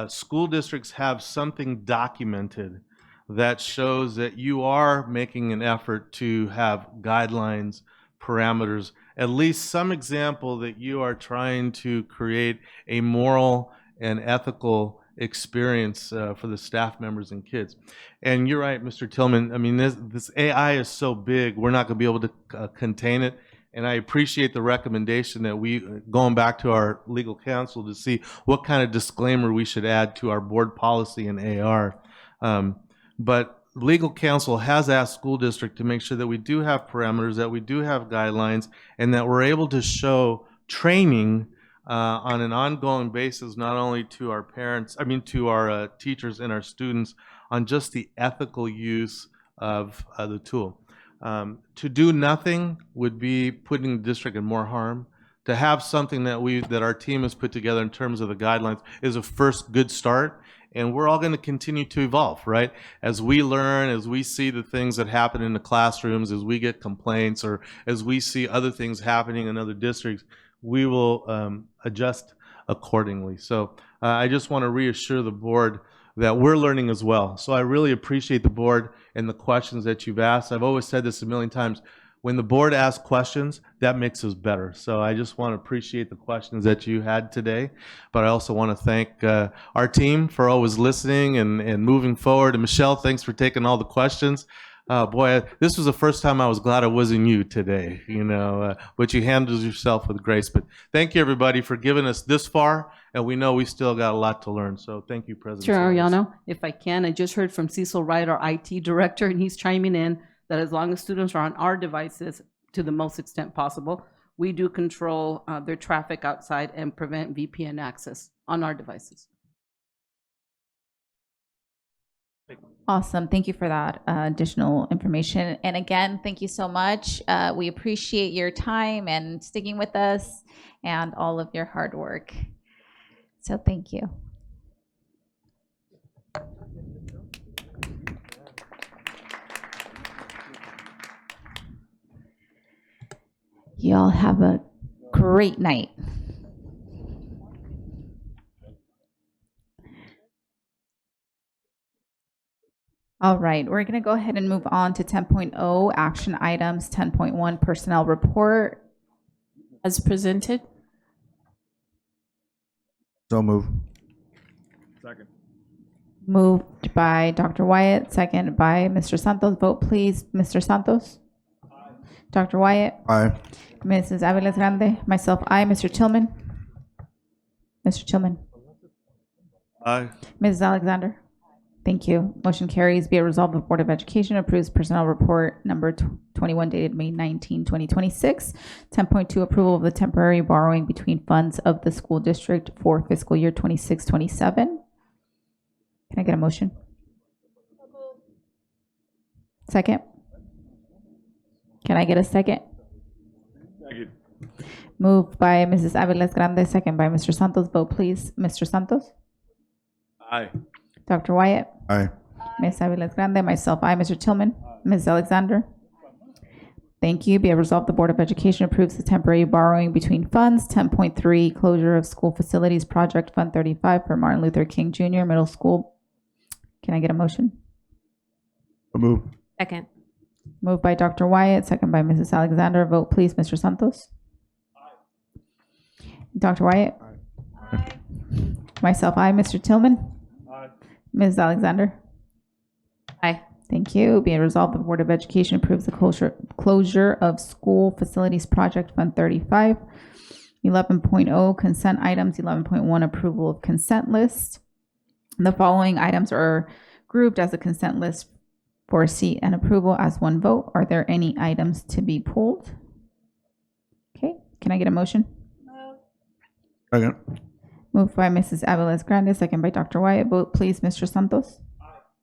school districts have something documented that shows that you are making an effort to have guidelines, parameters, at least some example that you are trying to create a moral and ethical experience for the staff members and kids. And you're right, Mr. Tillman. I mean, this AI is so big, we're not going to be able to contain it. And I appreciate the recommendation that going back to our legal counsel to see what kind of disclaimer we should add to our board policy and AR. But legal counsel has asked school district to make sure that we do have parameters, that we do have guidelines, and that we're able to show training on an ongoing basis, not only to our parents, to our teachers and our students, on just the ethical use of the tool. To do nothing would be putting the district in more harm. To have something that our team has put together in terms of the guidelines is a first good start. And we're all going to continue to evolve, right? As we learn, as we see the things that happen in the classrooms, as we get complaints, or as we see other things happening in other districts, we will adjust accordingly. So I just want to reassure the board that we're learning as well. So I really appreciate the board and the questions that you've asked. I've always said this a million times. When the board asks questions, that makes us better. So I just want to appreciate the questions that you had today. But I also want to thank our team for always listening and moving forward. And Michelle, thanks for taking all the questions. Boy, this was the first time I was glad it wasn't you today, but you handled yourself with grace. But thank you, everybody, for giving us this far. And we know we still got a lot to learn. So thank you, President. Mr. Arellano, if I can, I just heard from Cecil Wright, our IT director, and he's chiming in that as long as students are on our devices to the most extent possible, we do control their traffic outside and prevent VPN access on our devices. Awesome. Thank you for that additional information. And again, thank you so much. We appreciate your time and sticking with us and all of your hard work. So thank you. Y'all have a great night. All right, we're going to go ahead and move on to 10.0 action items, 10.1 personnel report. As presented. So move. Second. Moved by Dr. Wyatt, second by Mr. Santos. Vote please. Mr. Santos? Aye. Dr. Wyatt? Aye. Mrs. Aviles Grande? Myself, aye. Mr. Tillman? Mr. Tillman? Aye. Mrs. Alexander? Thank you. Motion carries. Be it resolved, the Board of Education approves personnel report number 21 dated May 19, 2026. 10.2 approval of the temporary borrowing between funds of the school district for fiscal year 26-27. Can I get a motion? Second? Can I get a second? Second. Moved by Mrs. Aviles Grande, second by Mr. Santos. Vote please. Mr. Santos? Aye. Dr. Wyatt? Aye. Ms. Aviles Grande, myself, aye. Mr. Tillman? Ms. Alexander? Thank you. Be it resolved, the Board of Education approves the temporary borrowing between funds. 10.3, closure of school facilities project, Fund 35 for Martin Luther King Jr. Middle School. Can I get a motion? So move. Second. Moved by Dr. Wyatt, second by Mrs. Alexander. Vote please. Mr. Santos? Aye. Dr. Wyatt? Aye. Myself, aye. Mr. Tillman? Aye. Ms. Alexander? Aye. Thank you. Be it resolved, the Board of Education approves the closure of school facilities project, Fund 35. 11.0, consent items. 11.1, approval of consent list. The following items are grouped as a consent list for receipt and approval as one vote. Are there any items to be pulled? Okay. Can I get a motion? Second. Moved by Mrs. Aviles Grande, second by Dr. Wyatt. Vote please, Mr. Santos.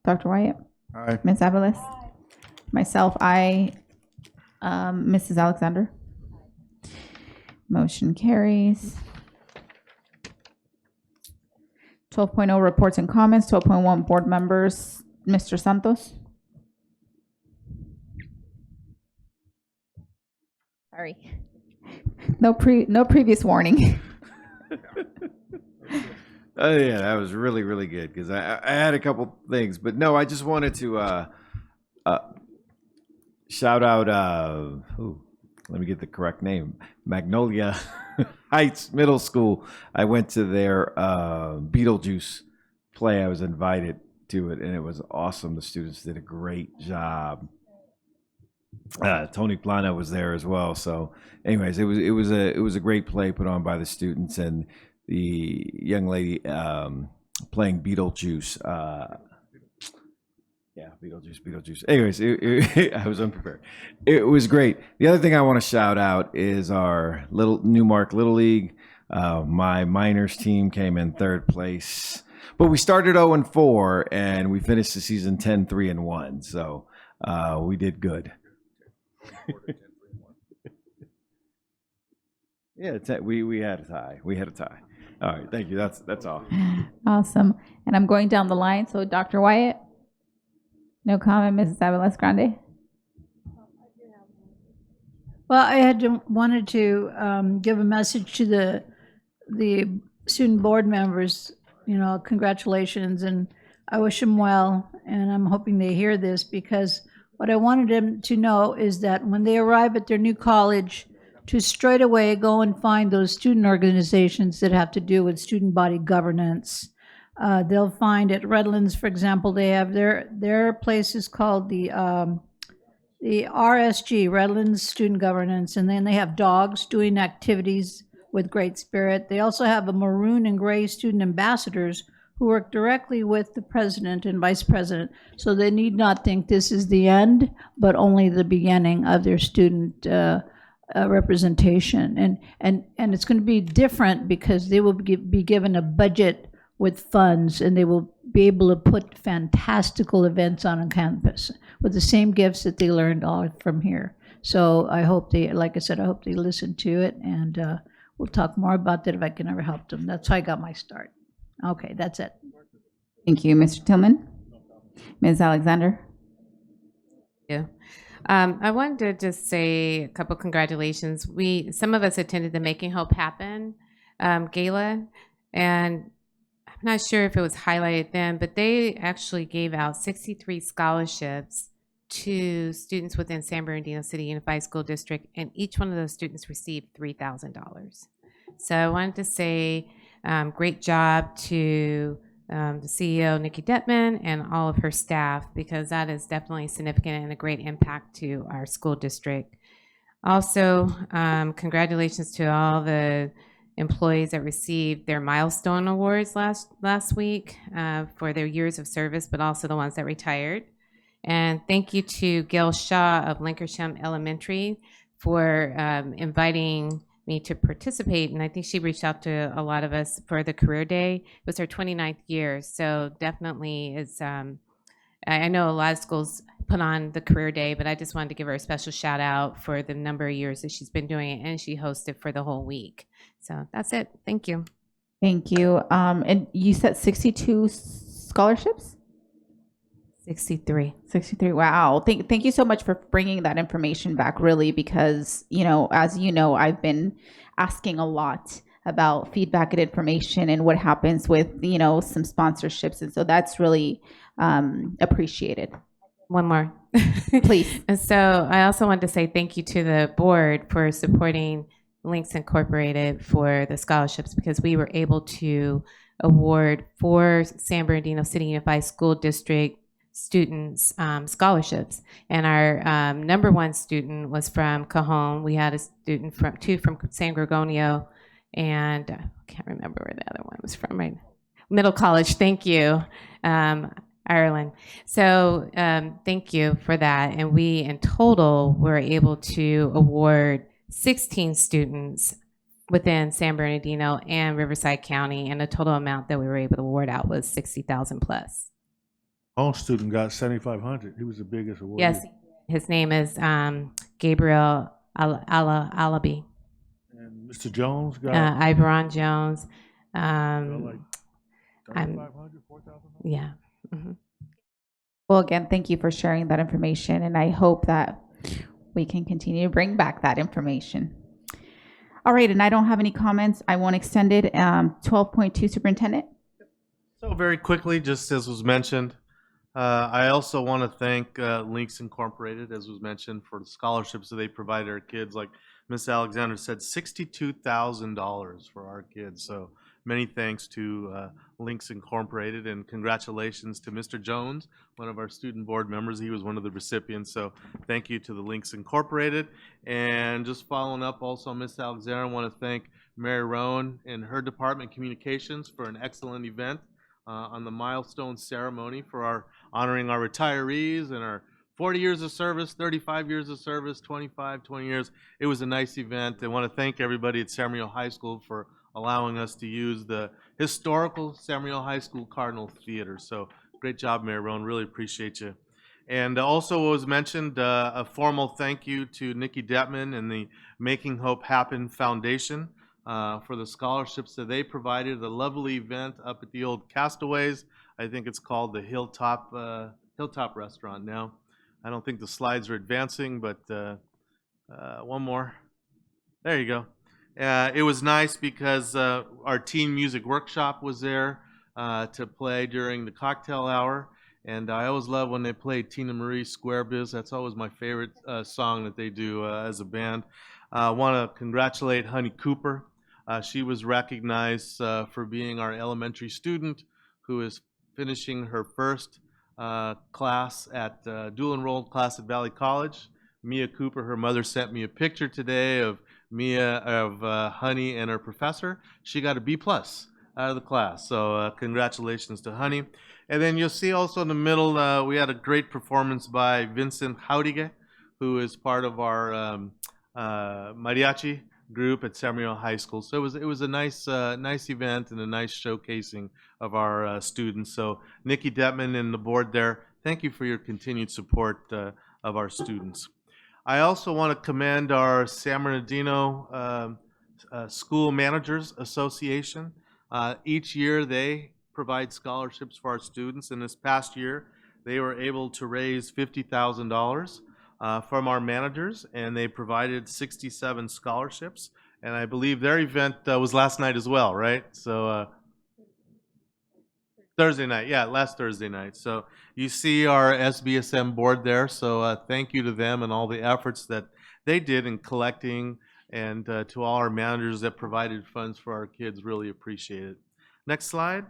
Dr. Wyatt. Aye. Ms. Aviles. Myself, I. Mrs. Alexander. Motion carries. 12.0 reports and comments. 12.1 board members. Mr. Santos. Sorry. No previous warning. Oh yeah, that was really, really good because I had a couple things, but no, I just wanted to shout out. Let me get the correct name. Magnolia Heights Middle School. I went to their Beetlejuice play. I was invited to it, and it was awesome. The students did a great job. Tony Plana was there as well. So, anyways, it was a great play put on by the students and the young lady playing Beetlejuice. Beetlejuice. Anyways, I was unprepared. It was great. The other thing I want to shout out is our Newmark Little League. My minors team came in third place, but we started 0-4 and we finished the season 10-3-1. So we did good. Yeah, we had a tie. All right, thank you. That's all. Awesome. And I'm going down the line. So Dr. Wyatt, no comment. Mrs. Aviles Grande. Well, wanted to give a message to the student board members. You know, congratulations, and I wish them well. And I'm hoping they hear this, because what I wanted them to know is that when they arrive at their new college, to straight away go and find those student organizations that have to do with student body governance. They'll find at Redlands, for example, they have their place is called the RSG, Redlands Student Governance, and then they have dogs doing activities with great spirit. They also have a maroon and gray student ambassadors who work directly with the president and vice president. So they need not think this is the end, but only the beginning of their student representation. And it's going to be different because they will be given a budget with funds, and they will be able to put fantastical events on campus with the same gifts that they learned all from here. So I hope they, like I said, I hope they listen to it, and we'll talk more about that if I can ever help them. That's how I got my start. Okay, that's it. Thank you, Mr. Tillman. Ms. Alexander. Yeah. I wanted to just say a couple congratulations. Some of us attended the Making Hope Happen gala, and I'm not sure if it was highlighted then, but they actually gave out 63 scholarships to students within San Bernardino City Unified School District, and each one of those students received $3,000. So I wanted to say great job to the CEO, Nikki Detman, and all of her staff, because that is definitely significant and a great impact to our school district. Also, congratulations to all the employees that received their milestone awards last week for their years of service, but also the ones that retired. And thank you to Gail Shaw of Lincolnshire Elementary for inviting me to participate. And I think she reached out to a lot of us for the career day. It was her 29th year. So definitely is, I know a lot of schools put on the career day, but I just wanted to give her a special shout out for the number of years that she's been doing it, and she hosted for the whole week. So that's it. Thank you. Thank you. And you said 62 scholarships? 63. Wow. Thank you so much for bringing that information back, really, because, you know, as you know, I've been asking a lot about feedback and information and what happens with, you know, some sponsorships. And so that's really appreciated. One more. Please. And so I also wanted to say thank you to the board for supporting Links Incorporated for the scholarships, because we were able to award 4 San Bernardino City Unified School District students scholarships, and our #1 student was from Cajon. We had a student from San Gorgonio, and I can't remember where the other one was from right now. Middle College. Thank you, Ireland. So thank you for that. And we in total were able to award 16 students within San Bernardino and Riverside County, and the total amount that we were able to award out was 60,000 plus. Own student got 7,500. He was the biggest award. Yes, his name is Gabriel Alabi. And Mr. Jones got Iveron Jones. like I'm- 3,500, 4,000. Yeah. Mhm. Well, again, thank you for sharing that information, and I hope that we can continue to bring back that information. All right, and I don't have any comments. I won't extend it. 12.2, Superintendent. So very quickly, just as was mentioned, I also want to thank Links Incorporated, as was mentioned, for the scholarships that they provide our kids. Like Miss Alexander said, $62,000 for our kids. So many thanks to Links Incorporated, and congratulations to Mr. Jones, one of our student board members. He was one of the recipients. So thank you to the Links Incorporated. And just following up also, Miss Alexander, I want to thank Mary Rowan and her department, Communications, for an excellent event on the milestone ceremony for our honoring our retirees and our 40 years of service, 35 years of service, 25, 20 years. It was a nice event. I want to thank everybody at San Marino High School for allowing us to use the historical San Marino High School Cardinal Theater. So great job, Mary Rowan. Really appreciate you. And also, what was mentioned, a formal thank you to Nikki Detman and the Making Hope Happen Foundation for the scholarships that they provided. A lovely event up at the old Castaways. I think it's called the Hilltop Restaurant now. I don't think the slides are advancing, but one more. There you go. It was nice because our teen music workshop was there to play during the cocktail hour. And I always love when they play Tina Marie Square Biz. That's always my favorite song that they do as a band. I want to congratulate Honey Cooper. She was recognized for being our elementary student who is finishing her first class at dual enrolled class at Valley College. Mia Cooper, her mother sent me a picture today of Honey and her professor. She got a B+ out of the class. So congratulations to Honey. And then you'll see also in the middle, we had a great performance by Vincent Jauregui, who is part of our mariachi group at San Marino High School. So it was a nice event and a nice showcasing of our students. So Nikki Detman and the board there, thank you for your continued support of our students. I also want to commend our San Bernardino School Managers Association. Each year they provide scholarships for our students, and this past year they were able to raise $50,000 from our managers, and they provided 67 scholarships. And I believe their event was last night as well, right? So Thursday night, yeah, last Thursday night. So you see our SBSM board there. So thank you to them and all the efforts that they did in collecting, and to all our managers that provided funds for our kids. Really appreciate it. Next slide.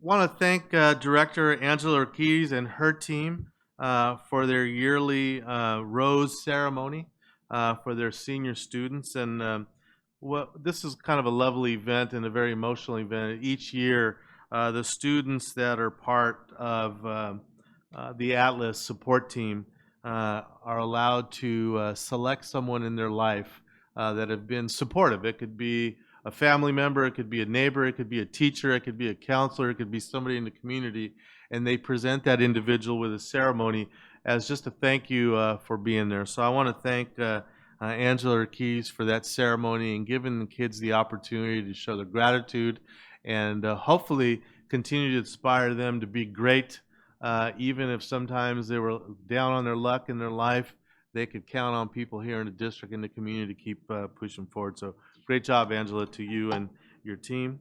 Want to thank Director Angela Ortiz and her team for their yearly rose ceremony for their senior students. And this is kind of a lovely event and a very emotional event. Each year, the students that are part of the Atlas support team are allowed to select someone in their life that have been supportive. It could be a family member, it could be a neighbor, it could be a teacher, it could be a counselor, it could be somebody in the community, and they present that individual with a ceremony as just a thank you for being there. So I want to thank Angela Ortiz for that ceremony and giving the kids the opportunity to show their gratitude, and hopefully continue to inspire them to be great, even if sometimes they were down on their luck in their life. They could count on people here in the district and the community to keep pushing forward. So great job, Angela, to you and your team.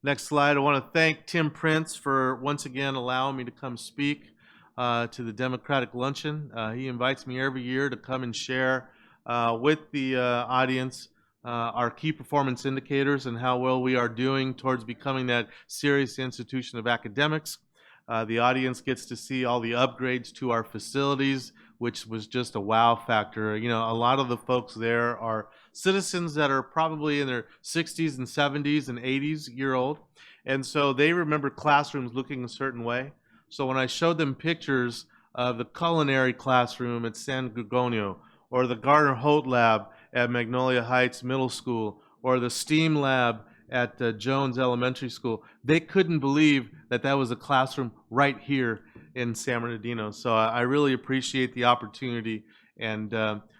Next slide. I want to thank Tim Prince for once again allowing me to come speak to the Democratic Luncheon. He invites me every year to come and share with the audience our key performance indicators and how well we are doing towards becoming that serious institution of academics. The audience gets to see all the upgrades to our facilities, which was just a wow factor. You know, a lot of the folks there are citizens that are probably in their 60s and 70s and 80s year old. And so they remember classrooms looking a certain way. So when I showed them pictures of the culinary classroom at San Gorgonio or the Gardner Holt Lab at Magnolia Heights Middle School or the STEAM lab at Jones Elementary School, they couldn't believe that that was a classroom right here in San Bernardino. So I really appreciate the opportunity and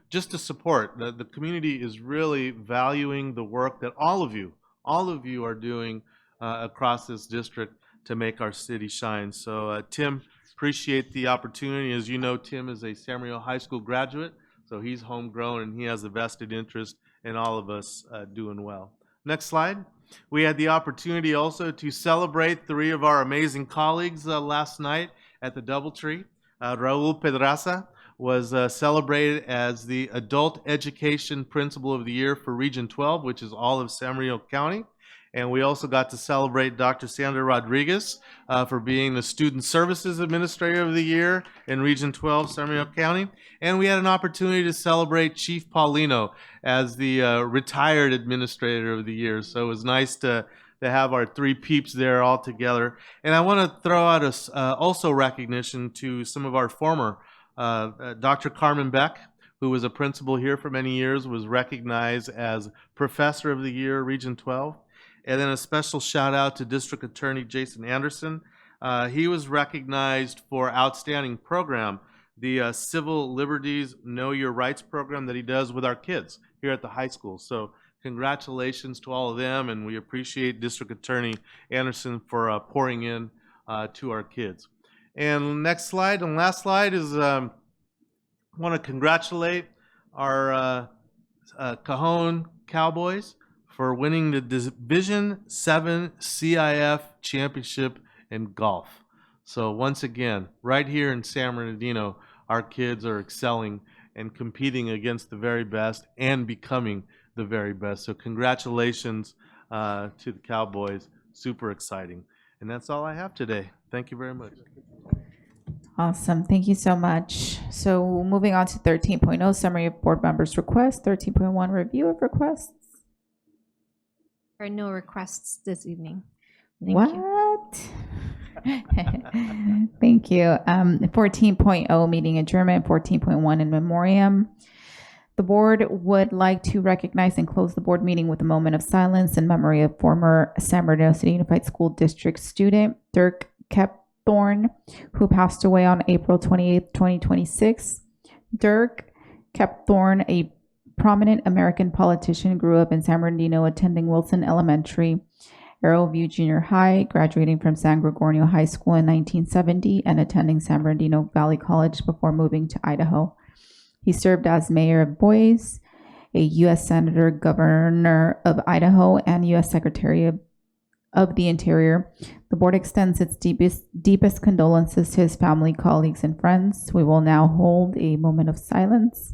just to support. The community is really valuing the work that all of you are doing across this district to make our city shine. So Tim, appreciate the opportunity. As you know, Tim is a San Bernardino High School graduate, so he's homegrown and he has a vested interest in all of us doing well. Next slide. We had the opportunity also to celebrate 3 of our amazing colleagues last night at the Doubletree. Raul Pedraza was celebrated as the Adult Education Principal of the Year for Region 12, which is all of San Bernardino County. And we also got to celebrate Dr. Sandra Rodriguez for being the Student Services Administrator of the Year in Region 12, San Bernardino County. And we had an opportunity to celebrate Chief Paulino as the Retired Administrator of the Year. So it was nice to have our 3 peeps there all together. And I want to throw out also recognition to some of our former, Dr. Carmen Beck, who was a principal here for many years, was recognized as Professor of the Year, Region 12. And then a special shout out to District Attorney Jason Anderson. He was recognized for outstanding program, the Civil Liberties Know Your Rights program that he does with our kids here at the high school. So congratulations to all of them, and we appreciate District Attorney Anderson for pouring in to our kids. And next slide, and last slide is I want to congratulate our Cajon Cowboys for winning the Division 7 CIF Championship in golf. So once again, right here in San Bernardino, our kids are excelling and competing against the very best and becoming the very best. So congratulations to the Cowboys. Super exciting. And that's all I have today. Thank you very much. Awesome. Thank you so much. So moving on to 13.0, summary of board members' requests. 13.1, review of requests. There are no requests this evening. What? Thank you. 14.0, meeting adjournment. 14.1, in memoriam. The board would like to recognize and close the board meeting with a moment of silence in memory of former San Bernardino City Unified School District student Dirk Kepthorne, who passed away on April 28, 2026. Dirk Kepthorne, a prominent American politician, grew up in San Bernardino, attending Wilson Elementary, Arrowview Junior High, graduating from San Gregorio High School in 1970, and attending San Bernardino Valley College before moving to Idaho. He served as mayor of Boise, a U.S. Senator, Governor of Idaho, and U.S. Secretary of the Interior. The board extends its deepest condolences to his family, colleagues, and friends. We will now hold a moment of silence.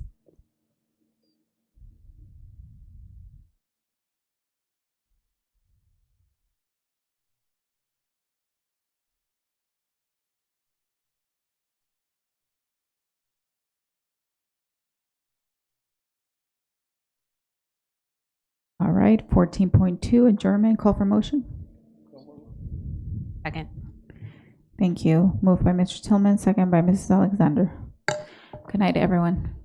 All right, 14.2, adjournment. Call for motion. Second. Thank you. Moved by Mr. Tillman, second by Mrs. Alexander. Good night, everyone.